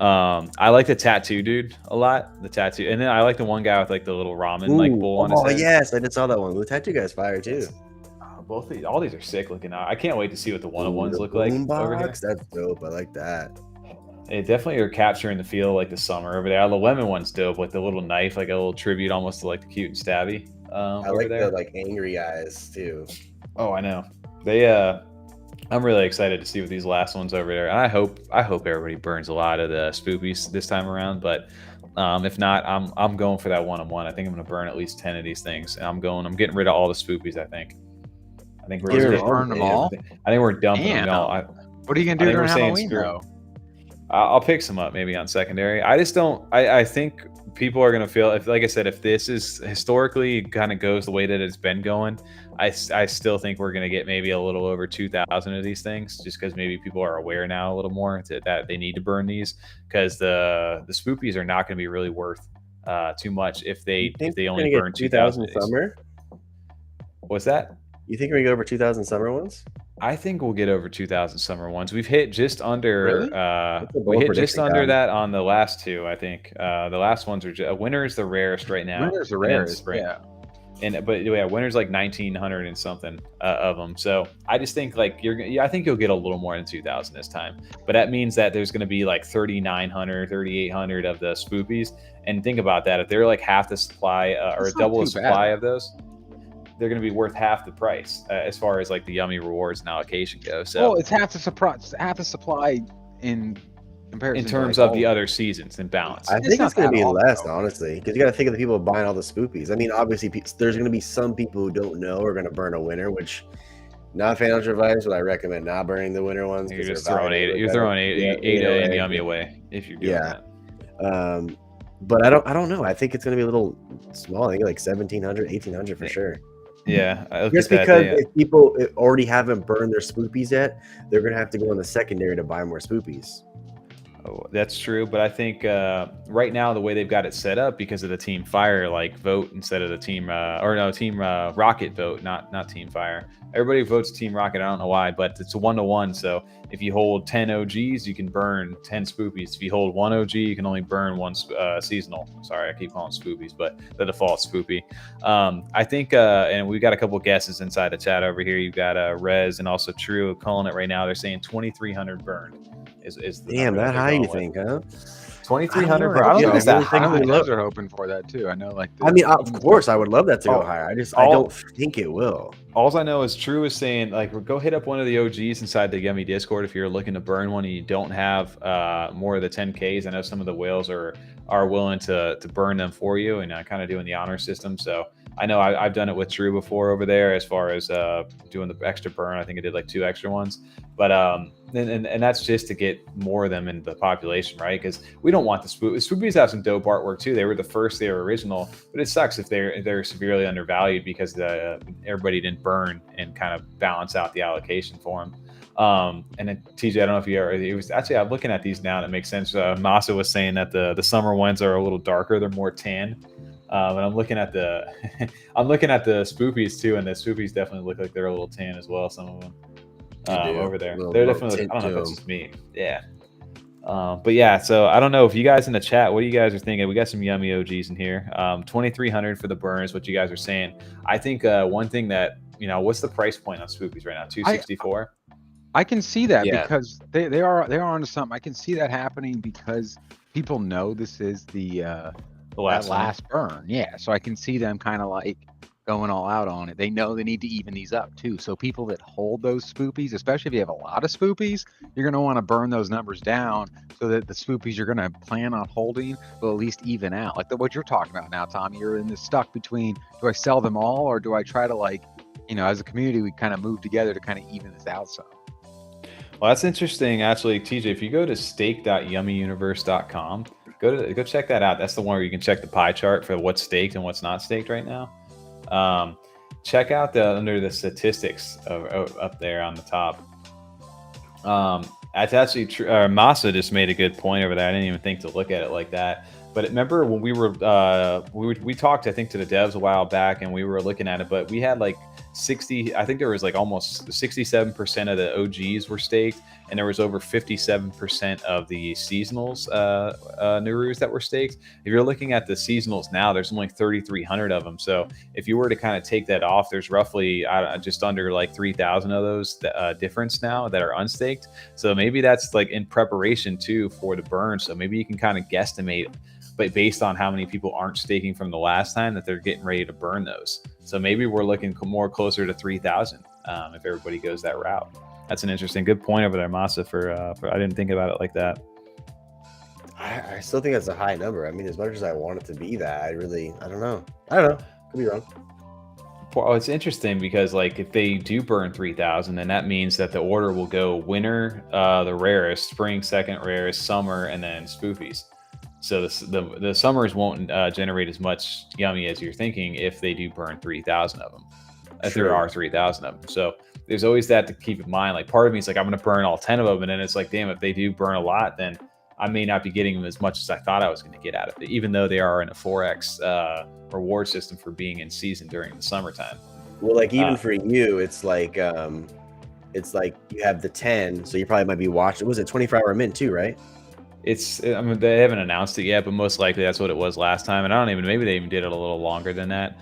I like the tattoo dude a lot. The tattoo, and then I like the one guy with like the little ramen bowl on his head. Oh yes, I just saw that one. The tattoo guy's fire too. All these are sick looking out. I can't wait to see what the one-on-ones look like over here. That's dope. I like that. They definitely are capturing the feel like the summer over there. The lemon one's dope, like the little knife, like a little tribute almost to like the Cute and Stabby. I like the like angry eyes too. Oh, I know. They I'm really excited to see what these last ones over there. And I hope everybody burns a lot of the Spoopys this time around. But if not, I'm going for that one-on-one. I think I'm going to burn at least 10 of these things. And I'm getting rid of all the Spoopys. I think we're just burn them all. I think we're dumping them all. What are you going to do during Halloween though? I'll pick some up maybe on secondary. I just don't. I think people are going to feel, if, like I said, if this is historically kind of goes the way that it's been going, I still think we're going to get maybe a little over 2,000 of these things, just because maybe people are aware now a little more that they need to burn these, because the Spoopys are not going to be really worth too much if they only burn 2,000 summer. What's that? You think we're going to go over 2,000 summer ones? I think we'll get over 2,000 summer ones. We've hit just under. Really? We hit just under that on the last two. I think the last ones are winter is the rarest right now. Winter's the rarest, yeah. But yeah, winter's like 1,900 and something of them. So I just think like I think you'll get a little more than 2,000 this time. But that means that there's going to be like 3,900, 3,800 of the Spoopys. And think about that: if they're like half the supply or double the supply of those, they're going to be worth half the price as far as like the Yummi rewards and allocation goes. So it's half the supply in comparison in terms to like of the other seasons and balance. I think it's going to be less, honestly, because you got to think of the people buying all the Spoopys. I mean, obviously, there's going to be some people who don't know are going to burn a winner, which not financial advice, but I recommend not burning the winner ones. You're just throwing eight. You're throwing eight and Yummi away if you're doing that. But I don't know. I think it's going to be a little small. I think like 1,700, 1,800 for sure. Yeah, just because if people already haven't burned their Spoopys yet, they're gonna have to go in the secondary to buy more Spoopys. Oh, that's true, but I think right now the way they've got it set up, because of the Team Fire vote instead of the Team Team Rocket vote, not Team Fire. Everybody votes Team Rocket. I don't know why, but it's a 1-to-1. So if you hold 10 OGs, you can burn 10 Spoopys. If you hold 1 OG, you can only burn 1 seasonal. Sorry, I keep calling Spoopies, but the default Spoopy. I think, and we've got a couple guesses inside the chat over here. You've got Rez and also True calling it right now. They're saying 2,300 burned. Is the damn that high you think, huh? 2,300 burned. I don't think it's that high. I think the are hoping for that too. I know, like. I mean, of course, I would love that to go higher. I don't think it will. All I know is True is saying go hit up one of the OGs inside the Yummi Discord if you're looking to burn one and you don't have more of the 10Ks. I know some of the whales are willing to burn them for you and kind of doing the honor system. So I know I've done it with True before over there as far as doing the extra burn. I think I did like 2 extra ones, but and that's just to get more of them in the population, right? Because we don't want the Spoopies have some dope artwork too. They were the first, they were original, but it sucks if they're severely undervalued because everybody didn't burn and kind of balance out the allocation for them. And then TJ, I don't know if it was actually, I'm looking at these now and it makes sense. Masa was saying that the summer ones are a little darker, they're more tan. And I'm looking at the Spoopies too, and the Spoopies definitely look like they're a little tan as well. Some of them over there, they're definitely. I don't know if that's just me. Yeah. But yeah, so I don't know if you guys in the chat, what do you guys are thinking? We got some Yummi OGs in here. 2,300 for the burns, what you guys are saying. I think one thing that what's the price point on Spoopies right now? 264. I can see that because they are onto something. I can see that happening because people know this is the last burn. Yeah, so I can see them kind of like going all out on it. They know they need to even these up too. So people that hold those Spoopies, especially if you have a lot of Spoopies, you're going to want to burn those numbers down so that the Spoopies you're going to plan on holding will at least even out. Like what you're talking about now, Tommy. You're in this stuck between, do I sell them all or do I try to as a community, we kind of move together to kind of even this out some. Well, that's interesting. Actually, TJ, if you go to stake.YummiUniverse.com, go check that out. That's the one where you can check the pie chart for what's staked and what's not staked right now. Check out under the statistics up there on the top. That's actually true. Masa just made a good point over there. I didn't even think to look at it like that. But remember when we were we talked, I think, to the devs a while back, and we were looking at it, but we had like 60. I think there was like almost 67% of the OGs were staked, and there was over 57% of the seasonals Narus that were staked. If you're looking at the seasonals now, there's only 3,300 of them. So if you were to kind of take that off, there's roughly just under like 3,000 of those difference now that are unstaked. So maybe that's like in preparation too for the burn. So maybe you can kind of guesstimate, but based on how many people aren't staking from the last time, that they're getting ready to burn those. So maybe we're looking more closer to 3,000 if everybody goes that route. That's an interesting, good point over there, Masa. For I didn't think about it like that. I still think that's a high number. I mean, as much as I want it to be that, I don't know. Could be wrong. Well, it's interesting because like if they do burn 3,000, then that means that the order will go winter, the rarest, spring second rarest, summer, and then Spoopys. So the summers won't generate as much Yummi as you're thinking if they do burn 3,000 of them. If there are 3,000 of them. So there's always that to keep in mind. Like part of me is like, I'm going to burn all 10 of them. And then it's like, damn, if they do burn a lot, then I may not be getting them as much as I thought I was going to get out of it, even though they are in a 4x reward system for being in season during the summertime. Well, like even for you, it's like you have the 10, so you probably might be watching. Was it 24-hour mint too, right? I mean, they haven't announced it yet, but most likely that's what it was last time. And I don't even, maybe they even did it a little longer than that,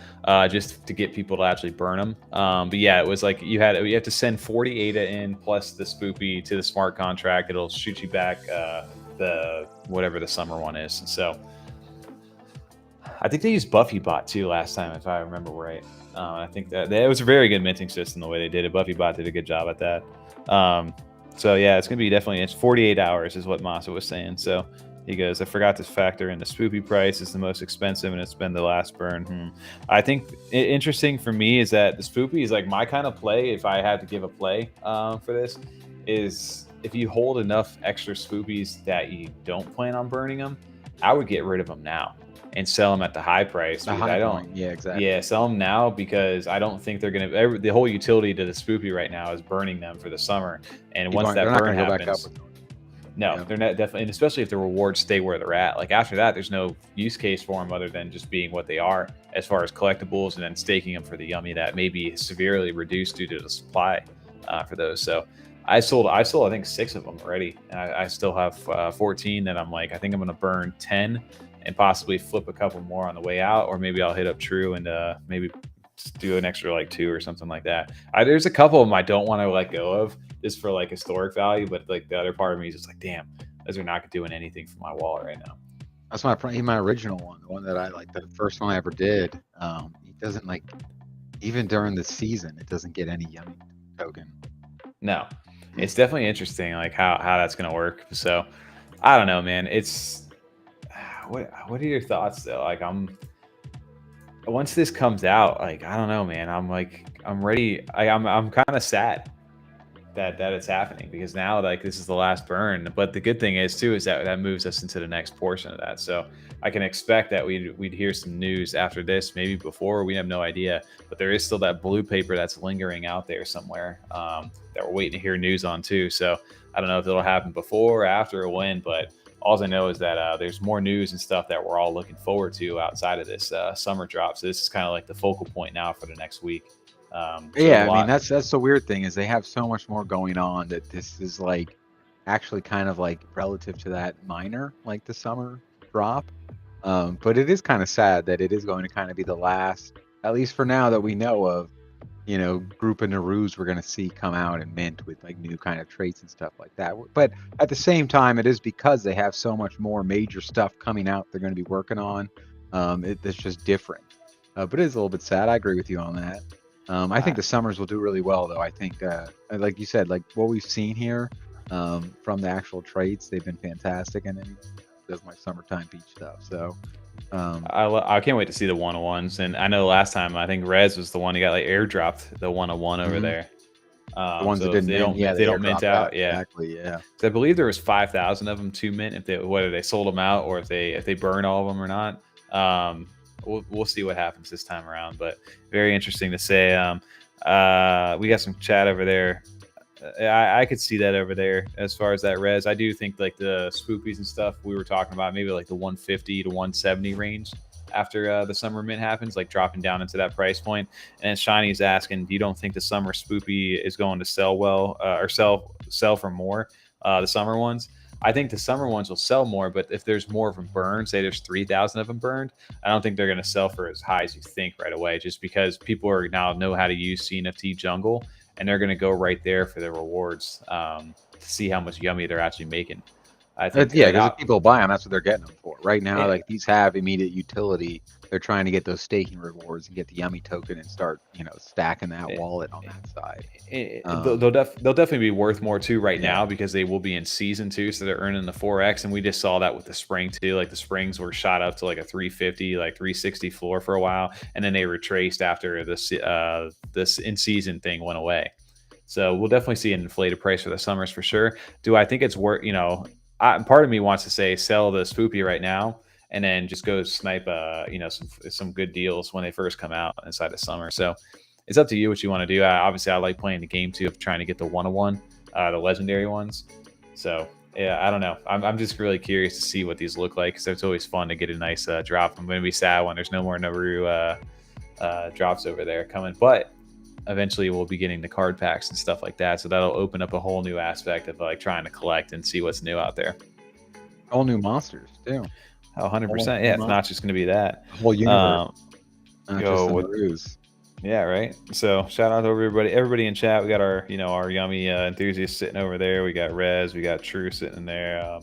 just to get people to actually burn them. But yeah, it was like you have to send 40 ADA in plus the Spoopy to the smart contract. It'll shoot you back the whatever the summer one is. So I think they used BuffyBot too last time, if I remember right. I think that it was a very good minting system the way they did it. BuffyBot did a good job at that. So yeah, it's gonna be definitely, it's 48 hours is what Masa was saying. So he goes, I forgot to factor in the Spoopy price is the most expensive and it's been the last burn. I think interesting for me is that the Spoopy is like my kind of play. If I had to give a play for this, is if you hold enough extra Spoopys that you don't plan on burning them, I would get rid of them now and sell them at the high price. Yeah, exactly. Yeah, sell them now because I don't think they're gonna. The whole utility to the Spoopy right now is burning them for the summer, and once that burn happens, no, they're not definitely, and especially if the rewards stay where they're at. Like after that, there's no use case for them other than just being what they are as far as collectibles, and then staking them for the Yummi that may be severely reduced due to the supply for those. So I sold I think 6 of them already, and I still have 14 that I'm like, I think I'm gonna burn 10. And possibly flip a couple more on the way out, or maybe I'll hit up True and maybe do an extra like 2 or something like that. There's a couple of them I don't want to let go of just for like historic value, but like the other part of me is just like, damn, those are not doing anything for my wallet right now. That's my original one, the one that I like, the first one I ever did. It doesn't like, even during the season, it doesn't get any Yummi token. No, it's definitely interesting like how that's gonna work. So I don't know, man. It's what are your thoughts though? Like once this comes out, like I don't know, man. I'm ready. I'm kind of sad that it's happening because now like this is the last burn. But the good thing is too is that moves us into the next portion of that. So I can expect that we'd hear some news after this, maybe before, we have no idea. But there is still that blue paper that's lingering out there somewhere that we're waiting to hear news on too. So I don't know if it'll happen before, or after, or when, but all I know is that there's more news and stuff that we're all looking forward to outside of this summer drop. So this is kind of like the focal point now for the next week. Yeah, I mean, that's the weird thing is they have so much more going on that this is like actually kind of like relative to that minor, like the summer drop. But it is kind of sad that it is going to kind of be the last, at least for now, that we know of, group of Narus we're going to see come out and mint with like new kind of traits and stuff like that. But at the same time, it is because they have so much more major stuff coming out they're going to be working on. It's just different. But it is a little bit sad. I agree with you on that. I think the summers will do really well, though. I think, like you said, like what we've seen here from the actual traits, they've been fantastic. And then does my summertime beach stuff. So I can't wait to see the 101s. And I know last time I think Rez was the one who got like airdropped the 101 over there. The ones that didn't mint, they don't mint out. Yeah, exactly. Yeah. So I believe there was 5,000 of them to mint. Whether they sold them out or if they burn all of them or not. We'll see what happens this time around. But very interesting to say. We got some chat over there. I could see that over there as far as that Rez. I do think like the Spoopys and stuff we were talking about, maybe like the 150 to 170 range after the summer mint happens, like dropping down into that price point. And then Shiny's asking, you don't think the summer Spoopy is going to sell well or sell for more, the summer ones? I think the summer ones will sell more, but if there's more of them burned, say there's 3,000 of them burned, I don't think they're going to sell for as high as you think right away, just because people are now know how to use CNFT jungle, and they're going to go right there for the rewards to see how much Yummi they're actually making. I think yeah, because if people buy them, that's what they're getting them for. Right now, like these have immediate utility. They're trying to get those staking rewards and get the Yummi token and start, stacking that wallet on that side. They'll definitely be worth more too now because they will be in season 2, so they're earning the 4x, and we just saw that with the spring too. Like the springs were shot up to like a 350, like 360 floor for a while, and then they retraced after this in season thing went away. So we'll definitely see an inflated price for the summers for sure. Do I think it's worth? Part of me wants to say sell the Spoopy right now and then just go snipe some good deals when they first come out inside the summer. So it's up to you what you want to do. Obviously, I like playing the game too of trying to get the 101, the legendary ones. So yeah, I don't know. I'm just really curious to see what these look like, because it's always fun to get a nice drop. I'm going to be sad when there's no more Naru drops over there coming, but eventually we'll be getting the card packs and stuff like that. So that'll open up a whole new aspect of like trying to collect and see what's new out there. All new monsters too. Oh, 100%. Yeah, it's not just going to be that. Whole universe. Yeah, right. So shout out to everybody in chat. We got our Yummi enthusiasts sitting over there. We got Rez, we got True sitting in there.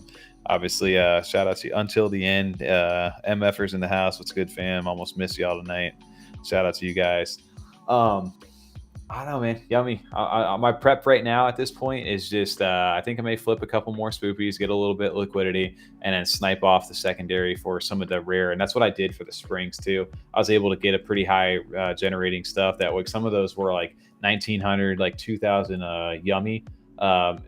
Obviously, shout out to Until the End. MFers in the house. What's good, fam? Almost missed y'all tonight. Shout out to you guys. I don't know, man. Yummi. My prep right now at this point is just I think I may flip a couple more Spoopys, get a little bit of liquidity, and then snipe off the secondary for some of the rare. And that's what I did for the springs too. I was able to get a pretty high generating stuff that like some of those were like 1900, like 2000 Yummi.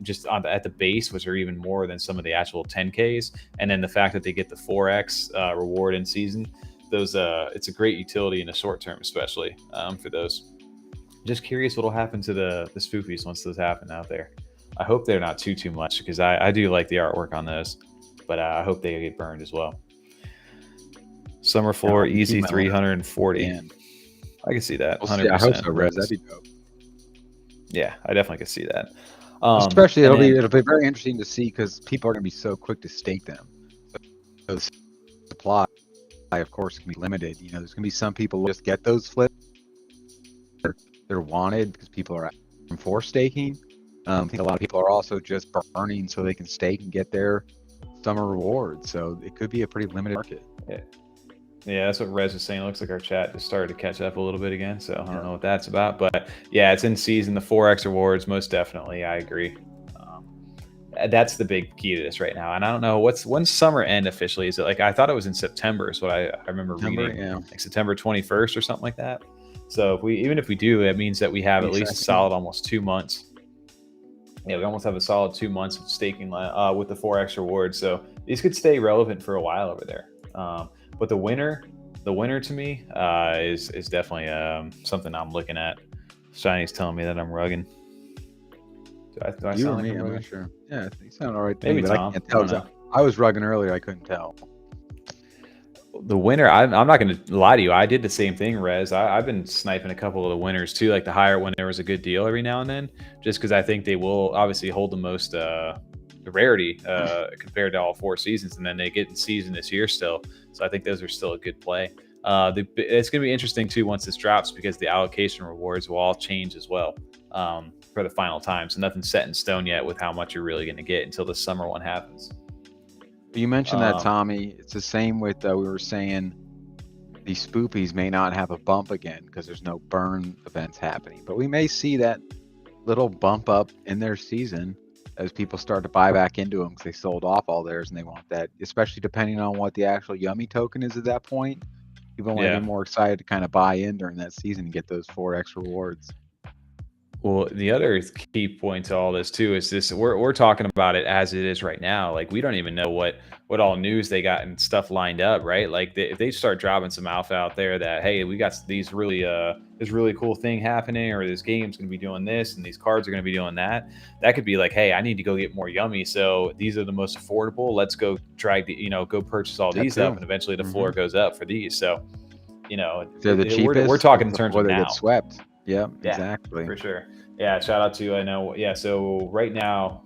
Just at the base, which are even more than some of the actual 10Ks. And then the fact that they get the 4x reward in season, those it's a great utility in the short term, especially for those. Just curious what'll happen to the Spoopys once those happen out there. I hope they're not too much, because I do like the artwork on those, but I hope they get burned as well. Summer floor easy 340. I can see that. 100%. I hope so, Rez. That'd be dope. Yeah, I definitely could see that. Especially it'll be very interesting to see, because people are going to be so quick to stake them. So the supply, of course, can be limited. There's going to be some people who just get those flips. They're wanted because people are for staking. I think a lot of people are also just burning so they can stake and get their summer rewards. So it could be a pretty limited market. Yeah, that's what Rez was saying. It looks like our chat just started to catch up a little bit again. So I don't know what that's about. But yeah, it's in season. The 4x rewards, most definitely. I agree. That's the big key to this right now. And I don't know when's summer end officially. Is it like, I thought it was in September is what I remember reading. Yeah. Like September 21st or something like that. So even if we do, it means that we have at least a solid almost 2 months. Yeah, we almost have a solid 2 months of staking with the 4x rewards. So these could stay relevant for a while over there. But the winner to me is definitely something I'm looking at. Shiny's telling me that I'm rugging. Do I sound like I'm rugging? not sure. Yeah, you sound all right. Maybe Tom. I can't tell. I was rugging earlier. I couldn't tell. The winner, I'm not going to lie to you. I did the same thing, Rez. I've been sniping a couple of the winners too, like the higher when there was a good deal every now and then, just because I think they will obviously hold the most rarity compared to all 4 seasons, and then they get in season this year still. So I think those are still a good play. It's going to be interesting too once this drops, because the allocation rewards will all change as well for the final time. So nothing's set in stone yet with how much you're really going to get until the summer one happens. You mentioned that, Tommy. It's the same with we were saying these Spoopys may not have a bump again because there's no burn events happening, but we may see that little bump up in their season as people start to buy back into them because they sold off all theirs and they want that, especially depending on what the actual Yummi token is at that point. People might be more excited to kind of buy in during that season and get those 4x rewards. Well, the other key point to all this too is this: we're talking about it as it is right now. Like, we don't even know what all news they got and stuff lined up, right? Like, if they start dropping some alpha out there that, hey, we got these this really cool thing happening, or this game's going to be doing this, and these cards are going to be doing that. That could be like, hey, I need to go get more Yummi, so these are the most affordable. Let's go drag go purchase all these up, and eventually the floor goes up for these. So, they're the cheapest. We're talking in terms of they now. Get swept. Yeah, exactly. For sure. Yeah, shout out to, I know, so right now,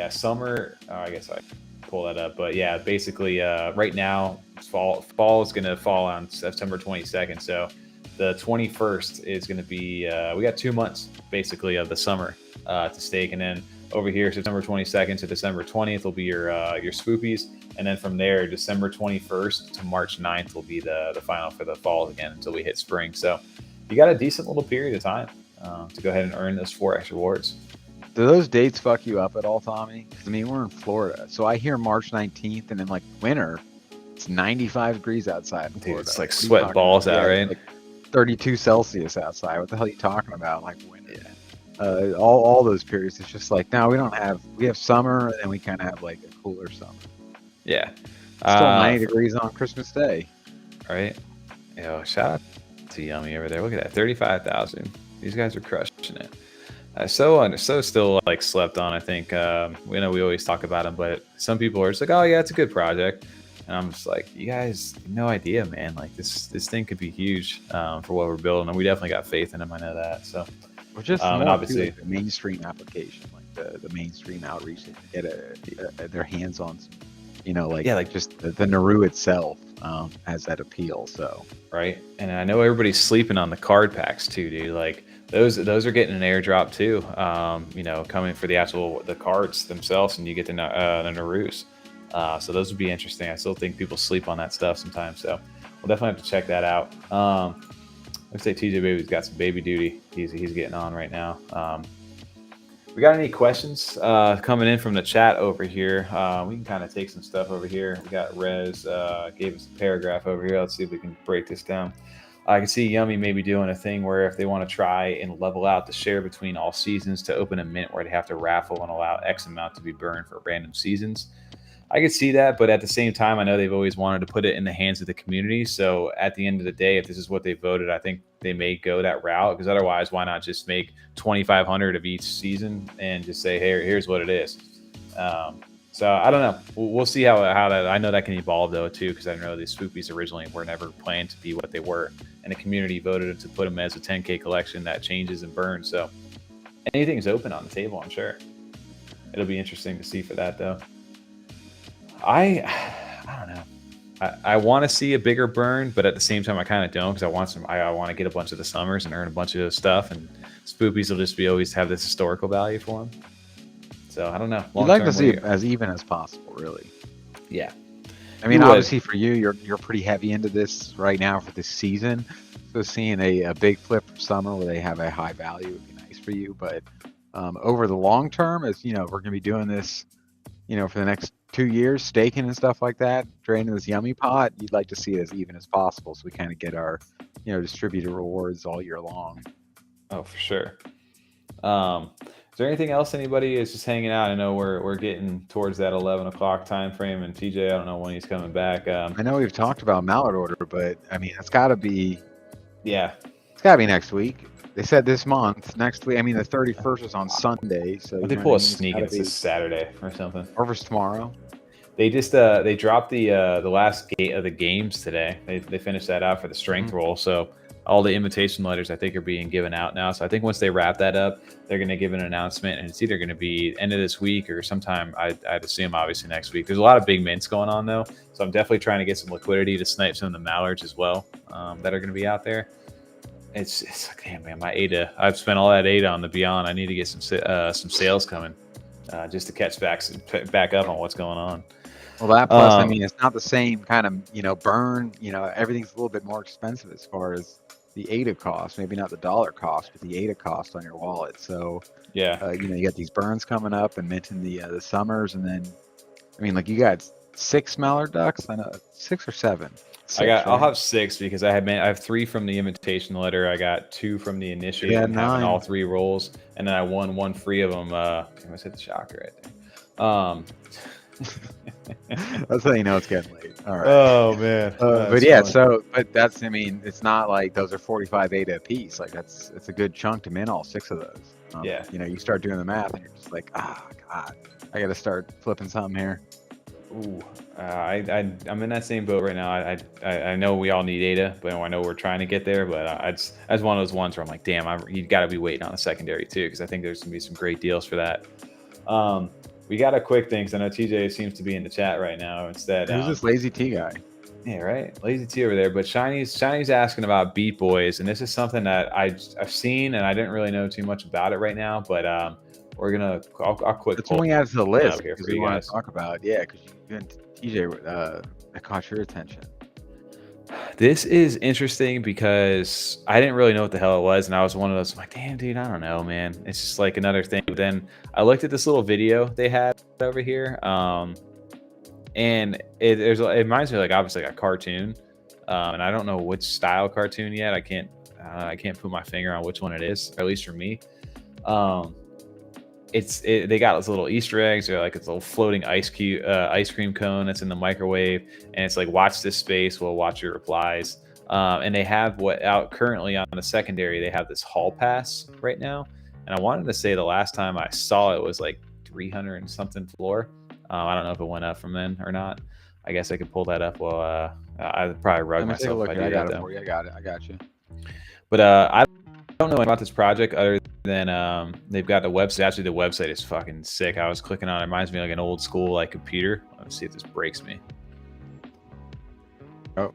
summer, I guess I pull that up, but yeah, basically right now, fall is going to fall on September 22nd, so the 21st is going to be, we got 2 months basically of the summer to stake, and then over here, September 22nd to December 20th will be your Spoopys, and then from there, December 21st to March 9th will be the final for the fall again until we hit spring. So you got a decent little period of time to go ahead and earn those 4X rewards. Do those dates fuck you up at all, Tommy? Because I mean, we're in Florida, so I hear March 19th, and then like winter, it's 95 degrees outside in Florida. Dude, it's like sweat balls out, right? Like 32 Celsius outside. What the hell are you talking about? Like winter. Yeah. All those periods, it's just like, no, we have summer, and then we kind of have like a cooler summer. Yeah. Still 90 degrees on Christmas Day. Right. Yo, shout out to Yummi over there. Look at that, 35,000. These guys are crushing it. So still like slept on. I think we know we always talk about them, but some people are just like, oh yeah, it's a good project, and I'm just like, you guys, no idea, man. Like this thing could be huge for what we're building, and we definitely got faith in them. I know that. So. Or just and obviously like the mainstream application, like the mainstream outreach, to get their hands on some, you know, like, just the Naru itself has that appeal. So right, and I know everybody's sleeping on the card packs too, dude. Like those are getting an airdrop too. You know, coming for the cards themselves, and you get the Narus. So those would be interesting. I still think people sleep on that stuff sometimes. So we'll definitely have to check that out. Looks like TJ Baby's got some baby duty. He's getting on right now. We got any questions coming in from the chat over here? We can kind of take some stuff over here. We got Rez gave us a paragraph over here. Let's see if we can break this down. I can see Yummi maybe doing a thing where if they want to try and level out the share between all seasons to open a mint where they have to raffle and allow X amount to be burned for random seasons. I could see that, but at the same time, I know they've always wanted to put it in the hands of the community. So at the end of the day, if this is what they voted, I think they may go that route, because otherwise, why not just make 2,500 of each season and just say, hey, here's what it is. So I don't know. We'll see how that. I know that can evolve though too, because I know these Spoopys originally were never planned to be what they were, and the community voted to put them as a 10K collection that changes and burns. So anything's open on the table, I'm sure. It'll be interesting to see for that though. I don't know. I want to see a bigger burn, but at the same time, I kind of don't, because I want to get a bunch of the summers and earn a bunch of stuff, and Spoopys will just always have this historical value for them. So I don't know. You'd like to see it as even as possible, really. Yeah. I mean, obviously for you, you're pretty heavy into this right now for this season. So seeing a big flip for summer where they have a high value would be nice for you. But over the long term, as you know, we're going to be doing this, you know, for the next 2 years, staking and stuff like that, draining this Yummi pot, you'd like to see it as even as possible, so we kind of get our, you know, distributed rewards all year long. Oh, for sure. Is there anything else anybody is just hanging out? I know we're getting towards that 11 o'clock time frame, and TJ, I don't know when he's coming back. I know we've talked about Mallard order, but I mean, it's got to be, it's got to be next week. They said this month, next week. I mean, the 31st is on Sunday, so they pull a sneak and it's this Saturday or something. Or for tomorrow. They just they dropped the last gate of the games today. They finished that out for the strength roll. So all the invitation letters I think are being given out now. So I think once they wrap that up, they're going to give an announcement, and it's either going to be end of this week or sometime I'd assume obviously next week. There's a lot of big mints going on though, so I'm definitely trying to get some liquidity to snipe some of the Mallards as well that are going to be out there. It's like, damn man, my ADA. I've spent all that ADA on the Beyond. I need to get some sales coming just to catch back up on what's going on. Well, that plus, I mean, it's not the same kind of, you know, burn. You know, everything's a little bit more expensive as far as the ADA cost. Maybe not the dollar cost, but the ADA cost on your wallet. So yeah, you know, you got these burns coming up and minting the summers, and then, I mean, like you got 6 Mallard ducks. I know 6 or 7. 6, I'll have 6 because I have 3 from the invitation letter. I got 2 from the initiate, yeah, and having all 3 rolls, and then I won 1 free of them. I almost hit the shocker right there. That's how you know it's getting late. All right. Oh man. But yeah, funny. But that's, I mean, it's not like those are 45 ADA a piece. Like it's a good chunk to mint all 6 of those. Yeah. You know, you start doing the math and you're just like, God, I got to start flipping something here. Ooh, I'm in that same boat right now. I know we all need ADA, but I know we're trying to get there. But it's one of those ones where I'm like, damn, you got to be waiting on a secondary too, because I think there's gonna be some great deals for that. We got a quick thing, because I know TJ seems to be in the chat right now. Instead, who's this Lazy T guy? Yeah, right, Lazy T over there. But Shiny's asking about BeatBoyz, and this is something that I've seen, and I didn't really know too much about it right now. But we're gonna. I'll quick. That's when we add to the list here because for we you want guys. to talk about. Yeah, because you and TJ, that caught your attention. This is interesting because I didn't really know what the hell it was, and I was one of those. I'm like, damn, dude, I don't know, man. It's just like another thing. But then I looked at this little video they had over here, and it reminds me like obviously like a cartoon, and I don't know which style cartoon yet. I can't put my finger on which one it is, or at least for me. They got those little Easter eggs, or like it's a little floating ice cream cone that's in the microwave, and it's like watch this space, we'll watch your replies. And they have what out currently on the secondary, they have this hall pass right now, and I wanted to say the last time I saw it was like 300 and something floor. I don't know if it went up from then or not. I guess I could pull that up. Well, I'd probably rug myself if I do that. I got it. I got you. But I don't know about this project other than they've got the website. Actually, the website is fucking sick. I was clicking on it. It reminds me of like an old school like computer. Let's see if this breaks me. Oh,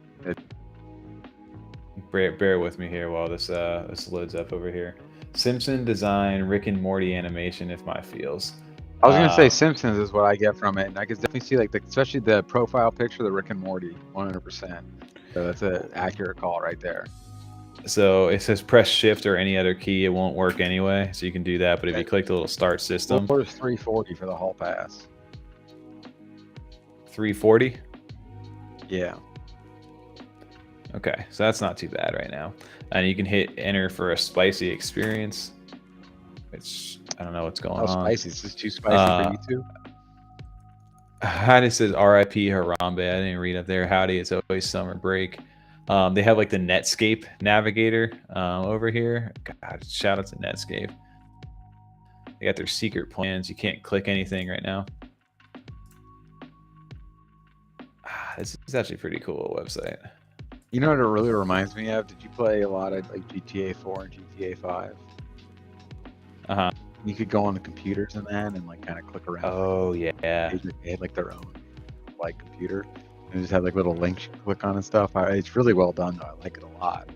bear with me here while this loads up over here. Simpson design, Rick and Morty animation. If my feels. I was gonna say Simpsons is what I get from it, and I can definitely see like especially the profile picture, the Rick and Morty, 100%. So that's an accurate call right there. So it says press shift or any other key, it won't work anyway. So you can do that, but if you click the little start system, well, first 340 for the hall pass. 340. Yeah. Okay, so that's not too bad right now, and you can hit enter for a spicy experience. Which I don't know what's going on. Spicy? Is this too spicy for you too? Howdy says RIP Harambe. I didn't read up there. Howdy, it's always summer break. They have like the Netscape navigator over here. God, shout out to Netscape. They got their secret plans. You can't click anything right now. This is actually a pretty cool website. You know what it really reminds me of? Did you play a lot of like GTA 4 and GTA 5? Uh-huh. You could go on the computers in that and like kind of click around. Oh yeah. They had like their own like computer and just had like little links you can click on and stuff. It's really well done though. I like it a lot.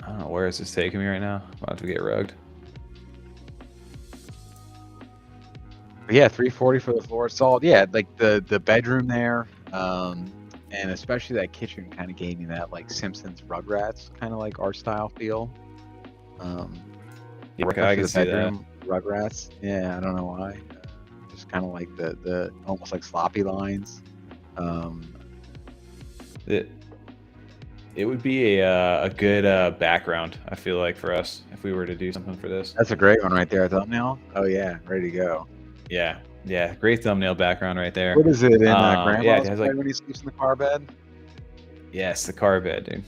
I don't know, where is this taking me right now? I'm about to get rugged. But yeah, 340 for the floor solid. Yeah, like the bedroom there, and especially that kitchen kind of gave me that like Simpsons Rugrats kind of like art style feel. Yeah, I can see that. Rugrats. Yeah, I don't know why. Just kind of like the almost like sloppy lines. It would be a good background, I feel like, for us if we were to do something for this. That's a great one right there. Thumbnail. Oh yeah, ready to go. Yeah, great thumbnail background right there. What is it in Grandma's yeah, it has like when he sleeps in the car bed? Yes, the car bed, dude.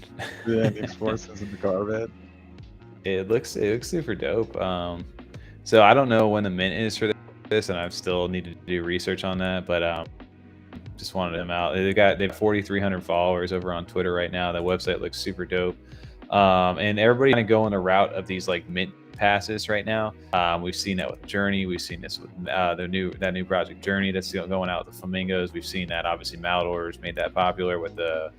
Yeah, the sports is in the car bed. It looks super dope. So I don't know when the mint is for this, and I still need to do research on that. But just wanted them out. They have 4,300 followers over on Twitter right now. That website looks super dope. And everybody kind of going the route of these like mint passes right now. We've seen that with Journey. We've seen this with that new project Journey that's going out with the flamingos. We've seen that obviously Mallard made that popular with the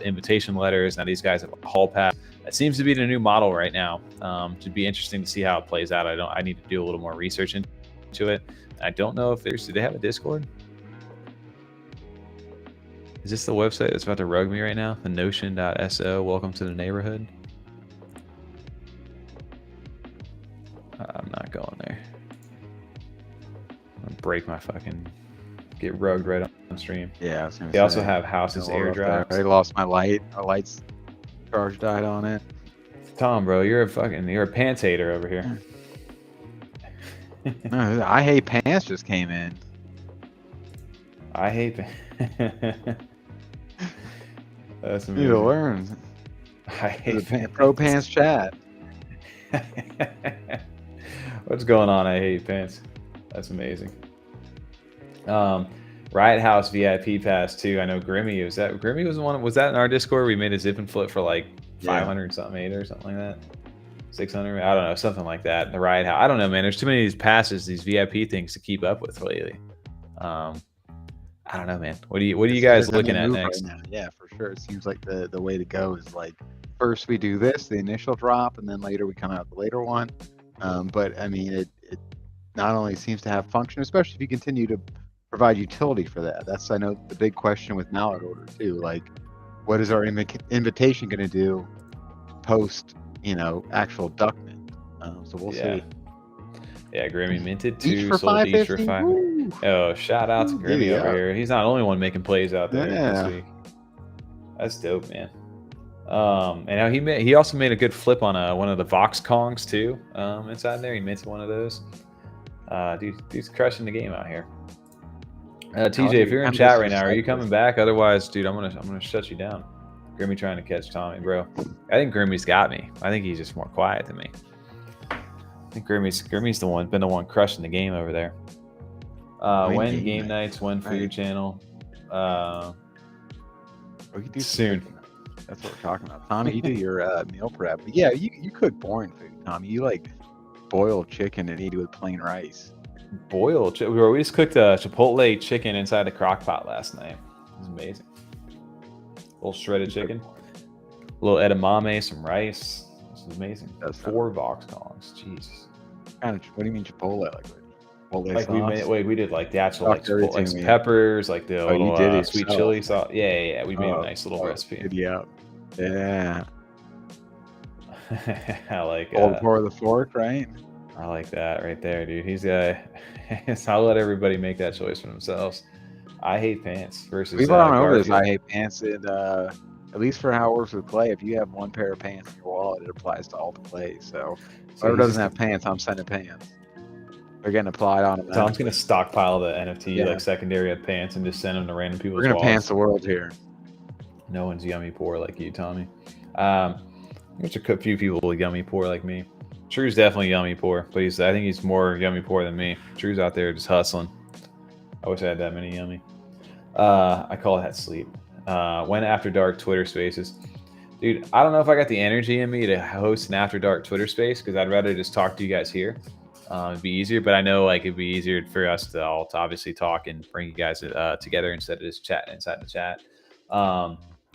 invitation letters. Now these guys have a hall pass. That seems to be the new model right now. Should be interesting to see how it plays out. I need to do a little more research into it. I don't know if do they have a Discord? Is this the website that's about to rug me right now? The notion.so. Welcome to the neighborhood. I'm not going there. I'm gonna break my fucking get rugged right on stream. Yeah, I was gonna they say, also have houses airdrops. I lost my light. Our lights charge died on it. Tom, bro, you're a pants hater over here. No, I hate pants just came in. I hate that's amazing. You need to learn. I hate pro pants chat. What's going on? I hate pants. That's amazing. Riot House VIP pass too. I know Grimmy was the one. Was that in our Discord? We made a zip and flip for like 500 something eight or something like that. 600. I don't know, something like that. The Riot House. I don't know, man. There's too many of these passes, these VIP things to keep up with lately. I don't know, man. What are you guys looking at next? Right now. Yeah, for sure. It seems like the way to go is like first we do this, the initial drop, and then later we come out with the later one. But I mean, it not only seems to have function, especially if you continue to provide utility for that. That's, I know, the big question with Mallard Order too. Like, what is our invitation going to do post, actual duck mint? So we'll see. Yeah, Grimmy minted Each 2, for sold each for 550. 5. Woo! Oh, shout out to Grimmy over here. He's not the only one making plays out there this week. That's dope, man. And now he also made a good flip on one of the Vox Kongs too. Inside there, he minted one of those. Dude's crushing the game out here. TJ, if you're in chat right now, are you coming back? Otherwise, dude, I'm gonna shut you down. Grimmy trying to catch Tommy, bro. I think Grimmy's got me. I think he's just more quiet than me. I think Grimmy's been the one crushing the game over there. When game nights, when for your channel. We could do soon. That's what we're talking about. Tommy, you do your meal prep. But yeah, you cook boring food, Tommy. You like boil chicken and eat it with plain rice. Boiled chicken? We just cooked a Chipotle chicken inside the crock pot last night. It was amazing. A little shredded chicken, a little edamame, some rice. This is amazing. That's 4 Vox Kongs. Jesus. What do you mean Chipotle? Like we did like the actual Chipotle, like some peppers, like the little sweet chili sauce. Yeah. We made a nice little recipe. Yeah. I like pour the fork, right? I like that right there, dude. He's I'll let everybody make that choice for themselves. I hate pants versus. We've gone over this. I hate pants, and at least for how it works with clay, if you have one pair of pants in your wallet, it applies to all the clay. So whoever doesn't have pants, I'm sending pants. They're getting applied on them. So I'm gonna stockpile the NFT like secondary of pants and just send them to random people's We're gonna walls. pants the world here. No one's yummy poor like you, Tommy. There's a few people yummy poor like me. True's definitely yummy poor, but I think he's more yummy poor than me. True's out there just hustling. I wish I had that many yummy. I call that sleep. When after dark Twitter spaces. Dude, I don't know if I got the energy in me to host an after dark Twitter space because I'd rather just talk to you guys here. It'd be easier, but I know like it'd be easier for us to all to obviously talk and bring you guys together instead of just chatting inside the chat.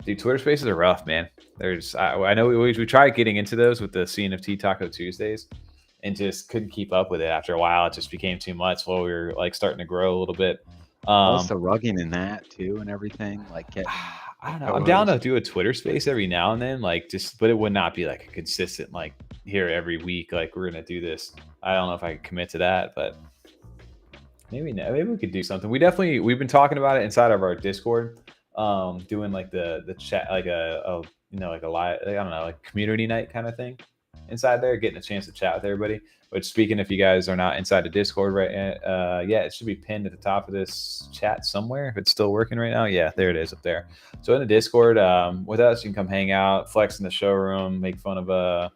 Dude, Twitter spaces are rough, man. I know we tried getting into those with the CNFT Taco Tuesdays and just couldn't keep up with it. After a while, it just became too much while we were like starting to grow a little bit. Also rugging in that too and everything. Like I don't know. I'm down to do a Twitter space every now and then, but it would not be like a consistent here every week. Like we're gonna do this. I don't know if I can commit to that, but maybe we could do something. We've been talking about it inside of our Discord, doing like the chat, like a live, I don't know, like community night kind of thing inside there, getting a chance to chat with everybody. But speaking, if you guys are not inside the Discord right now, it should be pinned at the top of this chat somewhere. If it's still working right now, yeah, there it is up there. So in the Discord, with us, you can come hang out, flex in the showroom, make fun of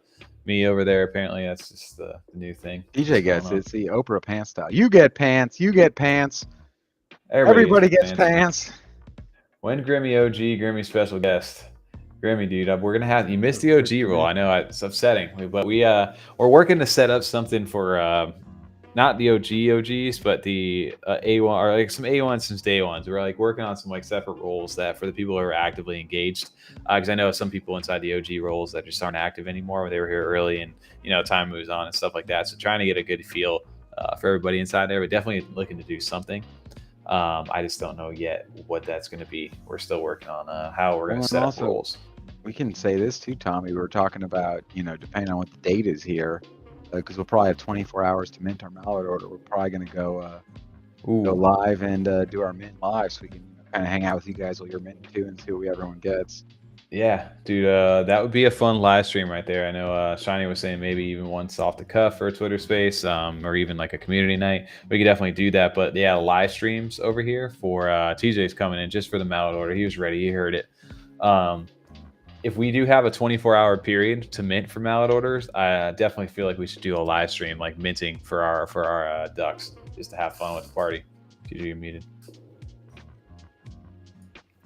me over there. Apparently, that's just the new thing. DJ gets it. It's the Oprah pants style. You get pants. You get pants. Everybody gets pants. When Grimmy OG, Grimmy special guest. Grimmy, dude, we're gonna have you missed the OG rule. I know it's upsetting, but we're working to set up something for not the OGs, but the A1 or like some A1s since day ones. We're like working on some like separate roles that for the people who are actively engaged, because I know some people inside the OG roles that just aren't active anymore. They were here early, and time moves on and stuff like that. So trying to get a good feel for everybody inside there, but definitely looking to do something. I just don't know yet what that's going to be. We're still working on how we're going to set up roles. We can say this too, Tommy. We were talking about, depending on what the date is here, because we'll probably have 24 hours to mint our Mallard order. We're probably going to go live and do our mint live, so we can kind of hang out with you guys while you're minting too and see what everyone gets. Yeah, dude, that would be a fun live stream right there. I know Shiny was saying maybe even once off the cuff for a Twitter space, or even like a community night. We could definitely do that. But yeah, live streams over here for TJ's coming in just for the Mallard order. He was ready. He heard it. If we do have a 24-hour period to mint for Mallard orders, I definitely feel like we should do a live stream, like minting for our ducks, just to have fun with the party. TJ, you're muted.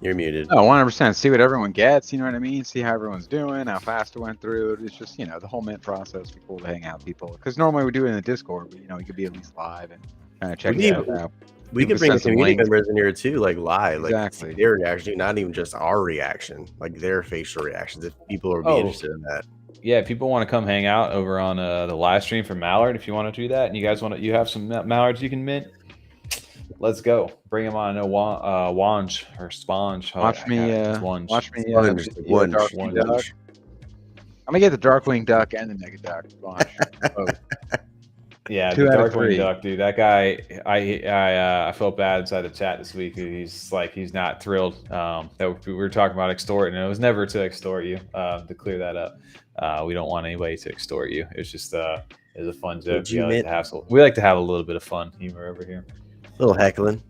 You're muted. Oh, 100%. See what everyone gets. You know what I mean? See how everyone's doing, how fast it went through. It's just, the whole mint process would be cool to hang out with people. Because normally we do it in the Discord, but, we could be at least live and kind of check it out. We could bring community members in here too, like live, exactly. Like their reaction, not even just our reaction, like their facial reactions. If people would be interested in that. yeah, people want to come hang out over on the live stream for Mallard. If you want to do that, and you guys you have some Mallards you can mint. Let's go. Bring them on. Wange or Sponge. Watch me. Sponge. Duck. I'm gonna get the Darkwing Duck and the Mega Duck. Both. Yeah, the Darkwing Duck, dude. That guy, I felt bad inside the chat this week. He's not thrilled that we were talking about extort, and it was never to extort you. To clear that up, we don't want anybody to extort you. It's just it was a fun joke. We like to have a little bit of fun humor over here. A little heckling.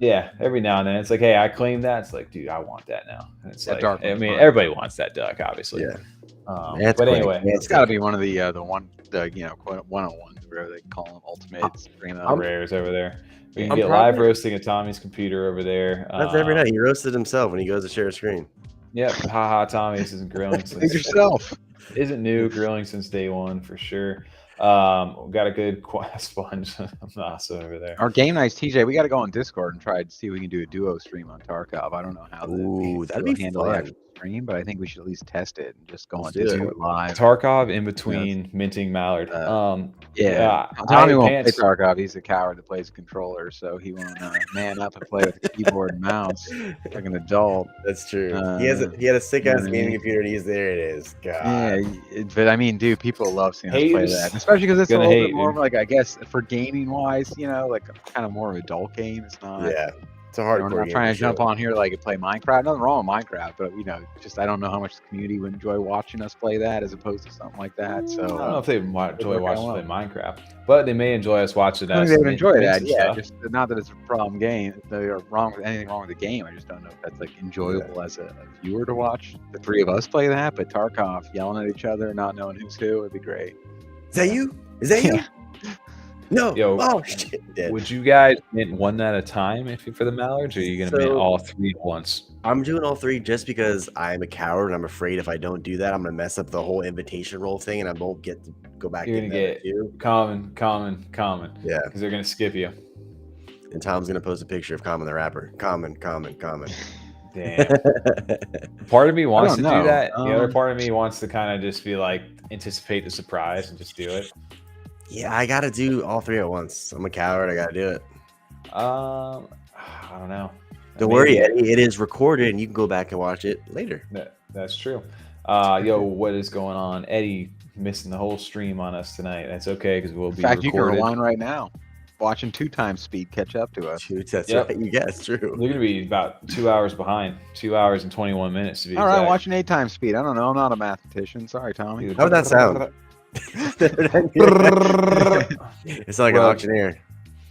Yeah, every now and then it's like, hey, I claim that. It's like, dude, I want that now. And it's that like, I mean, everybody wants that duck, obviously. Yeah. But anyway, it's got to be one of the quote 101s, whatever they call them, ultimates. Rares over there. We can get live roasting at Tommy's computer over there. That's every night. He roasted himself when he goes to share a screen. Yep. Haha, Tommy's isn't grilling since yourself. Isn't new, grilling since day one for sure. Got a good Sponge. I'm awesome over there. Our game nights, TJ. We got to go on Discord and try to see if we can do a duo stream on Tarkov. I don't know how that'd be handle fun. the actual stream, but I think we should at least test it and just go on Discord live. Tarkov in between minting Mallard. Tommy won't play Tarkov. He's a coward that plays a controller, so he won't man up and play with a keyboard and mouse like an adult. That's true. He had a sick ass gaming computer, and there it is. God. Yeah, but I mean, dude, people love seeing us play that, especially because it's a little bit more like, I guess, for gaming wise, like kind of more of an adult game. It's not. Yeah. It's a hardcore We're not trying to jump on here like and play Minecraft. Nothing wrong with Minecraft, but just I don't know how much the community would enjoy watching us play that as opposed to something like that. So I don't know if they enjoy watching us play Minecraft, but they may enjoy us watching us. They would enjoy that, yeah. Just not that it's a problem game. If they are anything wrong with the game, I just don't know if that's like enjoyable as a viewer to watch. The three of us play that, but Tarkov yelling at each other, not knowing who's who, would be great. Is that you? Is that you? No. Yo, oh shit! Would you guys mint one at a time for the Mallards, or are you gonna mint all three at once? I'm doing all three just because I'm a coward and I'm afraid if I don't do that, I'm gonna mess up the whole invitation roll thing, and I won't get to go back. You're gonna get common. Yeah, because they're gonna skip you. And Tom's gonna post a picture of Common the rapper. Common. Damn. Part of me wants to do that. The other part of me wants to kind of just be like, anticipate the surprise and just do it. Yeah, I gotta do all three at once. I'm a coward. I gotta do it. I don't know. Don't worry, Eddie. It is recorded, and you can go back and watch it later. That's true. What is going on? Eddie missing the whole stream on us tonight. That's okay because we'll be recorded. You can rewind right now. Watching 2x speed catch up to us. That's right. Yeah, it's true. We're gonna be about 2 hours behind. 2 hours and 21 minutes to be all exact. right, watching 8x speed. I don't know. I'm not a mathematician. Sorry, Tommy. How would that sound? It's like an auctioneer.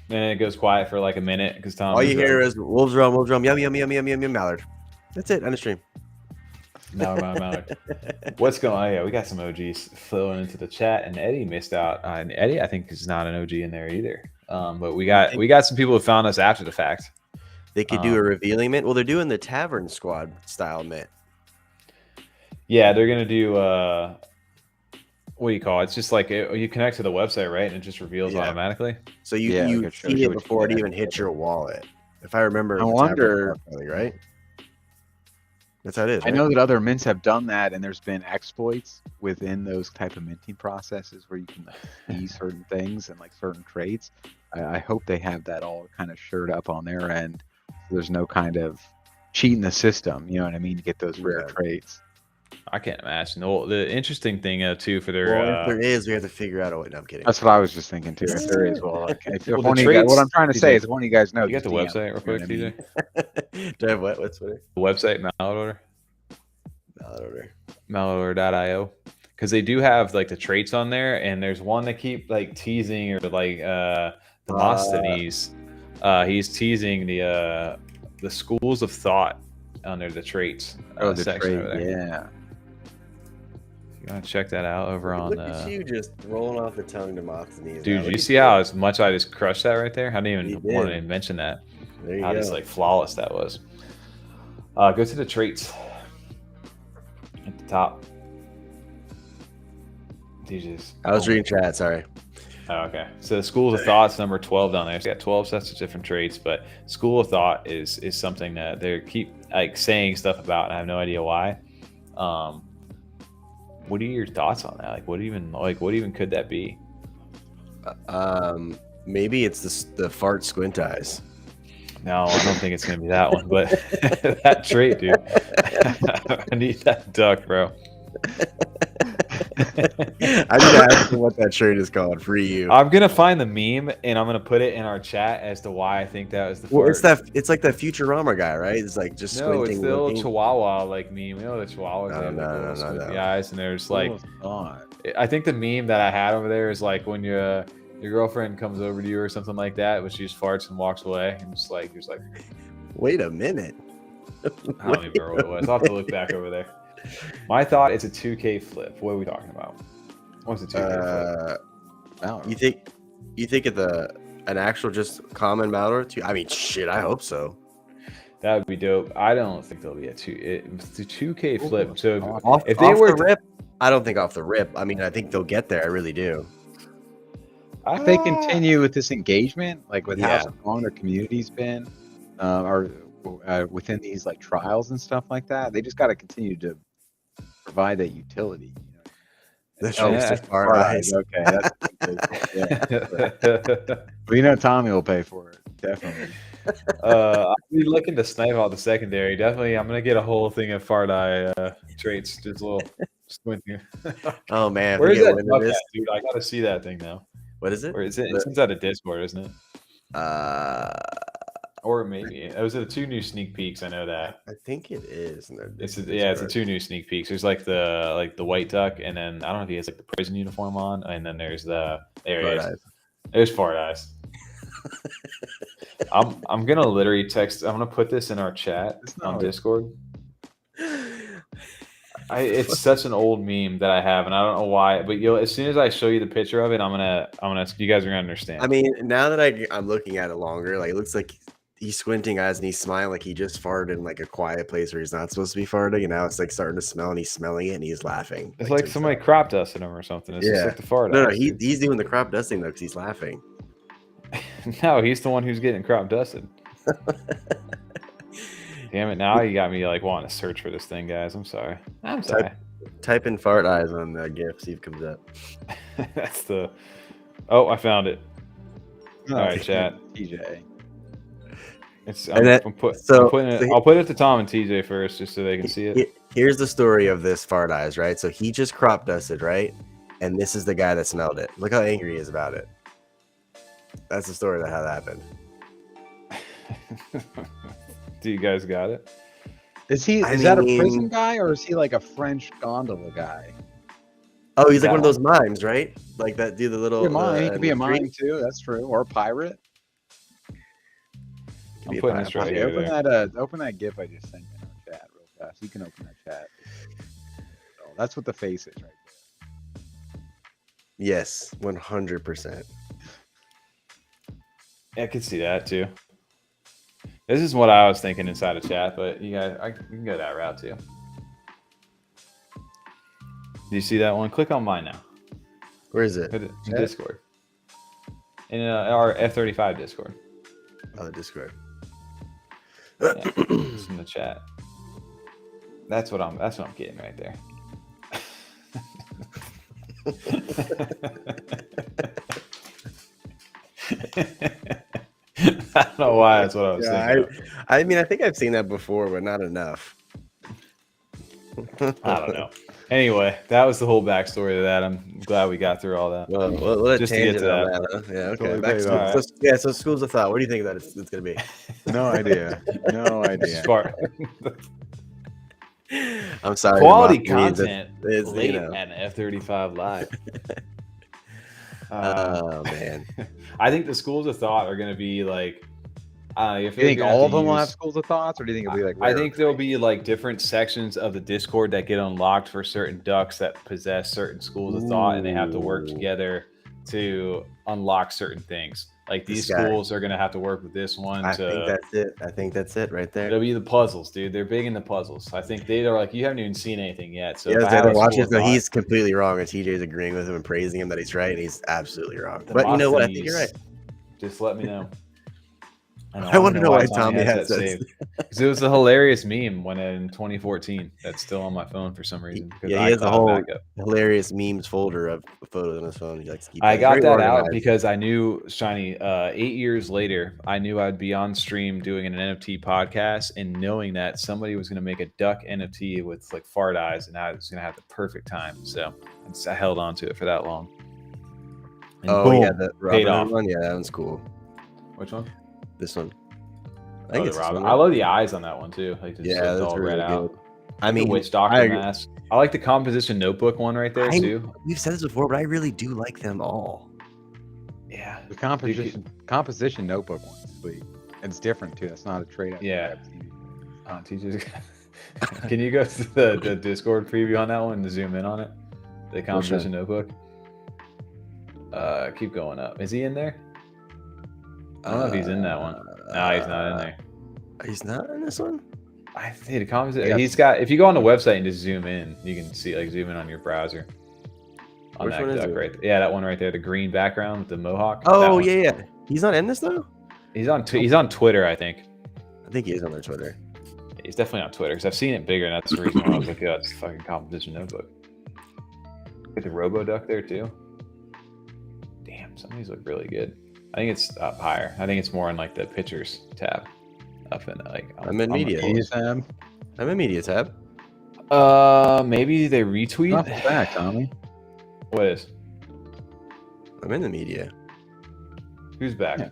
And it goes quiet for like a minute because Tom. All you hear is wolves drum, yum, Mallard. That's it. End of stream. Mallard. What's going on? Yeah, we got some OGs flowing into the chat, and Eddie missed out. And Eddie, I think, is not an OG in there either. But we got some people who found us after the fact. They could do a revealing mint. Well, they're doing the Tavern Squad style mint. Yeah, they're gonna do. What do you call it? It's just like you connect to the website, right? And it just reveals automatically. So you see it before it even hits your wallet. If I remember, I wonder, right? That's how it is. I know that other mints have done that, and there's been exploits within those type of minting processes where you can see certain things and like certain traits. I hope they have that all kind of shored up on their end. So there's no kind of cheating the system. You know what I mean? To get those rare traits. I can't imagine. The interesting thing too for their if there is, we have to figure out. No, I'm kidding. That's what I was just thinking too. If there is, what I'm trying to say is, if one of you guys knows, you got the website real quick, TJ. Do I have what? What's Twitter? The website Mallard Order. Mallardorder.io, because they do have like the traits on there, and there's one that keep like teasing or like Demosthenes. He's teasing the schools of thought under the traits section over there. Yeah. You gotta check that out over on. Look at you just rolling off the tongue, Demosthenes. Dude, you see how much I just crushed that right there? I didn't even want to mention that. There you how go. just like flawless that was. Go to the traits at the top. Jesus. I was reading chat. Sorry. Oh, okay. So the schools of thought's number 12 down there. So you got 12 sets of different traits, but school of thought is something that they keep like saying stuff about, and I have no idea why. what are your thoughts on that? Like, what even could that be? Maybe it's the fart squint eyes. No, I don't think it's gonna be that one, but that trait, dude. I need that duck, bro. I need to ask you what that trait is called for you. I'm gonna find the meme and I'm gonna put it in our chat as to why I think that was the. Well, fart. it's like that Futurama guy, right? It's like just no, squinting. it's the little Chihuahua like meme. You know the Chihuahuas No, squinty eyes, and there's like. Oh, I think the meme that I had over there is like when your girlfriend comes over to you or something like that, but she just farts and walks away, and just like you're just like, wait a minute. I don't even remember what it was. I'll have to look back over there. My thought is a 2K flip. What are we talking about? What's a 2K flip? You think of an actual just common Mallard? I mean, shit. I hope so. That would be dope. I don't think there'll be a 2K flip. So if they were rip, I don't think off the rip. I mean, I think they'll get there. I really do. If they continue with this engagement, like with how strong their community's been, or within these like trials and stuff like that, they just got to continue to provide that utility. Far eyes. Okay, that's but you know Tommy will pay for it, definitely. I'll be looking to snipe out the secondary. Definitely, I'm gonna get a whole thing of fart eye traits. Just a little squinting. Oh man, where's that duck at, dude? I gotta see that thing now. What is it? Where is it? It's inside a Discord, isn't it? Or maybe it was the 2 new sneak peeks. I know that. I think it is. It's the 2 new sneak peeks. There's like the white duck, and then I don't know if he has like the prison uniform on, and then there's there's fart eyes. I'm gonna literally text. I'm gonna put this in our chat on Discord. It's such an old meme that I have, and I don't know why. But as soon as I show you the picture of it, I'm gonna. You guys are gonna understand. I mean, now that I'm looking at it longer, like it looks like he's squinting eyes and he's smiling like he just farted in like a quiet place where he's not supposed to be farting, and now it's like starting to smell and he's smelling it and he's laughing. It's like somebody crop dusted him or something. It's just like the fart. No, he's doing the crop dusting though because he's laughing. No, he's the one who's getting crop dusted. Damn it! Now you got me like wanting to search for this thing, guys. I'm sorry. Type in fart eyes on the GIF, see if it comes up. That's the. Oh, I found it. All right, chat. TJ. I'll put it to Tom and TJ first, just so they can see it. Here's the story of this fart eyes, right? So he just crop dusted, right? And this is the guy that smelled it. Look how angry he is about it. That's the story of how that happened. Do you guys got it? Is that a prison guy or is he like a French gondola guy? Oh, he's like one of those mimes, right? Like that do the little. He could be a mime too. That's true. Or a pirate. I'm putting this right here. Open that GIF I just sent in our chat real fast. You can open that chat. So that's what the face is right there. Yes, 100%. I could see that too. This is what I was thinking inside of chat, but you can go that route too. Do you see that one? Click on mine now. Where is it? Discord. In our F35 Discord. Oh, the Discord. Yeah, it's in the chat. That's what I'm getting right there. I don't know why that's what I was thinking. I mean, I think I've seen that before, but not enough. I don't know. Anyway, that was the whole backstory to that. I'm glad we got through all that. Well, just to get to that. Huh? Yeah, okay. So schools of thought. What do you think that it's going to be? No idea. No idea. Smart. I'm sorry. Quality content is late at an F35 live. Oh man. I think the schools of thought are going to be like. You think all of them will have schools of thoughts, or do you think it'll be like? I think there'll be like different sections of the Discord that get unlocked for certain ducks that possess certain schools of thought, and they have to work together to unlock certain things. Like these schools are going to have to work with this one. I think that's it. I think that's it right there. It'll be the puzzles, dude. They're big in the puzzles. I think they're like, you haven't even seen anything yet. So he's completely wrong, and TJ's agreeing with him and praising him that he's right, and he's absolutely wrong. But you know what? I think you're right. Just let me know. I want to know why Tommy has that saved. Because it was a hilarious meme when in 2014. That's still on my phone for some reason. Yeah, he has a whole hilarious memes folder of photos on his phone. He likes to keep. I got that out because I knew, Shiny, 8 years later, I knew I'd be on stream doing an NFT podcast, and knowing that somebody was going to make a duck NFT with like fart eyes, and I was going to have the perfect time. So I held on to it for that long. And boom, yeah, the Robin one. Yeah, that one's cool. Which one? This one. I think it's Robin. I love the eyes on that one too. Like that's all really red good. out. I mean, witch doctor mask. I like the composition notebook one right there too. We've said this before, but I really do like them all. Yeah, the composition notebook one is sweet. It's different too. It's not a trade. Yeah. Teasers. Can you go to the Discord preview on that one and zoom in on it? The composition notebook. Keep going up. Is he in there? I don't know if he's in that one. No, he's not in there. He's not in this one? I think the composition. He's got. If you go on the website and just zoom in, you can see zoom in on your browser. On Which that one is duck it? right there. Yeah, that one right there, the green background with the mohawk. Oh yeah. He's not in this though. He's on Twitter, I think. I think he is on their Twitter. He's definitely on Twitter because I've seen it bigger, and that's the reason why I was like, "Yeah, it's a fucking composition notebook." Get the Robo Duck there too. Damn, some of these look really good. I think it's up higher. I think it's more in like the pictures tab. Up in like. I'm in media tab. I'm in media tab. Maybe they retweet. Not back, Tommy. What is? I'm in the media. Who's back? Yeah.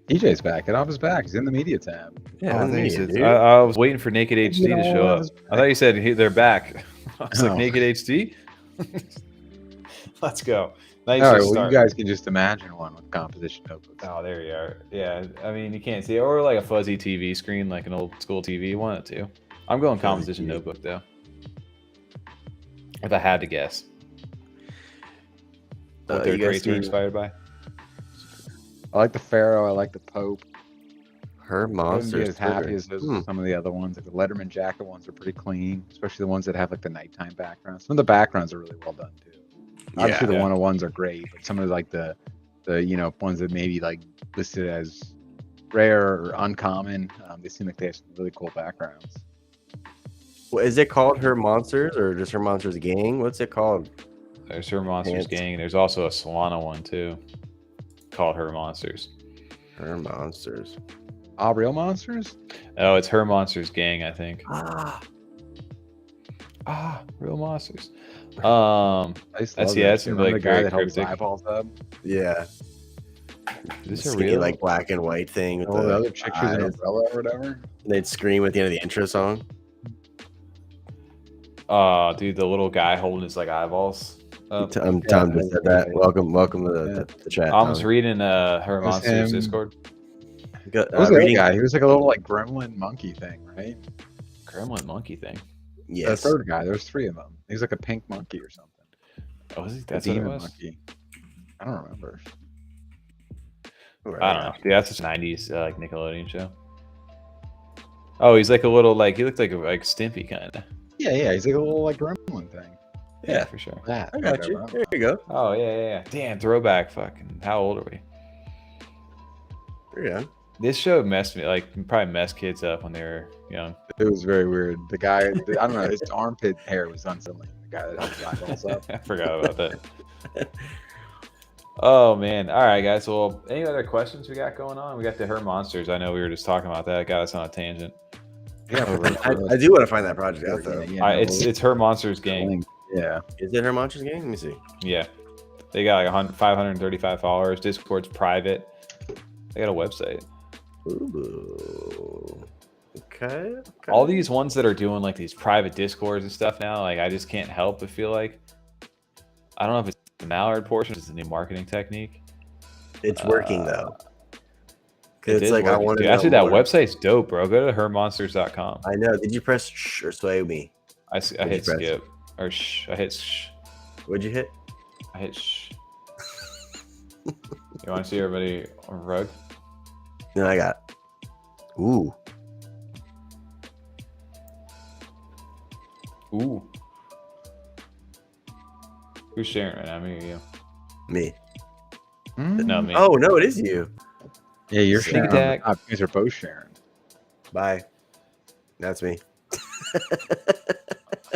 DJ's back. Get off his back. He's in the media tab. Yeah, I was waiting for Naked HD to show up. I thought you said they're back. I was like, Naked HD? Let's go. Nice. All right, well, you guys can just imagine one with composition notebooks. Oh, there you are. Yeah, I mean, you can't see it. Or like a fuzzy TV screen, like an old school TV. One or two. I'm going composition notebook, though. If I had to guess. What their traits are inspired by? I like the Pharaoh. I like the Pope. Her monsters. As happy as those some of the other ones. Like the Letterman jacket ones are pretty clean, especially the ones that have like the nighttime backgrounds. Some of the backgrounds are really well done too. Obviously, the 101s are great, but some of like the ones that maybe like listed as rare or uncommon, they seem like they have some really cool backgrounds. Well, is it called Her Monsters or just Her Monsters Gang? What's it called? There's Her Monsters Gang, and there's also a Solana one too, called Her Monsters. Her Monsters. Real monsters? Oh, it's Her Monsters Gang, I think. Real monsters. That's some like very cryptic. Eyeballs up. Yeah. Is this a real like black and white thing with the other chick who's an umbrella or whatever? They'd scream at the end of the intro song. Dude, the little guy holding his like eyeballs. Tom just said that. Welcome to the chat. I was reading Her Monsters Discord. What was the guy? He was like a little like gremlin monkey thing, right? Gremlin monkey thing. Yes. The third guy. There's three of them. He's like a pink monkey or something. Oh, is he? That's what it was? Monkey. I don't remember. I don't know. Yeah, that's just 90s like Nickelodeon show. Oh, he's like a little like he looked like Stimpy kind of. Yeah. He's like a little like gremlin thing. Yeah, for sure. I got you. There you go. Oh yeah. Damn, throwback. Fucking. How old are we? There you go. This show messed me, probably messed kids up when they were young. It was very weird. The guy, I don't know, his armpit hair was unsettling. The guy that had his eyeballs up. I forgot about that. Oh, man. All right, guys. Well, any other questions we got going on? We got the Her Monsters. I know we were just talking about that. It got us on a tangent. Yeah, I do want to find that project out, though. It's Her Monsters Gang. Yeah. Is it Her Monsters Gang? Let me see. Yeah. They got like 535 followers. Discord's private. They got a website. Ooh. Okay. All these ones that are doing like these private Discords and stuff now, like I just can't help but feel like I don't know if it's the Mallard portion, it's a new marketing technique. It's working though. It's like I want to. Actually, that website's dope, bro. Go to hermonsters.com. I know. Did you press shh or sway me? I hit skip or shh. I hit shh. What'd you hit? I hit shh. You want to see everybody on rug? No, I got. Ooh. Who's sharing right now? Me or you? Me. No, me. Oh no, it is you. Yeah, you're Sneak sharing. attack. You guys are both sharing. Bye. That's me.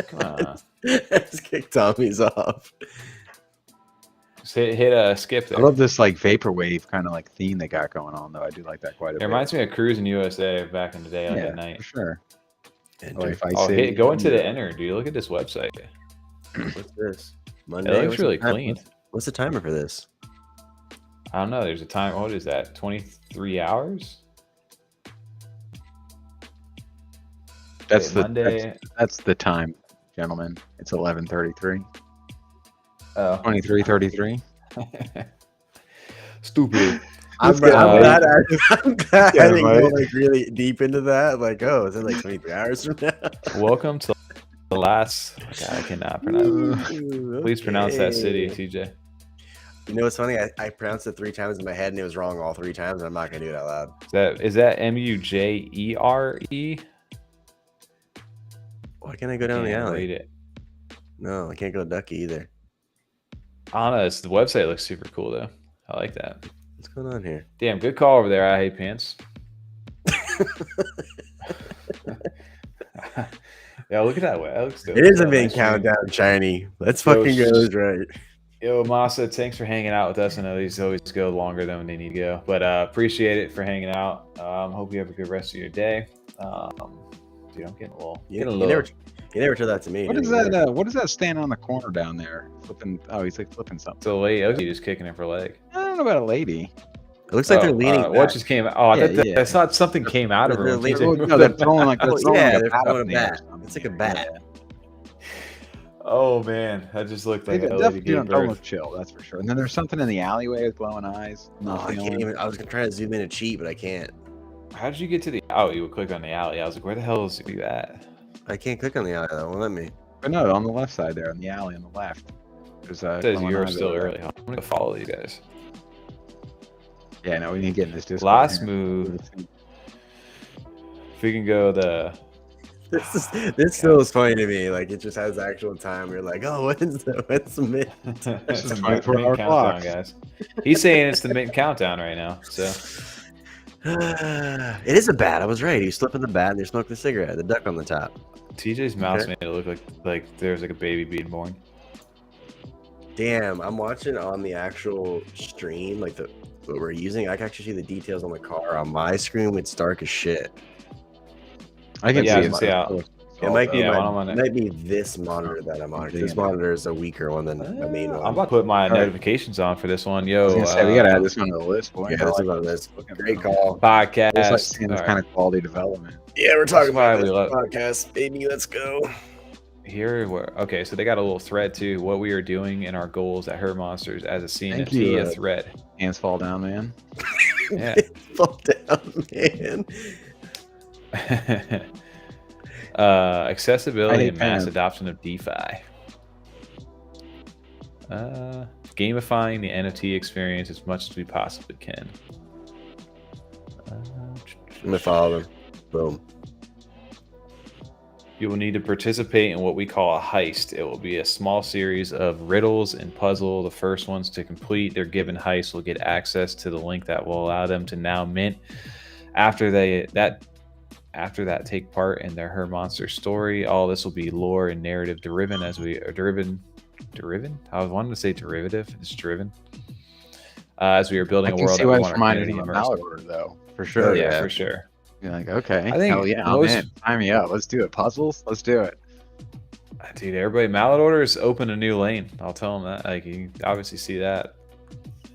Come on. Just kick Tommy's off. Just hit a skip there. I love this like vaporwave kind of like theme they got going on though. I do like that quite a It bit. reminds me of Cruising USA back in the day, like Yeah, at night. for sure. Enter. Go into the enter, dude. Look at this website. What's this? Monday. It looks What's really the time- clean. What's the timer for this? I don't know. There's a time. What is that? 23 hours? That's Wait, the Monday. that's the time, gentlemen. It's 11:33. Oh. 23:33. Stupid. I'm glad I didn't go right. like really deep into that. Like, oh, is it like 23 hours from now? Welcome to the last. God, I cannot pronounce. Please pronounce that city, TJ. You know what's funny? I pronounced it 3 times in my head and it was wrong all 3 times. And I'm not gonna do it out loud. Is that Mujere? Why can't I go down the alley? Read it. No, I can't go Ducky either. I don't know. The website looks super cool though. I like that. What's going on here? Damn, good call over there. I hate pants. Yeah, look at that way. That looks dope. It is a Nice main stream. countdown, shiny. Let's fucking go. That's right. Yo, Masa, thanks for hanging out with us. I know these always go longer than they need to go, but appreciate it for hanging out. Hope you have a good rest of your day. Dude, I'm getting a little. You never told that to me. What is that? What is that stand on the corner down there? Flipping. Oh, he's like flipping something. So late. Okay, just kicking it for leg. I don't know about a lady. It looks like they're leaning. What back. just came out? Oh, Yeah, that's not something came out of her. They're leaning- No, they're throwing like Oh, they're throwing yeah, like a they're bat throwing up a in the air or bat. something. It's like a bat. Oh man, that just looked like They a lady definitely gave don't birth. look chill, that's for sure. And then there's something in the alleyway with glowing eyes. No, I can't even. I was gonna try to zoom in and cheat, but I can't. How did you get to the? Oh, you would click on the alley. I was like, where the hell is you at? I can't click on the alley. That won't let me. But no, on the left side there, on the alley on the left. There's It says glowing you're eyes still over there. early. Huh? I'm gonna follow you guys. Yeah, no, we need to get in this Discord Last here. move. If we can go the. This still is funny to me. Like it just has actual time. You're like, oh, when's the mint? This is the 24 mint hour countdown, clock. guys. He's saying it's the mint countdown right now. So It is a bat. I was right. He's slipping the bat and they're smoking a cigarette. The duck on the top. TJ's mouse Okay. made it look like there's like a baby being born. Damn, I'm watching on the actual stream, like what we're using. I can actually see the details on the car. On my screen, it's dark as shit. I can Yeah, I see can it. see how- It might be, yeah, it might be this monitor that I'm on. 'Cause this monitor is a weaker one than the main one. I'm about to put my All right. notifications on for this one. I Yo, was gonna say, we gotta add this one to the list, boy. Yeah, this is on this. Looking Great for- call. podcast. It's like seeing this All kind of quality development. Yeah, we're talking why about we this love- podcast, baby. Let's go. Here, okay, so they got a little thread too. What we are doing and our goals at Her Monsters as a Thank CNFT, you, a thread. Hands fall down, man. Yeah. Fall down, man. Accessibility hate and mass pen. adoption of DeFi. Gamifying the NFT experience as much as we possibly can. I'm gonna follow them. Boom. You will need to participate in what we call a heist. It will be a small series of riddles and puzzle. The first ones to complete their given heist will get access to the link that will allow them to now mint. After that, take part in their Her Monster story. All this will be lore and narrative driven as we are driven. I was wanting to say derivative. It's driven. As we are I building a can world see that why we it's want our reminded community of a immersed. Mallard order, though. For sure. Oh, yeah, for sure. You're like, okay, I think hell yeah, most- I'm in. Sign me up. Let's do it. Puzzles? Let's do it. Dude, everybody, Mallard Orders open a new lane. I'll tell them that. Like, you obviously see that,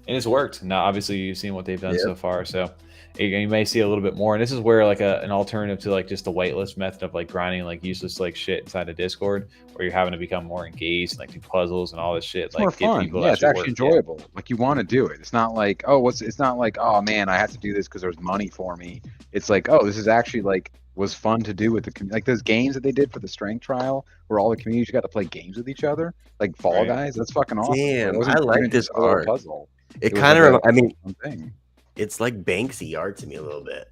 and it's worked. Now, obviously, you've seen what they've done so far, so you may see a little bit more. And this is where like an alternative to like just the whitelist method of like grinding like useless like shit inside of Discord, where you're having to become more engaged and like do puzzles and all this shit. It's like more get fun. people Yeah, that it's should actually work. Yeah. enjoyable. Like you want to do it. It's not like, it's not like, oh man, I have to do this because there's money for me. It's like, oh, this is actually like was fun to do with the community. Like those games that they did for the strength trial, where all the communities got to play games with each other, like Fall Right. Guys. That's fucking awesome. Damn, It wasn't I like even this just a little art. puzzle. It was kind like of, I mean, fun thing. it's like Banksy art to me a little bit.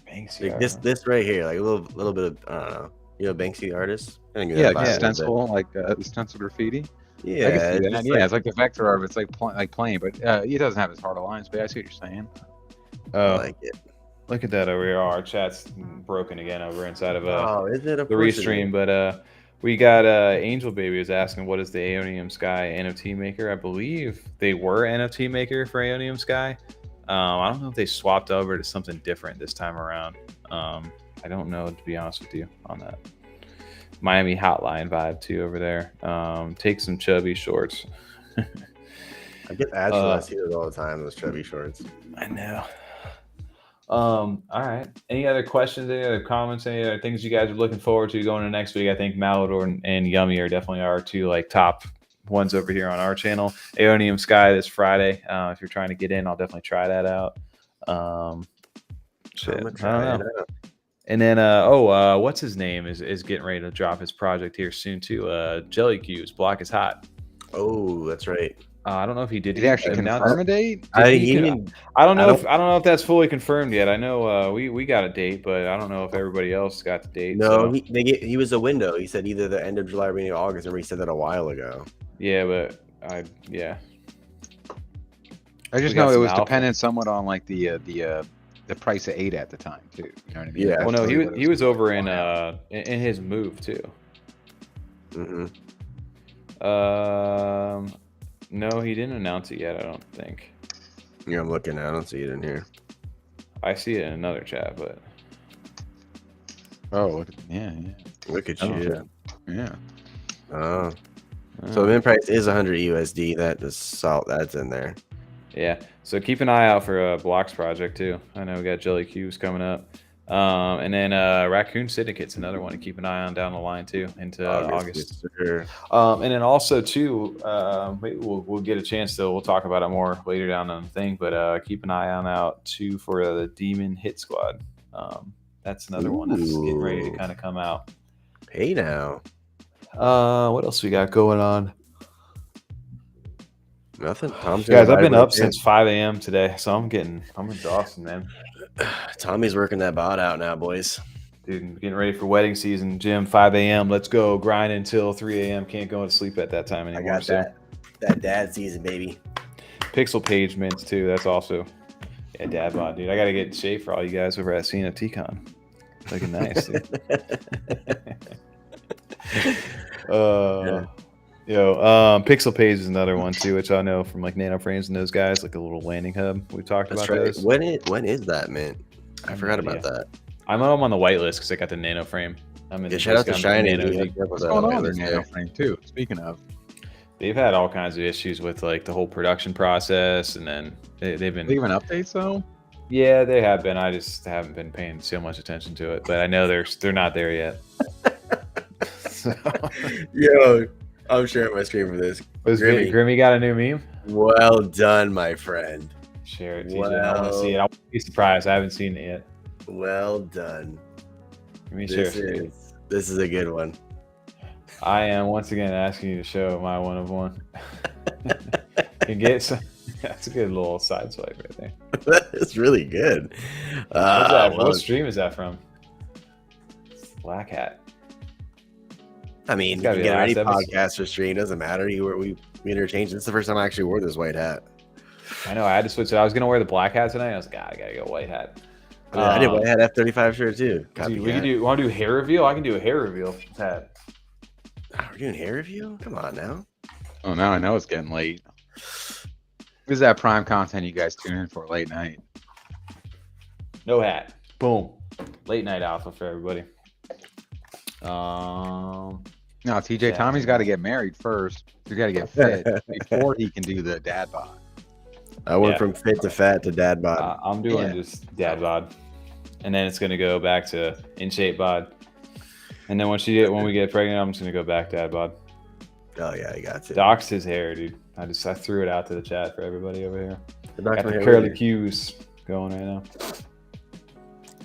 Banksy, Like this right here, like a little bit of, I don't know. You know, Banksy artist. I think Yeah, that like vibe a little stencil, like stencil graffiti. bit. I Yeah, can see it's that. just Yeah, like- it's like the vector of it's like plain, but it doesn't have as hard of lines. But I see what you're saying. Oh, I like it. Look at that over here. Our chat's broken again over inside of Is it? the restream, but we got Angel Baby is asking, what is the Aeoniumsky NFT maker? I believe they were NFT maker for Aeoniumsky. I don't know if they swapped over to something different this time around. I don't know, to be honest with you, on that. Miami Hotline vibe too over there. Take some chubby shorts. I get ads for that here all the time, those chubby shorts. I know. All right. Any other questions, any other comments, any other things you guys are looking forward to going to next week? I think Mallard and Yummi are definitely our two like top ones over here on our channel. Aeoniumsky this Friday. If you're trying to get in, I'll definitely try that out. Shit, I don't know. And then what's his name is getting ready to drop his project here soon too. Jelly Q's Block is hot. Oh, that's right. I don't know if he did. Did he actually confirm a date? I don't know if that's fully confirmed yet. I know we got a date, but I don't know if everybody else got the date. No, so. he was a window. He said either the end of July or beginning of August. Remember, he said that a while ago. Yeah, but I just know it was dependent somewhat on like the price of 8 at the time too. You know what I mean? Yeah. Well, no, he was over in his move too. Mm-hmm. No, he didn't announce it yet, I don't think. Yeah, I'm looking. I don't see it in here. I see it in another chat, but yeah. Look at you. Yeah. Oh. So the min price is 100 USD. That's in there. Yeah. So keep an eye out for Block's project too. I know we got Jelly Q's coming up. And then Raccoon Syndicate's another one to keep an eye on down the line too into August. Sure. And then also too, maybe we'll get a chance to we'll talk about it more later down on the thing. But keep an eye on out too for the Demon Hit Squad. That's another one that's getting ready to kind of come out. Hey now. What else we got going on? Nothing. Guys, I've been up since 5 a.m. today, so I'm exhausted, man. Tommy's working that bot out now, boys. Dude, getting ready for wedding season. Gym, 5 a.m. Let's go. Grind until 3 a.m. Can't go to sleep at that time anymore. I got that dad season, baby. Pixel page mints, too. That's also... Yeah, dad bod, dude. I got to get in shape for all you guys over at CNFT Con. Looking nice, dude. Pixel Page is another one too, which I know from like Nano Frames and those guys, like a little landing hub. We talked about those. When is that, man? I forgot about that. I'm on the whitelist because I got the Nano Frame. Shout out to Shiny. What's going on with Nano Frame too? Speaking of, they've had all kinds of issues with like the whole production process, and then they've been giving updates though. Yeah, they have been. I just haven't been paying so much attention to it, but I know they're not there yet. Yo, I'm sharing my screen for this. Grimmy got a new meme? Well done, my friend. Share it, TJ. I want to see it. I won't be surprised. I haven't seen it yet. Well done. Give me share. This is a good one. I am once again asking you to show my one of one. You get some. That's a good little side swipe right there. That's really good. What's that? What stream is that from? Black Hat. I mean, you can get any podcast or stream, doesn't matter. We interchanged. This is the first time I actually wore this white hat. I know. I had to switch it. I was gonna wear the black hat tonight. I was like, I gotta go white hat. I did white hat F35 shirt too. Dude, want to do hair reveal? I can do a hair reveal hat. Oh, we're doing hair reveal? Come on now. Oh, now I know it's getting late. What is that prime content you guys tune in for late night? No hat. Boom. Late night alpha for everybody. No, TJ, Tommy's got to get married first. He's got to get fit before he can do the dad bod. I went from fit to fat to dad bod. I'm doing just dad bod, and then it's gonna go back to in shape bod, and then when we get pregnant, I'm just gonna go back dad bod. Oh yeah, I got to. Doxed his hair, dude. I threw it out to the chat for everybody over here. Got the curly Q's going right now.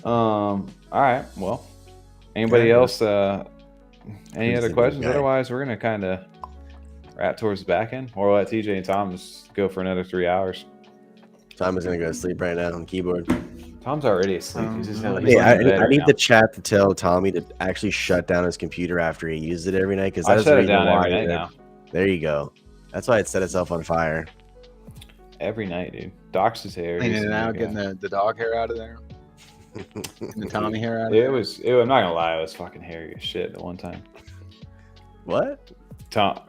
All right, well. Anybody else? Any other questions? Otherwise, we're gonna kind of wrap towards the back end, or let TJ and Tom just go for another 3 hours. Tom is gonna go to sleep right now on keyboard. Tom's already asleep. He's just I need the chat to tell Tommy to actually shut down his computer after he uses it every night, because that's shut it down every night now. There you go. That's why it set itself on fire. Every night, dude. Doc's his hair. Cleaning it out, getting the dog hair out of there. Getting the Tommy hair out of It there. was. I'm not gonna lie. It was fucking hairy as shit the one time. What?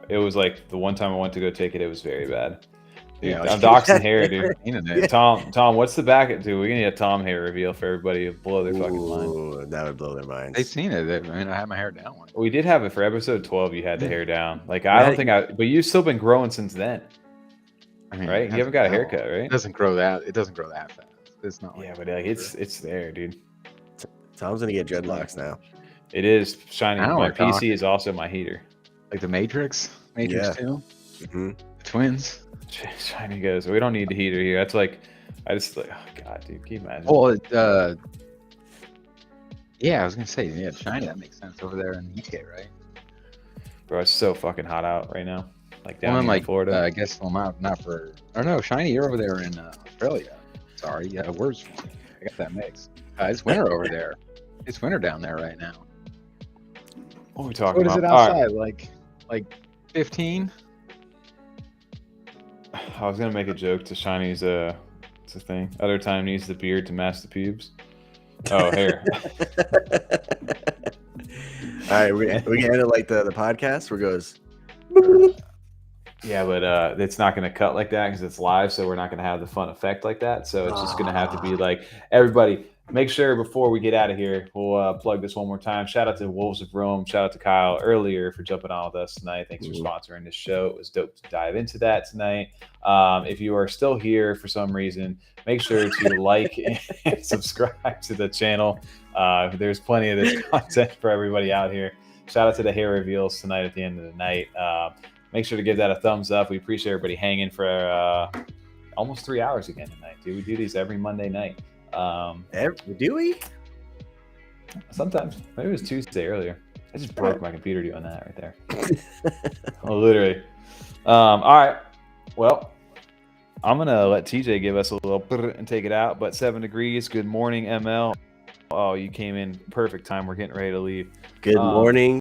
It was like the one time I went to go take it. It was very bad. Dude, Yeah, I'm doxing hair, dude. Yeah. Tom, what's the back? Dude, we're gonna need a Tom hair reveal for everybody to blow their fucking mind. Ooh, that would blow their minds. They've seen it. I mean, I had my hair down. We did have it for episode 12. You had the hair down. Like I don't think but you've still been growing since then, I mean, right? You haven't got a haircut, right? It doesn't grow that. It doesn't grow that fast. It's not. Like Yeah, but like it's there, dude. Tom's gonna get dreadlocks now. It is shiny. Now My we're PC talking. is also my heater. like the Matrix. Matrix 2. Mm-hmm. The twins. Shiny goes. We don't need the heater here. That's like, I just like, oh god, dude, can you imagine? Well, yeah, I was gonna say, yeah, shiny. That makes sense over there in UK, right? Bro, it's so fucking hot out right now. Like down Well, here like in Florida. I guess not for. Or no, shiny. You're over there in Australia. Sorry, yeah, words. I got that mixed. It's winter over there. It's winter down there right now. What are we talking What is about? it All right. outside? Like 15? I was gonna make a joke to Shiny's it's a thing. Other time needs the beard to mask the pubes. Oh, hair. All right, we can end it like the podcast where it goes. Yeah, but it's not gonna cut like that because it's live, so we're not gonna have the fun effect like that. So it's just gonna have to be like, everybody, make sure before we get out of here, we'll plug this one more time. Shout out to Wolves of Rome. Shout out to Kyle earlier for jumping on with us tonight. Thanks for sponsoring this show. It was dope to dive into that tonight. If you are still here for some reason, make sure to like and subscribe to the channel. There's plenty of this content for everybody out here. Shout out to the hair reveals tonight at the end of the night. Make sure to give that a thumbs up. We appreciate everybody hanging for almost 3 hours again tonight, dude. We do these every Monday night. Do we? Sometimes. Maybe it was Tuesday earlier. I just broke my computer doing that right there. Oh, literally. All right. Well, I'm going to let TJ give us a little and take it out. But 7 degrees. Good morning, ML. Oh, you came in perfect time. We're getting ready to leave. Good morning.